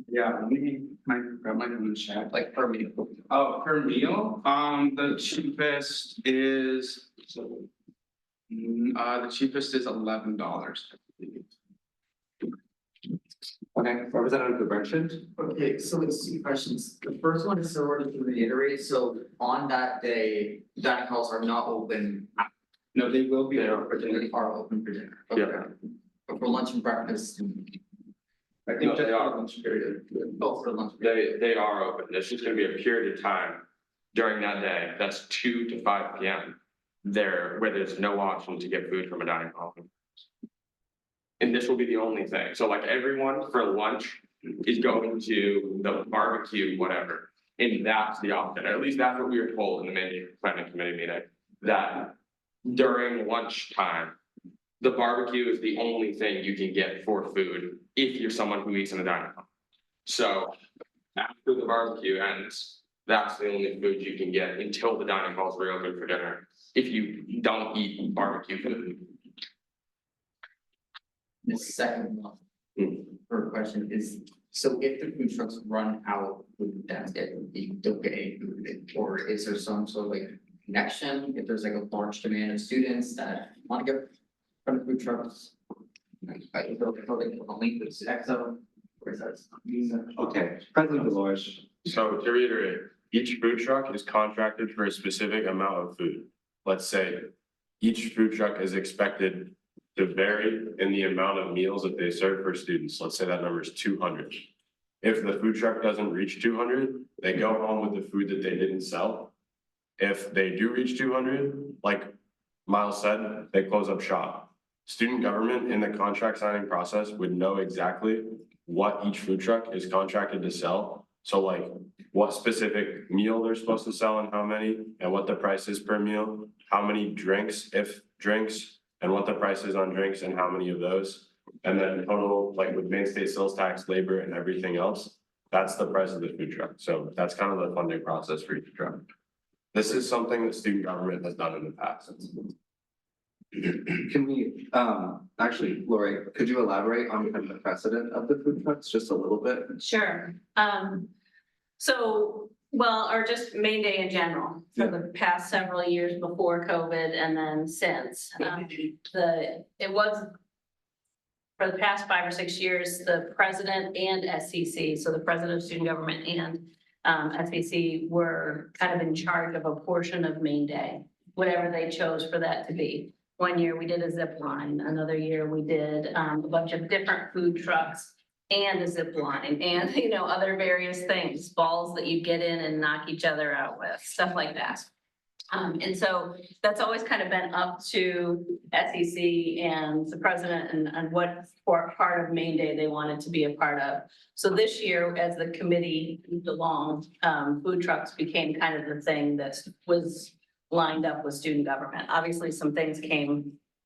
Yeah, grab my phone and chat. Like per meal? Oh, per meal, the cheapest is. The cheapest is $11. Okay, Representative Bertrand? Okay, so it's two questions. The first one is sort of to reiterate, so on that day, dining halls are not open. No, they will be. They are open for dinner. Okay. But for lunch and breakfast. I No, think they just are. for lunch period. Oh, for lunch. They are open. There's just gonna be a period of time during that day, that's 2 to 5 p.m. There, where there's no option to get food from a dining hall. And this will be the only thing. So like everyone for lunch is going to the barbecue, whatever. And that's the option, or at least that's what we were told in the Maine planning committee meeting, that during lunchtime, the barbecue is the only thing you can get for food if you're someone who eats in a dining hall. So after the barbecue ends, that's the only food you can get until the dining halls reopen for dinner. If you don't eat barbecue food. The second one, for question is, so if the food trucks run out of food, that's it, you don't get any food, or is there some sort of like connection? If there's like a large demand of students that want to get from the food trucks? I don't know, like a link with EXO, or is that? Okay, President Dolores. So to reiterate, each food truck is contracted for a specific amount of food. Let's say each food truck is expected to vary in the amount of meals that they serve for students. Let's say that number is 200. If the food truck doesn't reach 200, they go home with the food that they didn't sell. If they do reach 200, like Miles said, they close up shop. Student government in the contract signing process would know exactly what each food truck is contracted to sell. So like what specific meal they're supposed to sell and how many, and what the price is per meal, how many drinks, if drinks, and what the price is on drinks and how many of those. And then total, like with Maine state sales tax, labor and everything else, that's the price of the food truck. So that's kind of the funding process for each truck. This is something that student government has done in the past. Can we, actually, Lori, could you elaborate on kind of the precedent of the food trucks just a little bit? Sure. Or just Maine Day in general, for the past several years before COVID and then since. It was for the past 5 or 6 years, the president and SCC, so the president of student government and SCC were kind of in charge of a portion of Maine Day, whatever they chose for that to be. One year we did a zip line, another year we did a bunch of different food trucks and a zip line and, other various things, balls that you get in and knock each other out with, stuff like that. And so that's always kind of been up to SEC and the president and what part of Maine Day they wanted to be a part of. So this year, as the committee moved along, food trucks became kind of the thing that was lined up with student government. Obviously, some things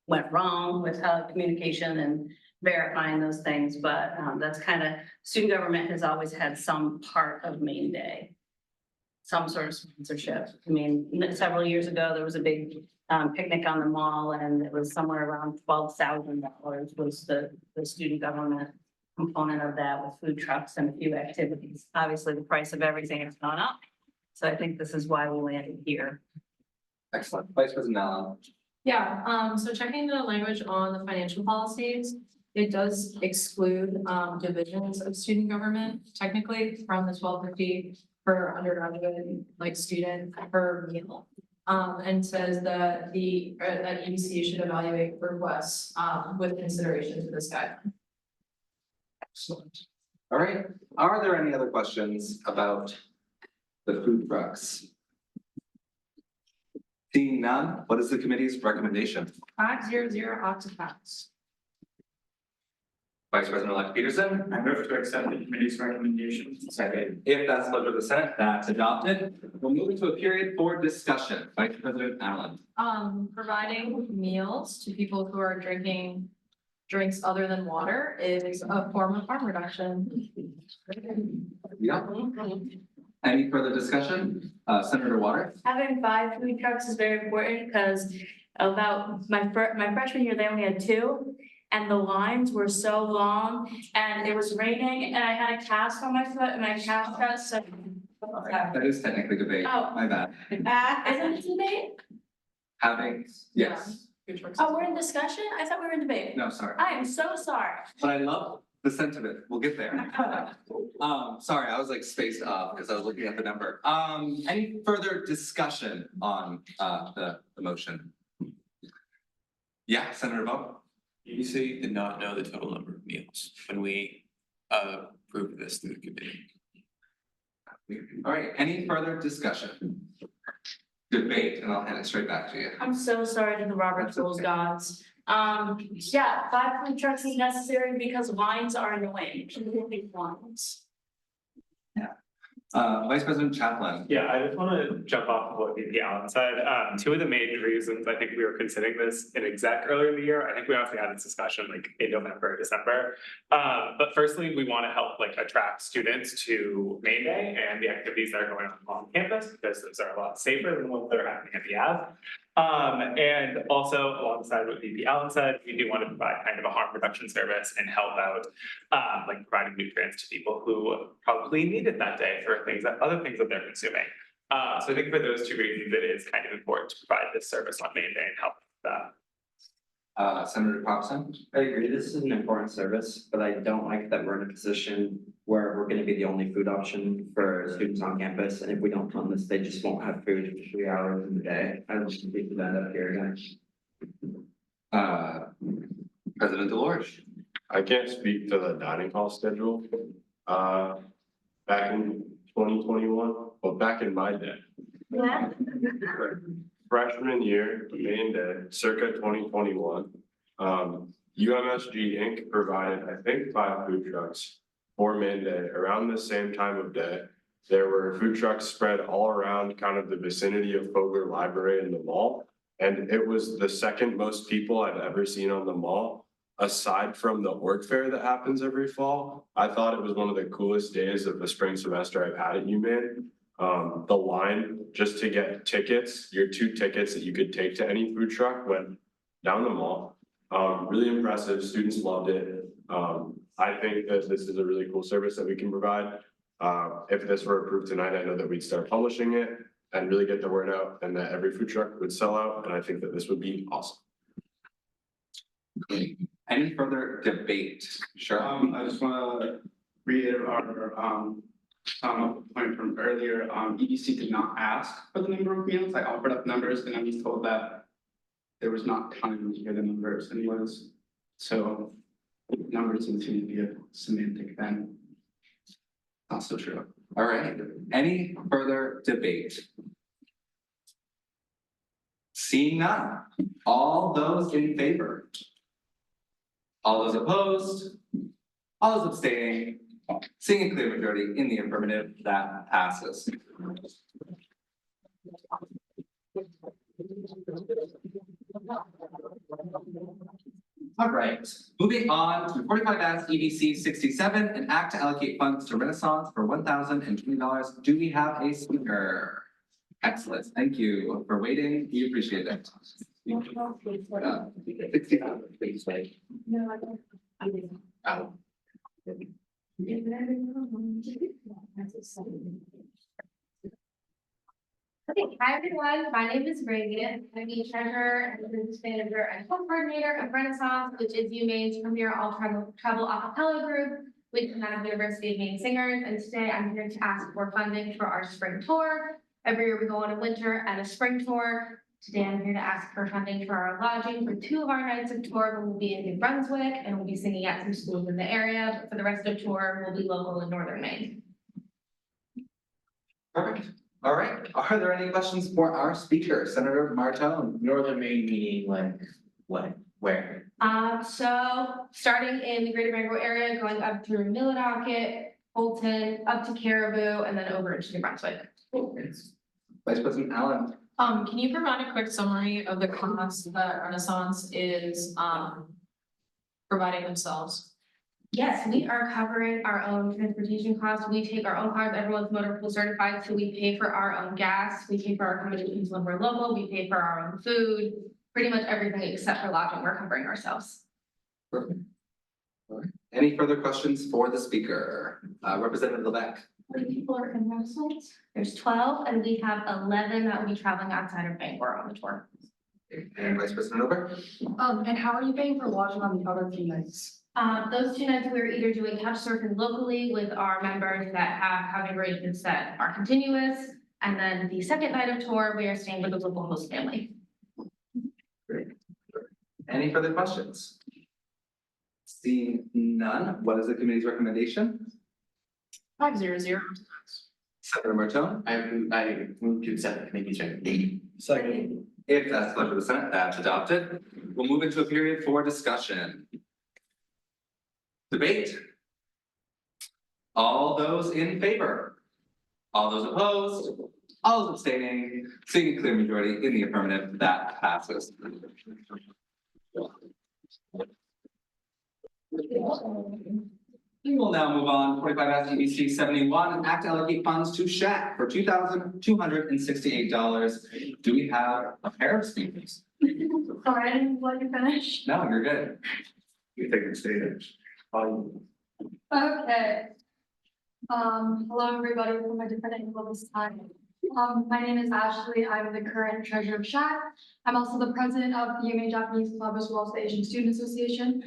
went wrong with communication and verifying those things, but that's kind of, student government has always had some part of Maine Day. Some sort of sponsorship. I mean, several years ago, there was a big picnic on the mall and it was somewhere around $12,000 was the student government component of that with food trucks and a few activities. Obviously, the price of everything has gone up. So I think this is why we landed here. Excellent. Vice President Allen. Yeah, so checking the language on the financial policies, it does exclude divisions of student government technically from the 1250 per undergraduate, like student per meal. And says that that EDC should evaluate requests, with consideration to this guideline. Excellent. All right, are there any other questions about the food trucks? Seeing none, what is the committee's recommendation? 500 Octopaths. Vice President-elect Peterson? I move to accept the committee's recommendations. Second. If that's the pleasure of the Senate, that's adopted. We'll move into a period for discussion. Vice President Allen. Providing meals to people who are drinking drinks other than water is a form of harm reduction. Yeah. Any further discussion? Senator Waters? Having 5 food trucks is very important because about my freshman year, they only had 2. And the lines were so long and it was raining and I had a cast on my foot and my cast got so. That is technically debate. Oh. My bad. Isn't it debate? Having, yes. Oh, we're in discussion? I thought we were in debate. No, sorry. I am so sorry. But I love the sentiment. We'll get there. Sorry, I was like spaced off because I was looking at the number. Any further discussion on the motion? Yeah, Senator Bo? EDC did not know the total number of meals when we approved this through the committee. All right, any further discussion? Debate, and I'll hand it straight back to you. I'm so sorry to the Robert's Rules gods. Yeah, 5 food trucks is necessary because lines are annoying. Big lines. Vice President Chaplin. Yeah, I just want to jump off of what VP Allen said. 2 of the main reasons I think we were considering this in exec earlier in the year, I think we also had this discussion like in November, December. But firstly, we want to help like attract students to Maine Day and the activities that are going on campus because those are a lot safer than the ones that are happening at the Ave. And also alongside what VP Allen said, we do want to provide kind of a harm reduction service and help out like providing nutrients to people who probably need it that day for other things that they're consuming. So I think for those 2 reasons, it is kind of important to provide this service on Maine Day and help with that. Senator Thompson? I agree, this is an important service, but I don't like that we're in a position where we're gonna be the only food option for students on campus, and if we don't fund this, they just won't have food for 3 hours in the day. I don't think we could end up here again. President DeLorge? I can't speak to the dining hall schedule, back in 2021, but back in my day. Yeah. Freshman year, Maine Day, circa 2021, UMSG Inc. provided, I think, 5 food trucks for Maine Day around the same time of day. There were food trucks spread all around kind of the vicinity of Fogler Library and the mall. And it was the second most people I've ever seen on the mall, aside from the org fair that happens every fall. I thought it was one of the coolest days of the spring semester I've had at UMaine. The line just to get tickets, your 2 tickets that you could take to any food truck went down the mall. Really impressive, students loved it. I think that this is a really cool service that we can provide. If this were approved tonight, I know that we'd start publishing it and really get the word out and that every food truck would sell out. And I think that this would be awesome. Any further debate? Sure. I just wanna reiterate our point from earlier, EDC did not ask for the number of meals. I offered up numbers and I was told that there was not time to hear the numbers anyways. So numbers seem to be a semantic then. Not so true. All right, any further debate? Seeing none, all those in favor? All those opposed? All those abstaining? Seeing a clear majority in the affirmative, that passes. All right, moving on to 45 EDC 67, an act to allocate funds to Renaissance for $1,020. Do we have a speaker? Excellent, thank you for waiting, we appreciate it. 65, please wait. No, I don't. I didn't. Oh. Okay, hi everyone, my name is Reagan. I'm the treasurer and business manager and co-coordinator of Renaissance, which is UMaine's premier all travel a cappella group with Connecticut University of Maine Singers, and today I'm here to ask for funding for our spring tour. Every year we go on a winter and a spring tour. Today I'm here to ask for funding for our lodging for 2 of our nights of tour. We'll be in New Brunswick and we'll be singing at some schools in the area, but for the rest of the tour, we'll be local in northern Maine. Perfect. All right. Are there any questions for our speaker, Senator Martone? Northern Maine meaning like what, where? So starting in the greater Bangor area, going up through Millinocket, Bolton, up to Caribou, and then over into New Brunswick. Vice President Allen. Can you provide a quick summary of the costs that Renaissance is, providing themselves? Yes, we are covering our own transportation costs. We take our own cars. Everyone's motor pool certified, so we pay for our own gas. We pay for our accommodations when we're local. We pay for our own food. Pretty much everything except for lodging, we're covering ourselves. Perfect. All right. Any further questions for the speaker? Representative Levesque. How many people are in Renaissance? There's 12, and we have 11 that will be traveling outside of Bangor on the tour. And Vice President Over. And how are you paying for lodging on the other few nights? Those 2 nights, we're either doing couch surfing locally with our members that have housing arrangements that are continuous. And then the second night of tour, we are staying with a local host family. Great. Any further questions? Seeing none, what is the committee's recommendation? 500. Senator Martone. I move to accept the committee's recommendation. Second. If that's the pleasure of the Senate, that's adopted. We'll move into a period for discussion. Debate. All those in favor? All those opposed? All those abstaining? Seeing a clear majority in the affirmative, that passes. We will now move on, 45 SEBC 71, and act to allocate funds to SHAC for $2,268. Do we have a pair of speakers? Sorry, I didn't let you finish. No, you're good. You take the stage. Okay. Hello, everybody from a different angle this time. My name is Ashley. I'm the current treasurer of SHAC. I'm also the president of the UMA Japanese Club as well as the Asian Student Association.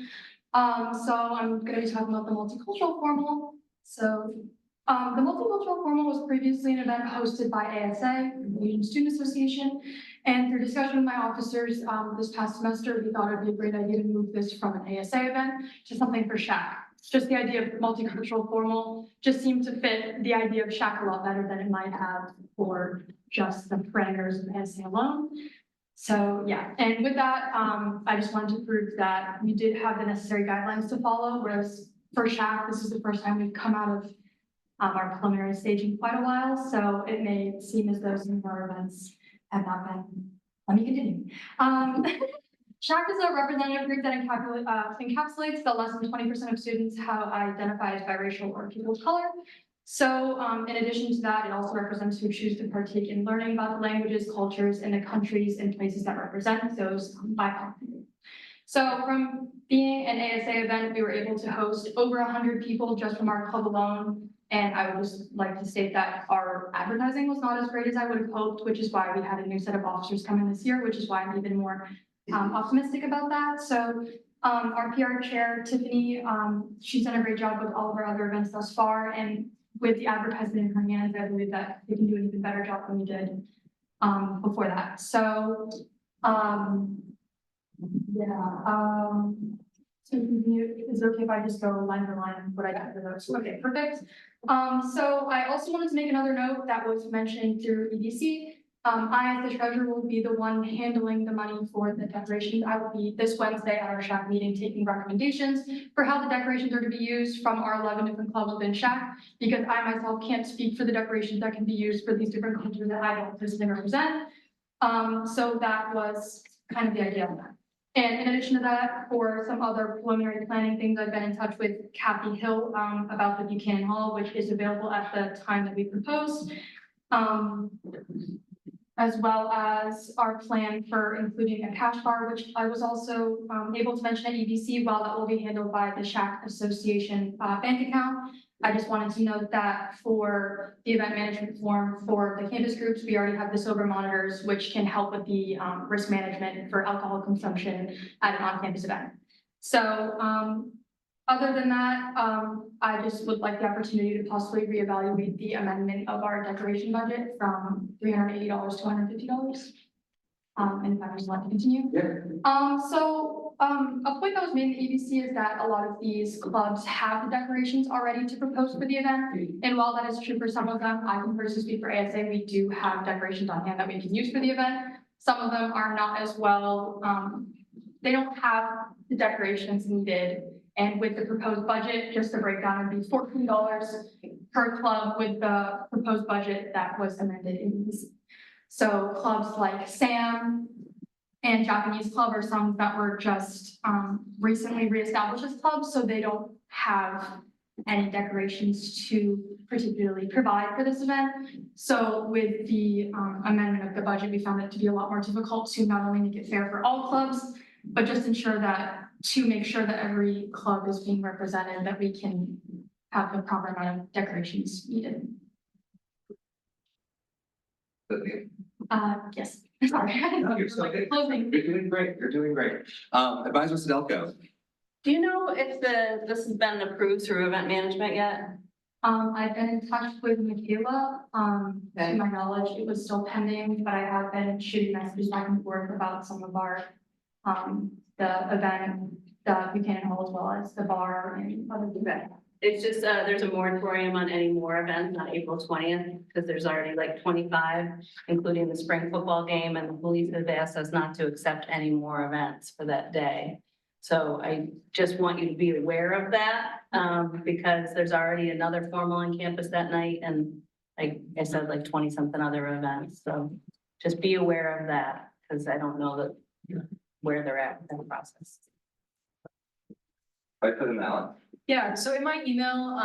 So I'm going to be talking about the multicultural formal. So the multicultural formal was previously an event hosted by ASA, the Asian Student Association. And through discussion with my officers this past semester, we thought it'd be a great idea to move this from an ASA event to something for SHAC. Just the idea of multicultural formal just seemed to fit the idea of SHAC a lot better than it might have for just the parameters of ASA alone. So yeah, and with that, I just wanted to prove that we did have the necessary guidelines to follow, whereas for SHAC, this is the first time we've come out of our preliminary stage in quite a while, so it may seem as though some of our events have not been. Let me continue. SHAC is a representative group that encapsulates the less than 20% of students who identify as biracial or people of color. So in addition to that, it also represents who choose to partake in learning about the languages, cultures, and the countries and places that represent those BIPOC people. So from being an ASA event, we were able to host over 100 people just from our club alone. And I would just like to state that our advertising was not as great as I would have hoped, which is why we had a new set of officers come in this year, which is why I'm even more optimistic about that. So our PR chair, Tiffany, she's done a great job with all of our other events thus far. And with the advertising in her hands, I believe that we can do an even better job than we did before that. So, so is it okay if I just go line by line what I got for those? Okay, perfect. So I also wanted to make another note that was mentioned through EDC. I, as the treasurer, will be the one handling the money for the decorations. I will be this Wednesday at our SHAC meeting taking recommendations for how the decorations are to be used from our 11 different clubs within SHAC, because I myself can't speak for the decorations that can be used for these different cultures that I don't personally represent. So that was kind of the idea of that. And in addition to that, for some other preliminary planning things, I've been in touch with Kathy Hill about the Buchanan Hall, which is available at the time that we proposed. As well as our plan for including a cash bar, which I was also able to mention at EDC, while that will be handled by the SHAC Association bank account. I just wanted to note that for the event management form for the campus groups, we already have the sober monitors, which can help with the risk management for alcohol consumption at an on-campus event. So Other than that, I just would like the opportunity to possibly reevaluate the amendment of our decoration budget from $380 to $150. And if I was allowed to continue. A point that was made in the EBC is that a lot of these clubs have the decorations already to propose for the event. And while that is true for some of them, I can personally speak for ASA, we do have decorations on hand that we can use for the event. Some of them are not as well, they don't have the decorations needed. And with the proposed budget, just the breakdown would be $14 per club with the proposed budget that was amended in EBC. So clubs like SAM and Japanese Club are some that were just recently reestablished as clubs, so they don't have any decorations to particularly provide for this event. So with the amendment of the budget, we found it to be a lot more difficult to not only make it fair for all clubs, but just ensure that to make sure that every club is being represented, that we can have the proper amount of decorations needed. Yes, sorry. You're still good. Closing. You're doing great, you're doing great. Advisor Sedilko. Do you know if this has been approved through event management yet? I've been in touch with Michaela. To my knowledge, it was still pending, but I have been shooting messages back and forth about some of our, the event, the Buchanan Hall, as well as the bar and other events. It's just, there's a moratorium on any more events on April 20th, because there's already like 25, including the spring football game, and the police have asked us not to accept any more events for that day. So I just want you to be aware of that, because there's already another formal on campus that night, and like I said, like 20-something other events. So just be aware of that, because I don't know that where they're at in the process. I put in Alan. Yeah, so in my email,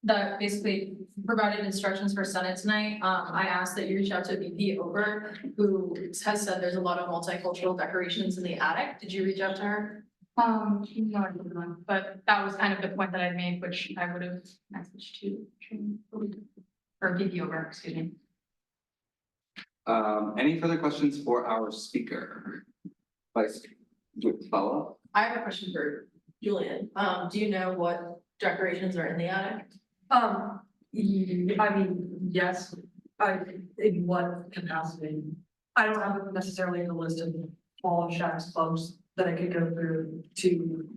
that basically provided instructions for Senate tonight. I asked that you reach out to VP Ober, who has said there's a lot of multicultural decorations in the attic. Did you reach out to her? No, I did not, but that was kind of the point that I made, which I would have messaged to, or VP Ober, excuse me. Any further questions for our speaker? Vice, do you follow? I have a question for Julian. Do you know what decorations are in the attic? I mean, yes, in what capacity? I don't have necessarily a list of all of Shaq's clubs that I could go through to.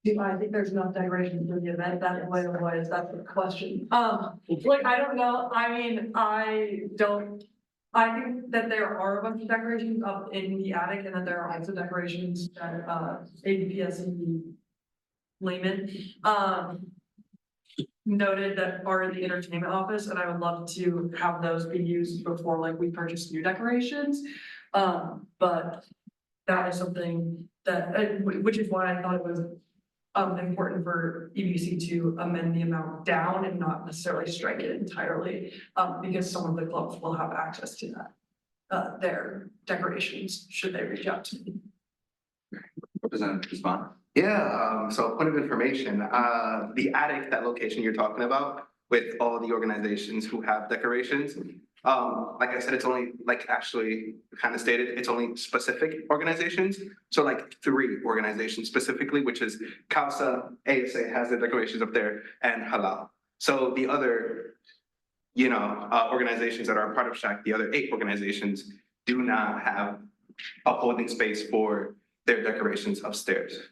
Do I think there's enough decorations for the event that way or what is that the question? Like, I don't know. I mean, I think that there are a bunch of decorations up in the attic and that there are also decorations that ABPSC Lehman noted that are in the entertainment office, and I would love to have those be used before like we purchase new decorations. But that is something that, which is why I thought it was important for EBC to amend the amount down and not necessarily strike it entirely, because some of the clubs will have access to that, their decorations, should they reach out to me. Representative Guzman. Yeah, so a point of information, the attic, that location you're talking about with all the organizations who have decorations. Like I said, it's only actually kind of stated, it's only specific organizations. So like 3 organizations specifically, which is CAUSA, ASA has their decorations up there, and Halal. So the other, organizations that are a part of SHAC, the other 8 organizations do not have a holding space for their decorations upstairs.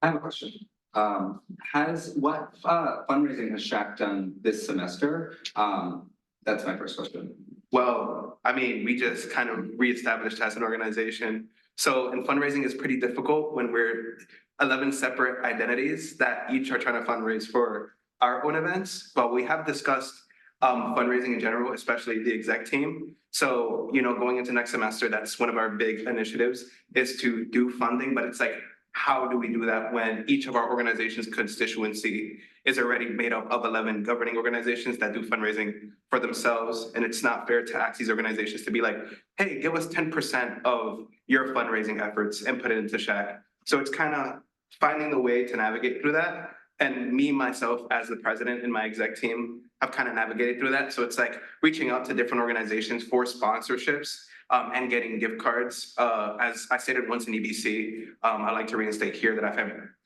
I have a question. What fundraising has SHAC done this semester? That's my first question. Well, I mean, we just kind of reestablished as an organization. So, and fundraising is pretty difficult when we're 11 separate identities that each are trying to fundraise for our own events. But we have discussed fundraising in general, especially the exec team. So, going into next semester, that's one of our big initiatives is to do funding, but it's like, how do we do that when each of our organizations' constituency is already made up of 11 governing organizations that do fundraising for themselves? And it's not fair to ask these organizations to be like, hey, give us 10% of your fundraising efforts and put it into SHAC. So it's kind of finding the way to navigate through that. And me, myself, as the president and my exec team, have kind of navigated through that. So it's like reaching out to different organizations for sponsorships and getting gift cards. As I stated once in EBC, I'd like to reinstate here that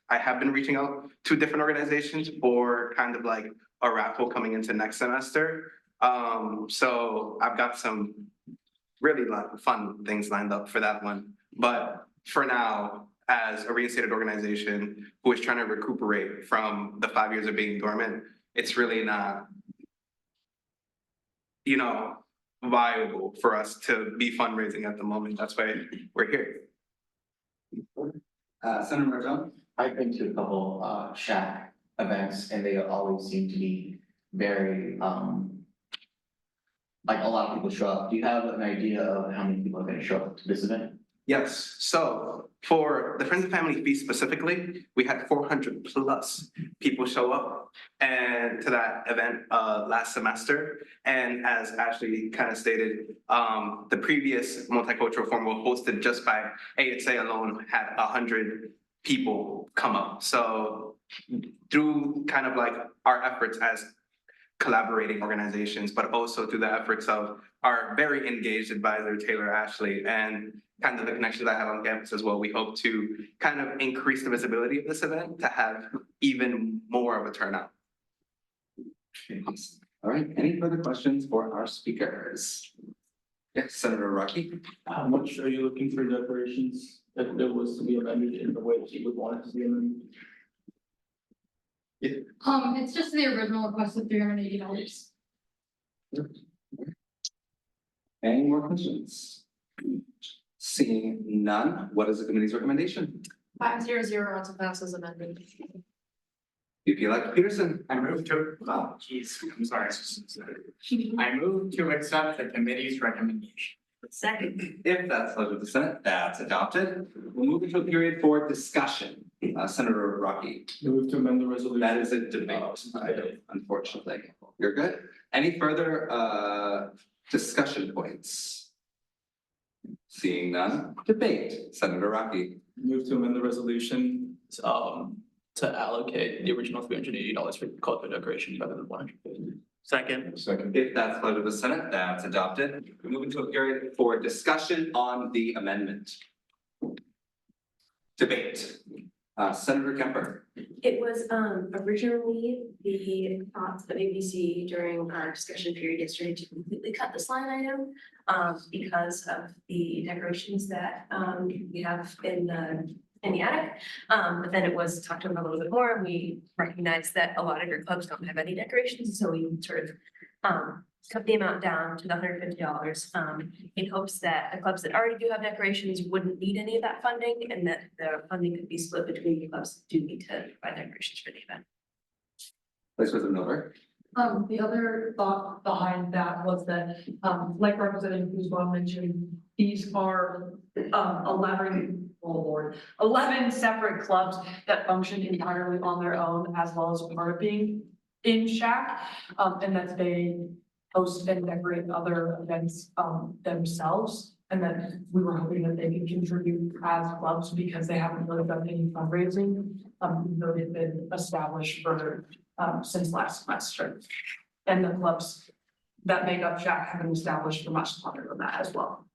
I have been reaching out to different organizations for kind of like a raffle coming into next semester. So I've got some really fun things lined up for that one. But for now, as a reinstated organization who is trying to recuperate from the 5 years of being dormant, it's really not, viable for us to be fundraising at the moment. That's why we're here. Senator Martel? I've been to a couple Shack events and they always seem to be very like a lot of people show up. Do you have an idea of how many people are gonna show up to this event? Yes, so for the Friends and Family Feast specifically, we had 400 plus people show up and to that event last semester. And as Ashley kind of stated, the previous multicultural forum was hosted just by AHA alone had 100 people come up. So through kind of like our efforts as collaborating organizations, but also through the efforts of our very engaged advisor, Taylor Ashley, and kind of the connections I have on campus as well, we hope to kind of increase the visibility of this event to have even more of a turnout. All right, any further questions for our speakers? Yes, Senator Rocky. How much are you looking for decorations if there was to be amended in the way that you would want it to be amended? It's just the original request of $380. Any more questions? Seeing none, what is the committee's recommendation? 500 to pass as amended. VP-elect Peterson. I move to, I'm sorry. I move to accept the committee's recommendation. Second. If that's the pleasure of the Senate, that's adopted. We'll move into a period for discussion. Senator Rocky. Move to amend the resolution. That is a debate item, unfortunately. You're good. Any further discussion points? Seeing none, debate. Senator Rocky. Move to amend the resolution to allocate the original $380 for color decorations rather than $150. Second. If that's the pleasure of the Senate, that's adopted. We move into a period for discussion on the amendment. Debate. Senator Kemper. It was originally the thoughts of ABC during our discussion period yesterday to completely cut this line item because of the decorations that we have in the attic. But then it was talked about a little bit more and we recognized that a lot of your clubs don't have any decorations, so we sort of cut the amount down to the $150 in hopes that the clubs that already do have decorations wouldn't need any of that funding and that the funding could be split between the clubs that do need to buy decorations for the event. Vice President Miller. The other thought behind that was that, like Representative Guzman mentioned, these are 11 separate clubs that function entirely on their own as well as part of being in Shack, and that they host and decorate other events themselves. And that we were hoping that they could contribute as clubs because they haven't really done any fundraising. Even though they've been established for since last semester. And the clubs that make up Shack have been established for much longer than that as well.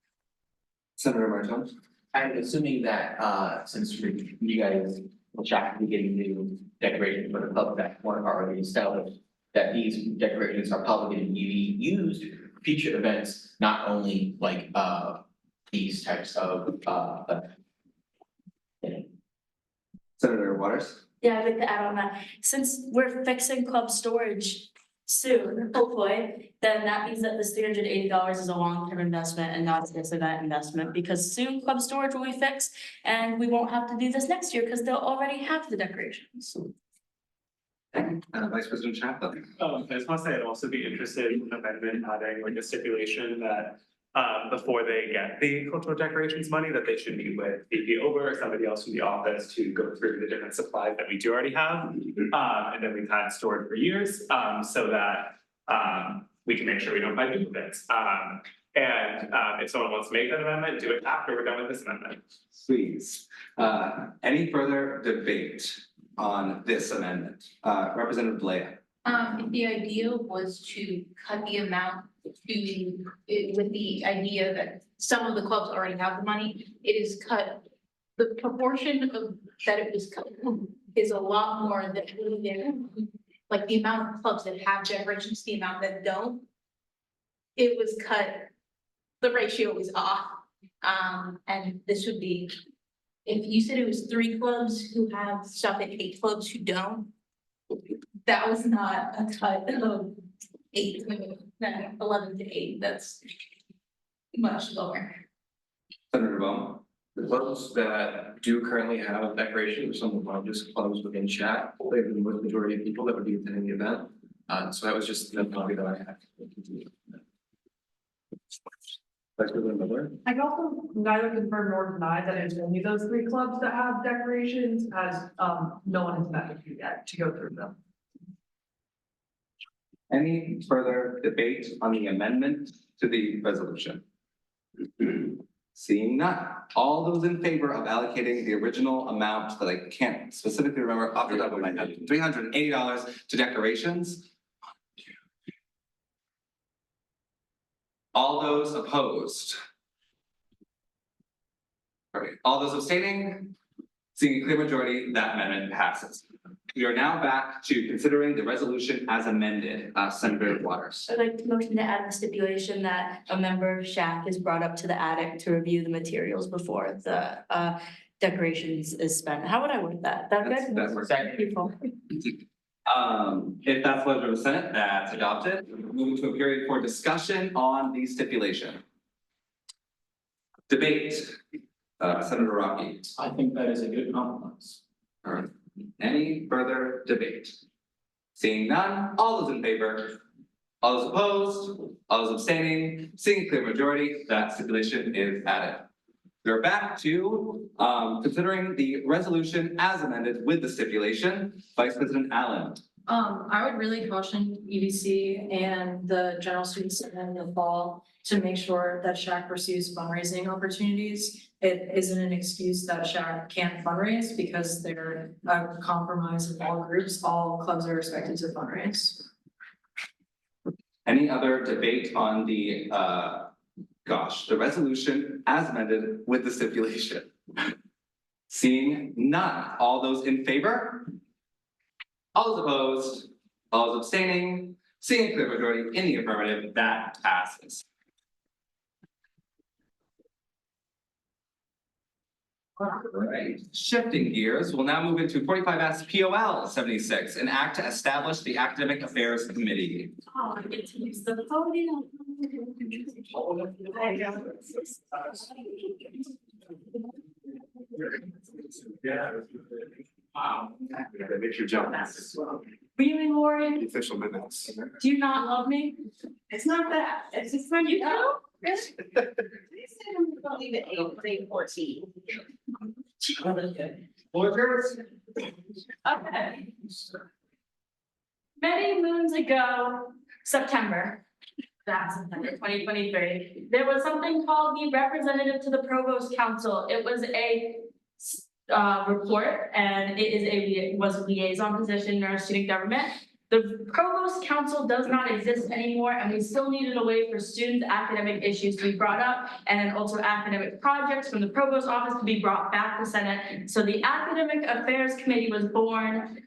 Senator Martel. I'm assuming that since you guys will Shack be getting new decorations for the club that weren't already established, that these decorations are probably going to be used for future events, not only like these types of Senator Waters. Yeah, I'd like to add on that. Since we're fixing club storage soon, hopefully, then that means that this $380 is a long-term investment and not this event investment, because soon club storage will be fixed and we won't have to do this next year because they'll already have the decorations. Vice President Chaplin. I just want to say I'd also be interested in amendment having like a stipulation that before they get the cultural decorations money, that they should meet with VP Ober or somebody else in the office to go through the different supplies that we do already have. And then we've had stored for years, so that we can make sure we don't buy duplicates. And if someone wants to make that amendment, do it after we're done with this amendment. Please. Any further debate on this amendment? Representative Blea. If the idea was to cut the amount with the idea that some of the clubs already have the money, it is cut. The proportion of that it was cut is a lot more than like the amount of clubs that have decorations, the amount that don't. It was cut, the ratio was off. And this would be, if you said it was 3 clubs who have stuff and 8 clubs who don't, that was not a cut of 8, 11 to 8, that's much lower. Senator Bowman. The clubs that do currently have decorations are some of the largest clubs within chat. They have the majority of people that would be attending the event. So that was just the copy that I had. I can also neither confirm nor deny that it's only those 3 clubs that have decorations, as no one has met with you yet to go through them. Any further debate on the amendment to the resolution? Seeing none, all those in favor of allocating the original amount that I can't specifically remember off the top of my head, $380 to decorations? All those opposed? Okay, all those abstaining? Seeing a clear majority, that amendment passes. We are now back to considering the resolution as amended. Senator Waters. I'd like to motion to add the stipulation that a member of SHAC is brought up to the attic to review the materials before the decorations is spent. How would I word that? That good? That works. Beautiful. If that's the pleasure of the Senate, that's adopted. Moving to a period for discussion on the stipulation. Debate. Senator Rocky. I think that is a good compromise. All right. Any further debate? Seeing none, all those in favor? All those opposed? All those abstaining? Seeing clear majority, that stipulation is added. We're back to considering the resolution as amended with the stipulation. Vice President Allen. I would really caution UBC and the General Student Senate in the fall to make sure that SHAC pursues fundraising opportunities. It isn't an excuse that SHAC can't fundraise because they're a compromise of all groups. All clubs are expected to fundraise. Any other debate on the the resolution as amended with the stipulation? Seeing none, all those in favor? All those opposed? All those abstaining? Seeing a clear majority in the affirmative, that passes. All right, shifting gears, we'll now move into 45S POL 76, an act to establish the Academic Affairs Committee. Oh, I get to use the podium. Yeah. Wow. That makes you jump. Really, Lauren? Official minutes. Do you not love me? It's not that, it's just when you know. Really? They said I'm gonna leave at 8:14. Okay. Many moons ago, September, that's September 2023, there was something called the Representative to the Provost Council. It was a report, and it was a liaison position in our student government. The Provost Council does not exist anymore, and we still needed a way for student academic issues to be brought up, and then also academic projects from the Provost office to be brought back to Senate. So the Academic Affairs Committee was born.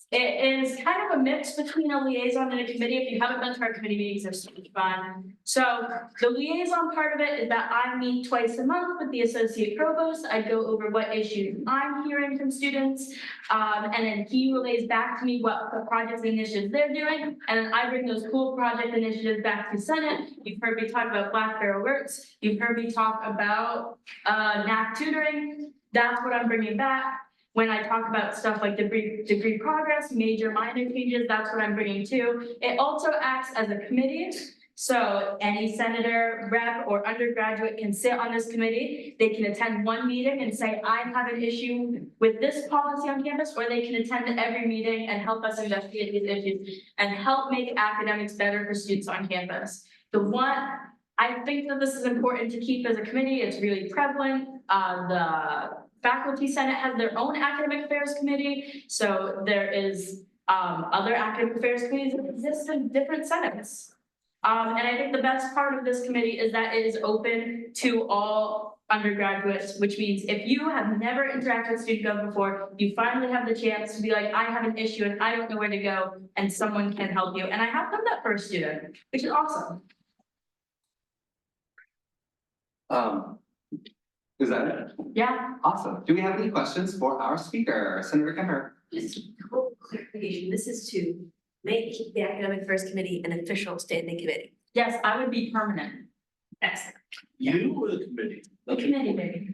It is kind of a mix between a liaison and a committee. If you haven't been to our committee meetings, they're so much fun. So the liaison part of it is that I meet twice a month with the associate provost. I go over what issues I'm hearing from students. And then he relays back to me what the projects and initiatives they're doing. And then I bring those cool project initiatives back to Senate. You've heard me talk about Black Bear Alerts. You've heard me talk about NAC tutoring. That's what I'm bringing back. When I talk about stuff like degree progress, major, minor changes, that's what I'm bringing too. It also acts as a committee. So any senator, rep, or undergraduate can sit on this committee. They can attend one meeting and say, I have an issue with this policy on campus, or they can attend every meeting and help us investigate these issues and help make academics better for students on campus. I think that this is important to keep as a committee. It's really prevalent. The Faculty Senate has their own academic affairs committee. So there is other academic affairs committees that exist in different senates. And I think the best part of this committee is that it is open to all undergraduates, which means if you have never interacted with student gov before, you finally have the chance to be like, I have an issue and I don't know where to go, and someone can help you. And I have done that for a student, which is awesome. Is that it? Yeah. Awesome. Do we have any questions for our speaker, Senator Kemper? Just a quick clarification, this is to make the Academic Affairs Committee an official standing committee. Yes, I would be permanent. Excellent. You or the committee? The committee, maybe.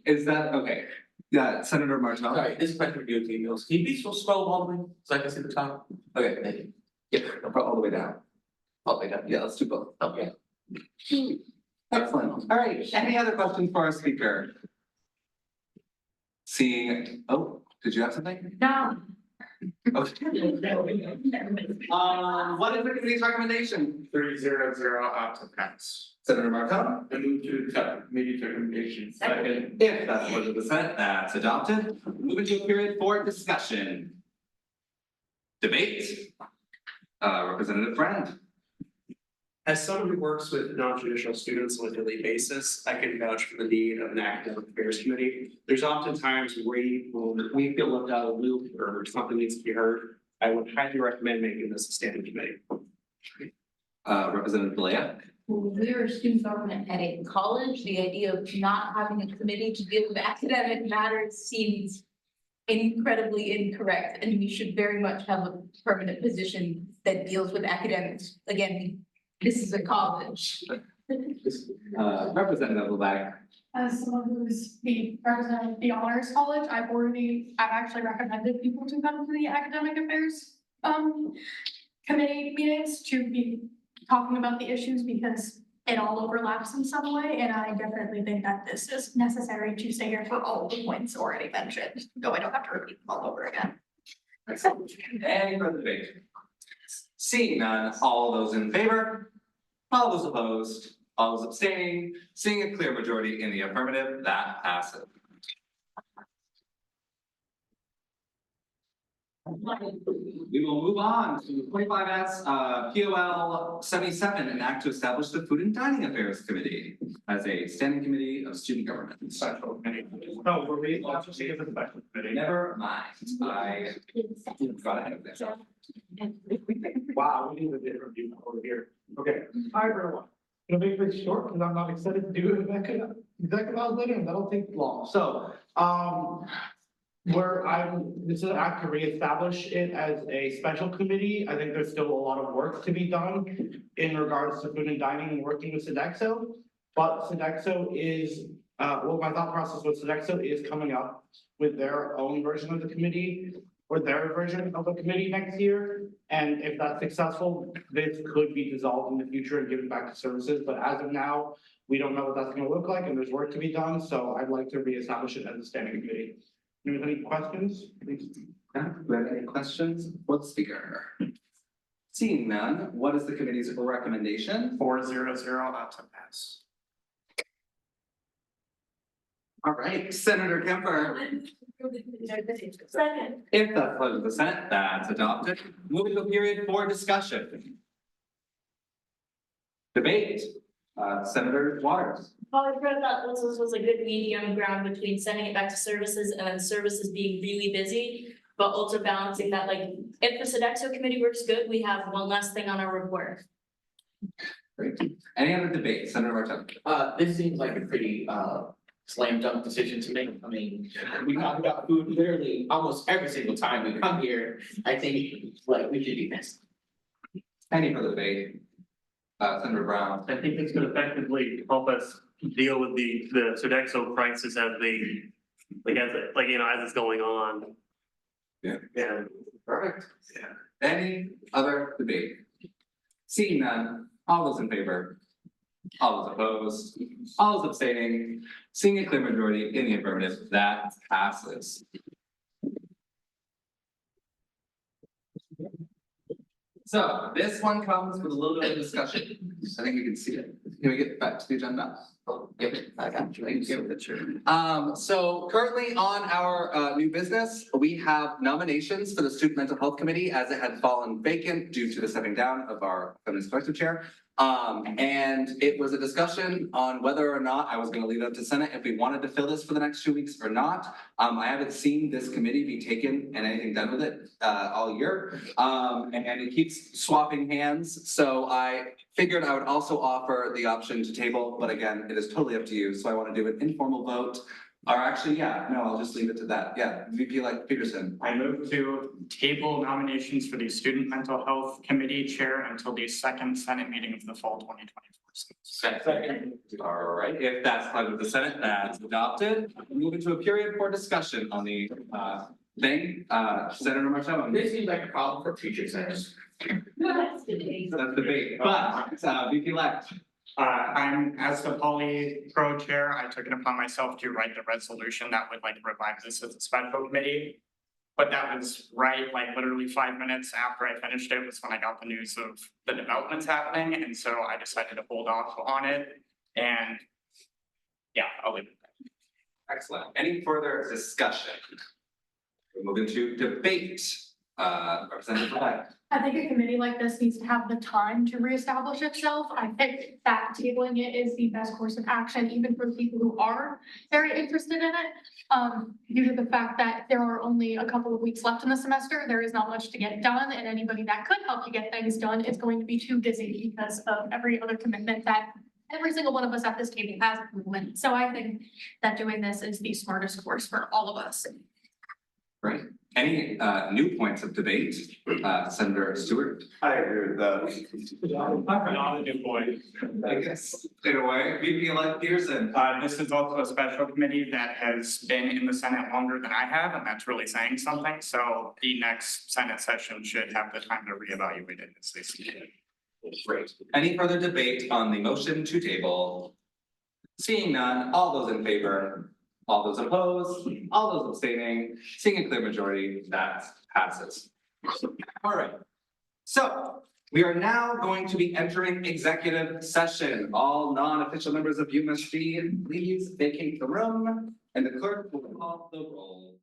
Is that, okay, yeah, Senator Martel? Sorry, this question for you, Team Mills. Can you be so scroll all the way so I can see the top? Okay, thank you. Yeah, all the way down. All the way down, yeah, let's do both. Okay. Excellent. All right, any other questions for our speaker? Seeing, oh, did you have something? No. Okay. What is the committee's recommendation? 300 out to pass. Senator Martel? I move to accept committee recommendation. Second. If that's the pleasure of the Senate, that's adopted. Moving to a period for discussion. Debate. Representative Friend. As someone who works with non-traditional students on a daily basis, I can vouch for the need of an academic affairs committee. There's often times where we feel left out of the loop or something needs to be heard. I would highly recommend making this a standing committee. Representative Balea. We're a student government at a college. The idea of not having a committee to deal with academic matters seems incredibly incorrect, and we should very much have a permanent position that deals with academics. Again, this is a college. Representative LeBlanc. As someone who's the president of the Honors College, I've actually recommended people to come to the academic affairs committee meetings to be talking about the issues because it all overlaps in some way, and I definitely think that this is necessary to stay here for all of the points already mentioned, though I don't have to repeat them all over again. Any further debate? Seeing none, all those in favor? All those opposed? All those abstaining? Seeing a clear majority in the affirmative, that passes. We will move on to 25S, POL 77, an act to establish the Food and Dining Affairs Committee as a standing committee of student government. Special committee. No, we're really, let's just give it a special committee. Never mind, I got ahead of this. Wow, we need a different view over here. Okay, hi everyone. Gonna make this short because I'm not excited to do executive hours later and that'll take long. So, this is an act to reestablish it as a special committee. I think there's still a lot of work to be done in regards to food and dining and working with Sodexo. But Sodexo is, my thought process with Sodexo is coming up with their own version of the committee or their version of a committee next year. And if that's successful, this could be dissolved in the future and given back to services. But as of now, we don't know what that's gonna look like and there's work to be done. So I'd like to reestablish it as a standing committee. Any questions? Any questions for the speaker? Seeing none, what is the committee's recommendation? 400 out to pass. All right, Senator Kemper. Second. If that's pleasure of the Senate, that's adopted. Moving to a period for discussion. Debate, Senator Waters. Well, I heard that this was a good medium ground between sending it back to services and then services being really busy, but also balancing that, like, if the Sodexo committee works good, we have one less thing on our report. Great. Any other debate, Senator Martel? This seems like a pretty slam dunk decision to make. I mean, we talk about food literally almost every single time we come here. I think like we should do this. Any further debate? Senator Brown. I think it's gonna effectively help us deal with the Sodexo crisis as as it's going on. Yeah. Yeah. Perfect. Yeah. Any other debate? Seeing none, all those in favor? All those opposed? All those abstaining? Seeing a clear majority in the affirmative, that passes. So this one comes with a little bit of discussion. I think we can see it. Can we get back to the agenda? Oh, yep, I got you. Thank you. So currently on our new business, we have nominations for the Student Mental Health Committee as it had fallen vacant due to the stepping down of our feminist collective chair. And it was a discussion on whether or not I was gonna leave it up to Senate if we wanted to fill this for the next 2 weeks or not. I haven't seen this committee be taken and anything done with it all year. And it keeps swapping hands, so I figured I would also offer the option to table, but again, it is totally up to you, so I want to do an informal vote. Or actually, yeah, no, I'll just leave it to that. Yeah, VP like Peterson. I move to table nominations for the Student Mental Health Committee Chair until the second Senate meeting of the fall 2024 season. Second. All right, if that's part of the Senate, that's adopted. Moving to a period for discussion on the thing. Senator Martello. This seems like a problem for future senators. That's debate, but VP elect. I'm, as the poly pro chair, I took it upon myself to write the resolution that would like revive this as a special committee. But that was right, like literally 5 minutes after I finished it was when I got the news of the developments happening, and so I decided to hold off on it. And yeah, I'll leave it there. Excellent. Any further discussion? We're moving to debate. Representative elect. I think a committee like this needs to have the time to reestablish itself. I think that tabling it is the best course of action, even for people who are very interested in it. Due to the fact that there are only a couple of weeks left in the semester, there is not much to get done, and anybody that could help you get things done is going to be too busy because of every other commitment that every single one of us at this table has at the moment. So I think that doing this is the smartest course for all of us. Right. Any new points of debate? Senator Stewart? I agree with that. Not a new point. I guess, in a way, VP elect Pearson. This is also a special committee that has been in the Senate longer than I have, and that's really saying something. So the next Senate session should have the time to reevaluate it as they see it. Great. Any further debate on the motion to table? Seeing none, all those in favor? All those opposed, all those abstaining, seeing a clear majority, that passes. All right. So we are now going to be entering executive session. All non-official members of UMSG, please vacate the room and the clerk will call the roll.